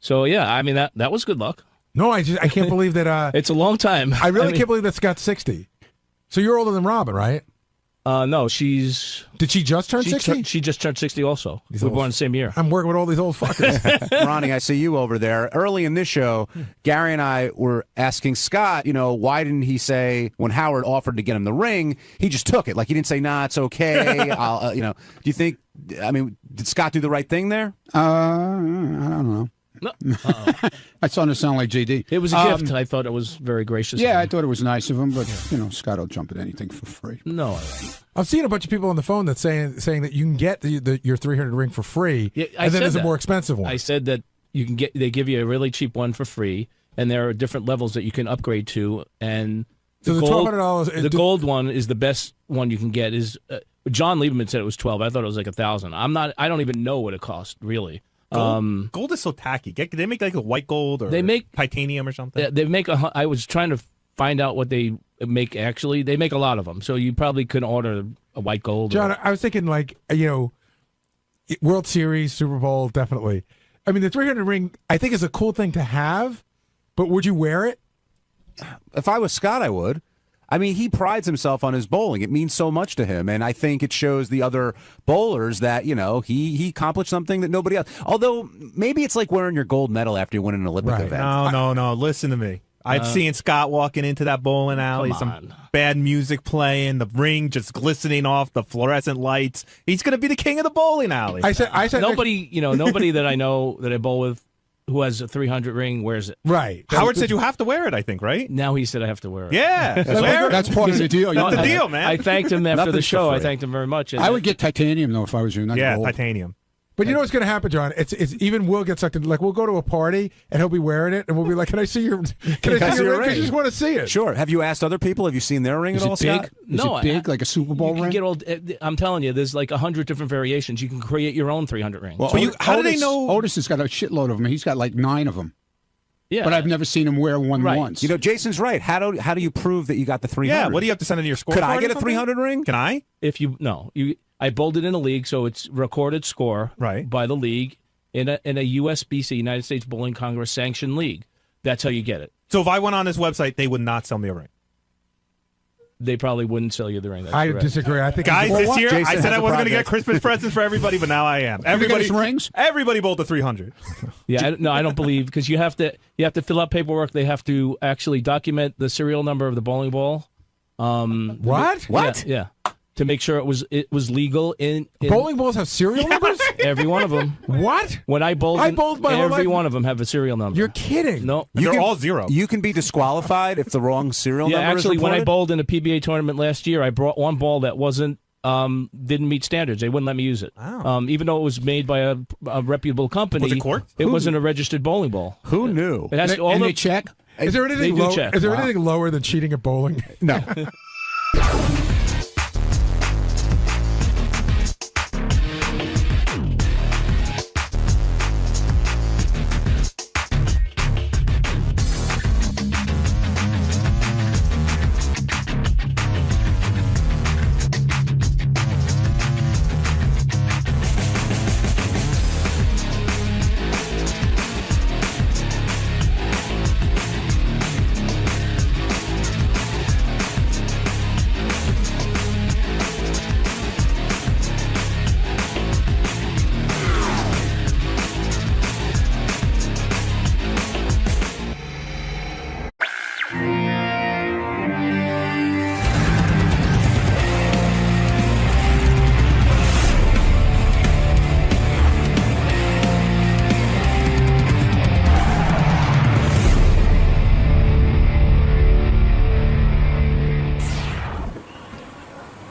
So yeah, I mean that was good luck. No, I can't believe that. It's a long time. I really can't believe that Scott's 60. So you're older than Robin, right? No, Did she just turn 60? She just turned 60 also. We were born the same year. I'm working with all these old fuckers. Ronnie, I see you over there. Early in this show, Gary and I were asking Scott, why didn't he say when Howard offered to get him the ring, he just took it? Like he didn't say, nah, it's okay. I'll, do you think, did Scott do the right thing there? I don't know. No. I started to sound like JD. It was a gift. I thought it was very gracious. Yeah, I thought it was nice of him, but Scott will jump at anything for free. No, I've seen a bunch of people on the phone that's saying that you can get your 300 ring for free, and then there's a more expensive one. I said that you can get. They give you a really cheap one for free, and there are different levels that you can upgrade to. And so the $1,200. The gold one is the best one you can get. Is John Lieberman said it was 12. I thought it was like 1,000. I don't even know what it cost really. Gold is so tacky. They make like a white gold, or they make titanium or something. They make I was trying to find out what they make. Actually, they make a lot of them, so you probably couldn't order a white gold. John, I was thinking World Series, Super Bowl, definitely. I mean, the 300 ring I think is a cool thing to have, but would you wear it? If I was Scott, I would. I mean, he prides himself on his bowling. It means so much to him, and I think it shows the other bowlers that, he accomplished something that nobody else. Although, maybe it's like wearing your gold medal after you win an Olympic event. No. Listen to me. I've seen Scott walking into that bowling alley, some bad music playing, the ring just glistening off the fluorescent lights. He's going to be the king of the bowling alley. I said nobody, nobody that I know that I bowl with who has a 300 ring wears it. Right. Howard said you have to wear it, I think, right? Now he said I have to wear it. Yeah. That's part of the deal. That's the deal, man. I thanked him after Nothing's the show. for I free. thanked him very much. I would get titanium though if I was you. Not gold. Titanium. But you know what's going to happen, John? It's even Will get sucked in. Like we'll go to a party and he'll be wearing it, and we'll be like, "Can I see your ring? Because you just want to see it." Sure. Have you asked other people? Have you seen their ring Is at all, it big? Scott? Is it big, like a Super Bowl you ring? can get I'm telling you, there's like 100 different variations. You can create your own 300 rings. Well, how do they know? Otis has got a shitload of them. He's got like 9 of them. Yeah. But I've never seen him wear one once. You know, Jason's right. How do you prove that you got the 300? Yeah, what do you have to send in your score? Could I get a 300 ring? Can I? If you I bowled it in a league, so it's recorded score by the league in a USBC, United States Bowling Congress sanctioned league. That's how you get it. So if I went on this website, they would not sell me a ring. They probably wouldn't sell you the ring. That's I correct. disagree. I think Guys, this year Jason I said has I a wasn't going to get project. Christmas presents for everybody, but now I am. Everybody rings. Everybody bowled the 300. Yeah, I don't believe because you have to fill out paperwork. They have to actually document the serial number of the bowling ball. What? Yeah. To make sure it was legal in Bowling balls have serial numbers? Every one of them. What? When I bowled, I bowled my whole every life. one of them have a serial number. You're kidding. No, They're all 0. You can be disqualified if the wrong serial Yeah, number actually, is when I reported? bowled in a PBA tournament last year, I brought one ball that wasn't didn't meet standards. They wouldn't let me use it. Wow. Even though it was made by a reputable company. Was it corked? It wasn't a registered bowling ball. Who knew? It has all And the, they check? Is there anything They do check. Is there anything lower than cheating at bowling? No.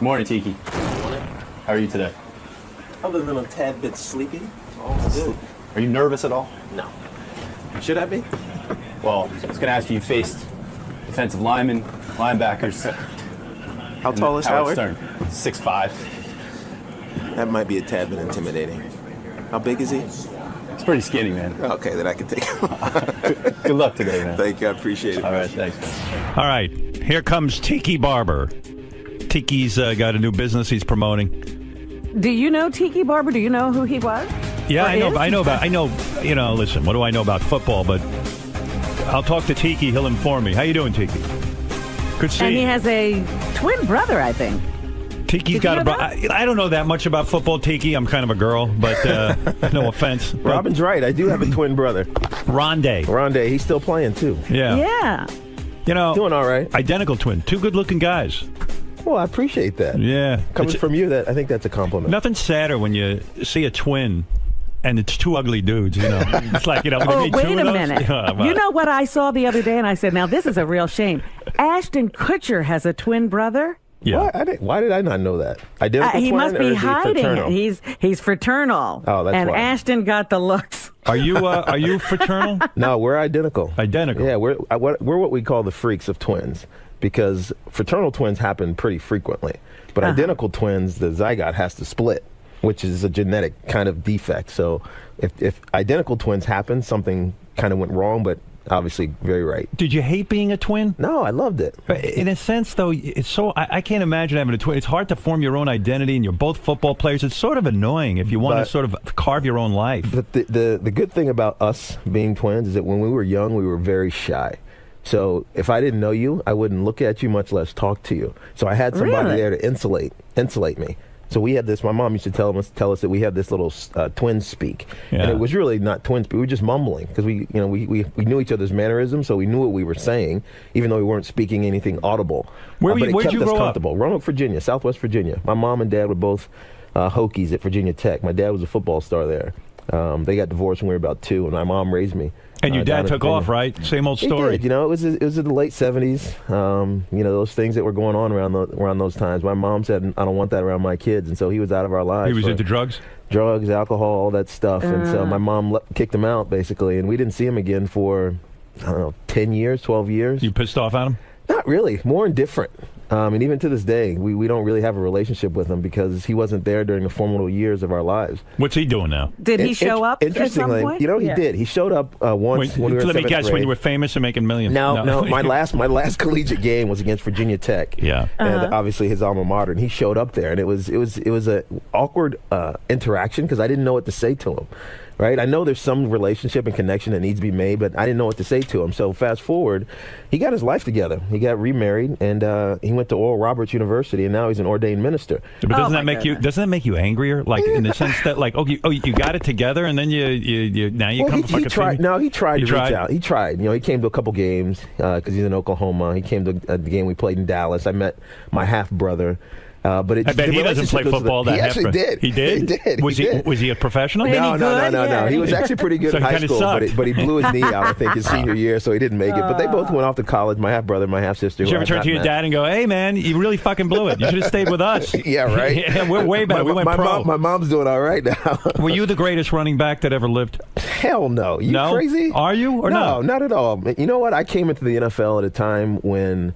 Morning, Tiki. How are you today? Other than a tad bit sleepy. Are you nervous at all? No. Should I be? Well, I was going to ask you faced defensive linemen, linebackers. How tall is Howard? Stern. 6'5". That might be a tad bit intimidating. How big is he? He's pretty skinny, man. Okay, then I can take him. Good luck today, man. Thank you. I appreciate it. All right, thanks, man. All right, here comes Tiki Barber. Tiki's got a new business he's promoting. Do you know Tiki Barber? Do you know who he was? Yeah, Or I know is? you know, listen, what do I know about football? But I'll talk to Tiki. He'll inform me. How you doing, Tiki? Good to see And he you. has a twin brother, I think. Tiki's got I don't know that much about football, Tiki. I'm kind of a girl, but no offense. Robin's right. I do have a twin brother. Rondé. He's still playing, too. Yeah. Yeah. You know, doing all right. Identical twin. 2 good-looking guys. Well, I appreciate that. Yeah. Coming from you, I think that's a compliment. Nothing sadder when you see a twin and it's 2 ugly dudes, you know. It's like, you know, Oh, they made 2 wait of a those. minute. Yeah, well, You know what I saw the other day, and I said, now this is a real shame. Ashton Kutcher has a twin brother. Yeah. Why did I not know that? Identical He twin, must or be is he hiding fraternal? it. He's fraternal. Oh, that's and why. Ashton got the looks. Are you fraternal? No, we're identical. Identical. Yeah, we're what we call the freaks of twins, because fraternal twins happen pretty frequently, but identical twins, the zygote has to split, which is a genetic kind of defect. So if identical twins happen, something kind of went wrong, but obviously very right. Did you hate being a twin? No, I loved it. In a sense, though, it's so I can't imagine having a twin. It's hard to form your own identity, and you're both football players. It's sort of annoying if you want to sort of carve your own life. But the good thing about us being twins is that when we were young, we were very shy. So if I didn't know you, I wouldn't look at you, much less talk to you. So I had somebody there to insulate me. So we had this. My mom used to tell us that we had this little twin speak, and it was really not twin speak. We were just mumbling because we knew each other's mannerisms, so we knew what we were saying, even though we weren't speaking anything audible. Where'd but it you kept us grow up? comfortable. Roanoke, Virginia, Southwest Virginia. My mom and dad were both Hokies at Virginia Tech. My dad was a football star there. They got divorced when we were about 2, and my mom raised me. And your dad down in took off, Virginia. right? Same old He story. did. It was in the late 70s. Those things that were going on around those times. My mom said, "I don't want that around my kids," and so he was out of our lives. He was into drugs, alcohol, all that stuff, and so my mom kicked him out basically, and we didn't see him again for 10 years, 12 years. You pissed off at him? Not really. More indifferent. And even to this day, we don't really have a relationship with him because he wasn't there during the formative years of our lives. What's he doing now? Did he show up at some Interestingly, point? he did. He showed up once when we were in Let me 7th guess, when grade. you were famous and making millions. No. My last collegiate game was against Virginia Tech. Yeah. And obviously his alma mater, and he showed up there, and it was a awkward interaction because I didn't know what to say to him. Right, I know there's some relationship and connection that needs to be made, but I didn't know what to say to him. So fast forward, he got his life together. He got remarried, and he went to Oral Roberts University, and now he's an ordained minister. But doesn't that make you angrier? Like in the sense that you got it together, and then you come he tried. No, he tried to reach out. He tried. He came to a couple games because he's in Oklahoma. He came to the game we played in Dallas. I met my half brother. But I bet he doesn't play football. He actually did. He did. He did. Was he a professional? No. He was actually pretty good in high school, but he blew his knee out, I think, his senior year, so he didn't make it. But they both went off to college. My half brother, my half sister. Did you ever turn to your dad and go, "Hey, man, you really fucking blew it. You should have stayed with us." Yeah, right. Yeah, we're way better. We went pro. My mom's doing all right now. Were you the greatest running back that ever lived? Hell no. You crazy? Are you or no? No, not at all. You know what? I came into the NFL at a time when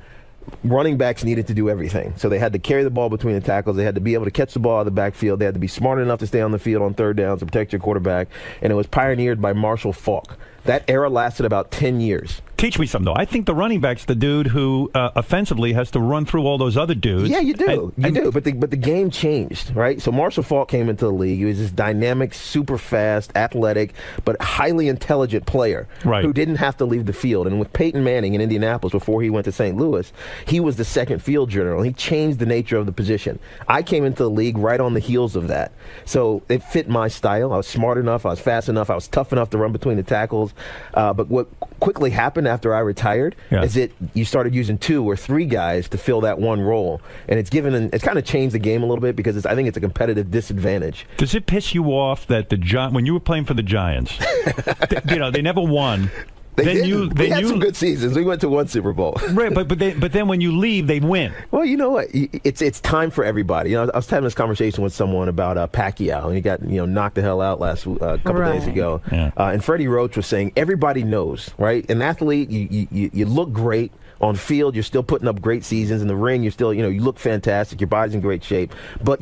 running backs needed to do everything. So they had to carry the ball between the tackles. They had to be able to catch the ball out of the backfield. They had to be smart enough to stay on the field on third downs to protect your quarterback. And it was pioneered by Marshall Faulk. That era lasted about 10 years. Teach me something, though. I think the running back's the dude who offensively has to run through all those other dudes. Yeah, you do. You do. But the game changed, right? So Marshall Faulk came into the league. He was this dynamic, super fast, athletic, but highly intelligent player who didn't have to leave the field. And with Peyton Manning in Indianapolis before he went to St. Louis, he was the second field general. He changed the nature of the position. I came into the league right on the heels of that. So it fit my style. I was smart enough. I was fast enough. I was tough enough to run between the tackles. But what quickly happened after I retired is that you started using 2 or 3 guys to fill that one role, and it's kind of changed the game a little bit because I think it's a competitive disadvantage. Does it piss you off that when you were playing for the Giants, they never won? They had some good seasons. We went to 1 Super Bowl. Right, but then when you leave, they win. Well, you know what? It's time for everybody. I was having this conversation with someone about Pacquiao, and he got knocked the hell out last couple days ago. Yeah. And Freddie Roach was saying everybody knows, right? An athlete, you look great. On field, you're still putting up great seasons. In the ring, you're still, you look fantastic. Your body's in great shape. But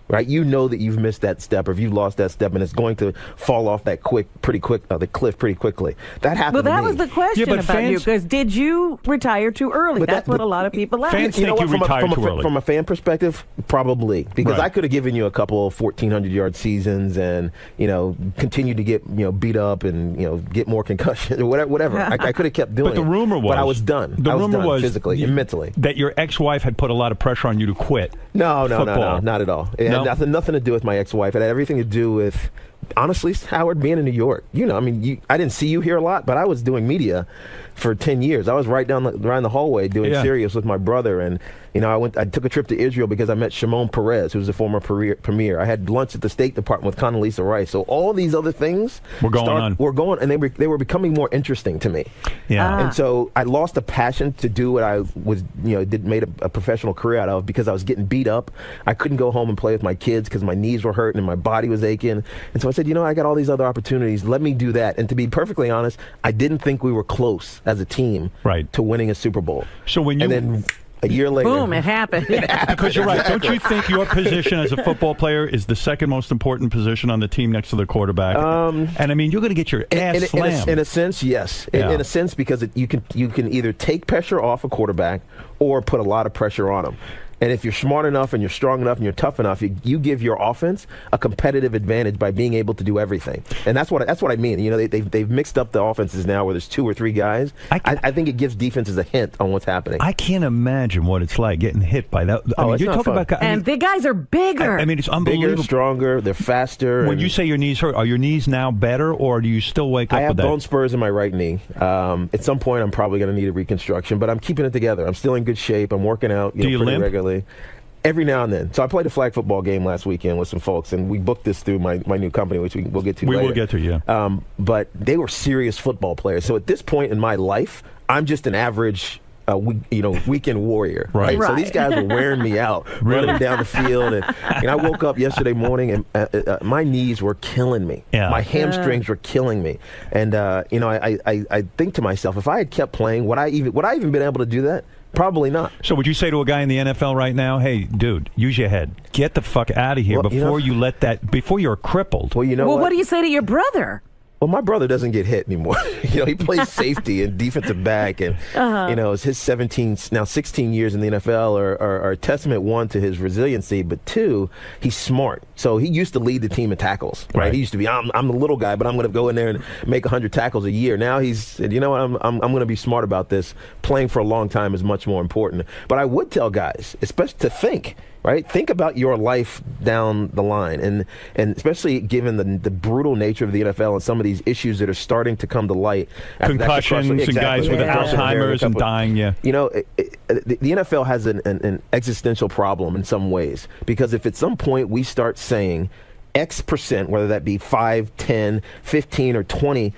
right? You know that you've missed that step, or if you've lost that step, and it's going to fall off the cliff pretty quickly. That happened. Well, that to me. was the question about you, because did you retire too early? That's what a lot of people ask. Fans think you retired too early. From a fan perspective, probably, because I could have given you a couple of 1,400-yard seasons, and continue to get beat up and get more concussions or whatever. I could have kept doing it. But the rumor was, but I was done. The rumor was physically and mentally that your ex-wife had put a lot of pressure on you to quit. No, not at all. It had nothing to do with my ex-wife. It had everything to do with, honestly, Howard, being in New York. I didn't see you here a lot, but I was doing media for 10 years. I was right down the hallway doing Sirius with my brother, and I took a trip to Israel because I met Shimon Peres, who was a former premier. I had lunch at the State Department with Condoleezza Rice. So all these other things were going, and they were becoming more interesting to me. Yeah. And so I lost a passion to do what I was, made a professional career out of, because I was getting beat up. I couldn't go home and play with my kids because my knees were hurting and my body was aching. And so I said, I got all these other opportunities. Let me do that. And to be perfectly honest, I didn't think we were close as a team to winning a Super Bowl. So when you... And then a year later... Boom, it happened. Because you're right. Don't you think your position as a football player is the second most important position on the team next to the quarterback? And I mean, you're going to get your ass slammed. In a sense, yes. Yeah. In a sense, because you can either take pressure off a quarterback or put a lot of pressure on him. And if you're smart enough and you're strong enough and you're tough enough, you give your offense a competitive advantage by being able to do everything. And that's what I mean. They've mixed up the offenses now where there's 2 or 3 guys. I think it gives defenses a hint on what's happening. I can't imagine what it's like getting hit by that. You're talking about, and the guys are bigger. I mean, it's unbelievable. Bigger, stronger, they're faster. When you say your knees hurt, are your knees now better, or do you still wake up with that? I have bone spurs in my right knee. At some point, I'm probably going to need a reconstruction, but I'm keeping it together. I'm still in good shape. I'm working out do you pretty limp? regularly. Every now and then. So I played a flag football game last weekend with some folks, and we booked this through my new company, which we'll get to later. We will get to, yeah. But they were serious football players. So at this point in my life, I'm just an average weekend warrior. Right. So these guys were wearing me out, running down the field. And I woke up yesterday morning, and my knees were killing me. Yeah. My hamstrings were killing me. And, I think to myself, if I had kept playing, would I even been able to do that? Probably not. So would you say to a guy in the NFL right now, hey, dude, use your head. Get the fuck out of here before you're crippled. Well, what do you say to your brother? Well, my brother doesn't get hit anymore. He plays safety and defensive back, and his 16 years in the NFL are a testament, one, to his resiliency, but two, he's smart. So he used to lead the team in tackles. Right? He used to be, I'm the little guy, but I'm going to go in there and make 100 tackles a year. Now he's said, you know what, I'm going to be smart about this. Playing for a long time is much more important. But I would tell guys, especially to think. Right? Think about your life down the line, and especially given the brutal nature of the NFL and some of these issues that are starting to come to light. Concussions and guys with Alzheimer's and dying, the NFL has an existential problem in some ways, because if at some point we start saying X percent, whether that be 5, 10, 15, or 20%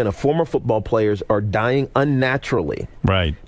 of former football players are dying unnaturally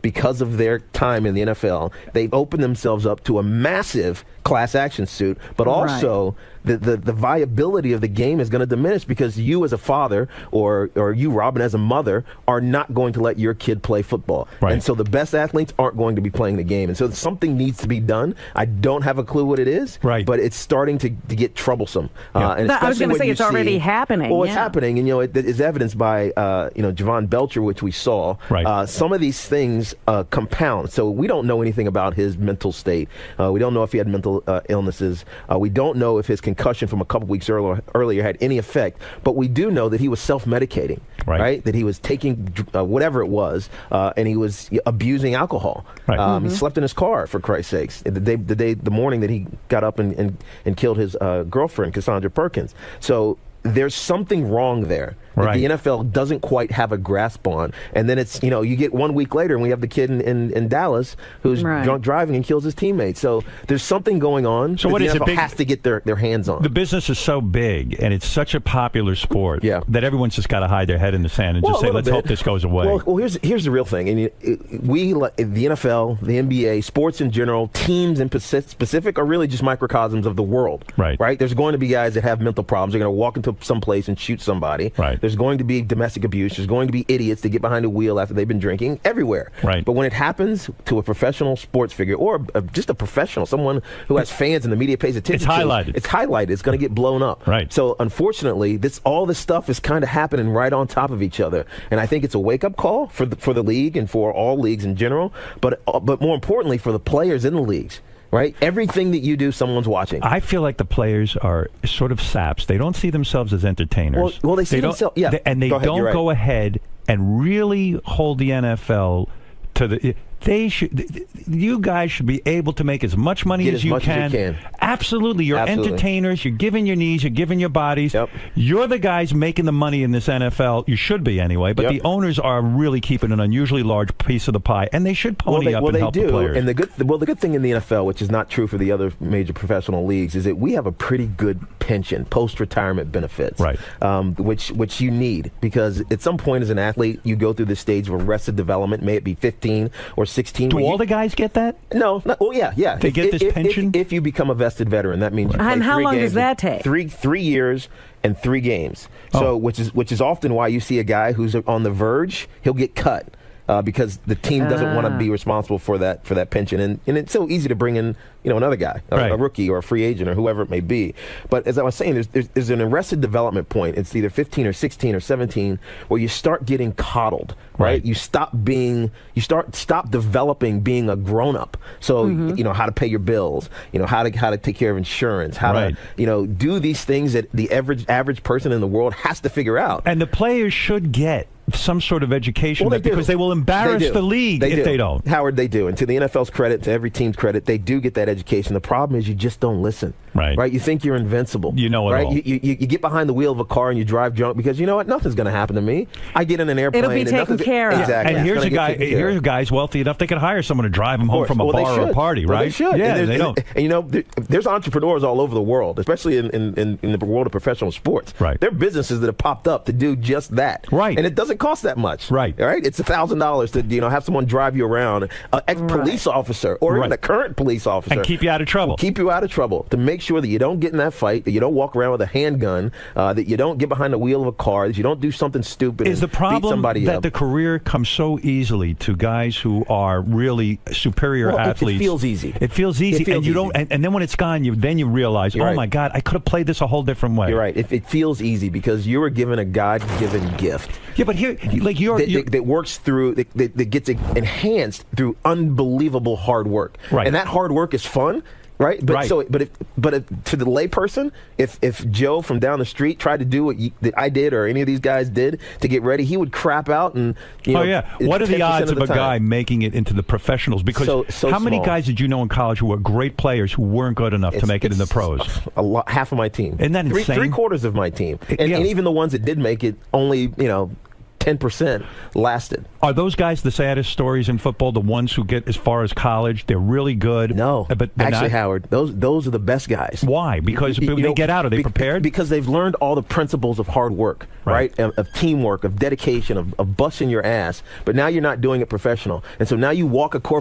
because of their time in the NFL, they've opened themselves up to a massive class action suit, but also the viability of the game is going to diminish, because you as a father or you, Robin, as a mother, are not going to let your kid play football. And so the best athletes aren't going to be playing the game. And so something needs to be done. I don't have a clue what it is, but it's starting to get troublesome. And I was going to say it's already happening. Well, it's happening, and it is evidenced by Javon Belcher, which we saw. Some of these things compound. So we don't know anything about his mental state. We don't know if he had mental illnesses. We don't know if his concussion from a couple weeks earlier had any effect, but we do know that he was self-medicating, that he was taking whatever it was, and he was abusing alcohol. He slept in his car, for Christ's sakes, the morning that he got up and killed his girlfriend, Cassandra Perkins. So there's something wrong there that the NFL doesn't quite have a grasp on. And then it's, you get 1 week later and we have the kid in Dallas who's drunk driving and kills his teammates. So there's something going on that the NFL has to get their hands on. The business is so big and it's such a popular sport that everyone's just got to hide their head in the sand and just say, let's hope this goes away. Well, here's the real thing. And we, the NFL, the NBA, sports in general, teams in specific are really just microcosms of the world. Right? There's going to be guys that have mental problems. They're going to walk into some place and shoot somebody. There's going to be domestic abuse. There's going to be idiots that get behind a wheel after they've been drinking everywhere. But when it happens to a professional sports figure or just a professional, someone who has fans and the media pays attention it's highlighted. It's highlighted. It's going to get blown up. So unfortunately, all this stuff is kind of happening right on top of each other. And I think it's a wake-up call for the league and for all leagues in general, but more importantly for the players in the leagues. Everything that you do, someone's watching. I feel like the players are sort of saps. They don't see themselves as entertainers. Well, they see themselves. Yeah, and they don't go ahead and really hold the NFL to the. You guys should be able to make as much money as you can. Absolutely. You're entertainers. You're giving your knees. You're giving your bodies. You're the guys making the money in this NFL. You should be anyway. But the owners are really keeping an unusually large piece of the pie, and they should pony up and help the players. And the good thing in the NFL, which is not true for the other major professional leagues, is that we have a pretty good pension, post-retirement benefits, which you need, because at some point as an athlete, you go through this stage of arrested development, may it be 15 or 16. Do all the guys get that? No. Well, yeah. They get this pension? If you become a vested veteran, that means you play and how 3 long games, does that take? 3 years and 3 games. So which is often why you see a guy who's on the verge, he'll get cut. Because the team doesn't want to be responsible for that pension, and it's so easy to bring in another guy, a rookie or a free agent or whoever it may be. But as I was saying, there's an arrested development point. It's either 15 or 16 or 17 where you start getting coddled. You stop developing being a grown up. So how to pay your bills, how to take care of insurance, how to do these things that the average person in the world has to figure out. And the players should get some sort of education Well, because they will embarrass the league if they don't. Howard, they do. And to the NFL's credit, to every team's credit, they do get that education. The problem is you just don't listen. Right? You think you're invincible. You know it right? all. You get behind the wheel of a car and you drive drunk because you know what? Nothing's going to happen to me. I get in an airplane. It'll be taken care of. Exactly. And here's a guy. Here's a guy's wealthy enough they can hire someone to drive him home from a bar or a party, right? They should. Yeah, and they don't. And you know, there's entrepreneurs all over the world, especially in the world of professional sports. Right. There are businesses that have popped up to do just that. Right. And it doesn't cost that much. Right. All right. It's $1,000 to have someone drive you around, an ex-police officer or even a current police officer, and keep you out of trouble. Keep you out of trouble to make sure that you don't get in that fight, that you don't walk around with a handgun, that you don't get behind the wheel of a car, that you don't do something stupid. Is the beat problem somebody that up. the career comes so easily to guys who are really superior athletes? It feels easy. It feels easy, It feels and you easy. don't. And then when it's gone, you realize, You're oh right. my God, I could have played this a whole different way. You're right. It feels easy because you were given a God-given gift. Yeah, but here, like that works through that gets enhanced through unbelievable hard work. Right. And that hard work is fun. Right, but Right. if, to the layperson, if Joe from down the street tried to do what that I did or any of these guys did to get ready, he would crap out and. Oh yeah, what are the 10% odds of the a time. guy making it into the professionals? Because So how many small. guys did you know in college who were great players who weren't good enough to make it in the pros? A lot, half of my team. Isn't that insane? Three-quarters of my team, and even the ones that did make it, only 10% lasted. Are those guys the saddest stories in football? The ones who get as far as college, they're really good. No, but they're actually, not? Howard, those are the best guys. Why? Because when they get out, are they prepared? Because they've learned all the principles of hard work, right? Of teamwork, of dedication, of busting your ass. But now you're not doing it professional, and so now you walk a corporate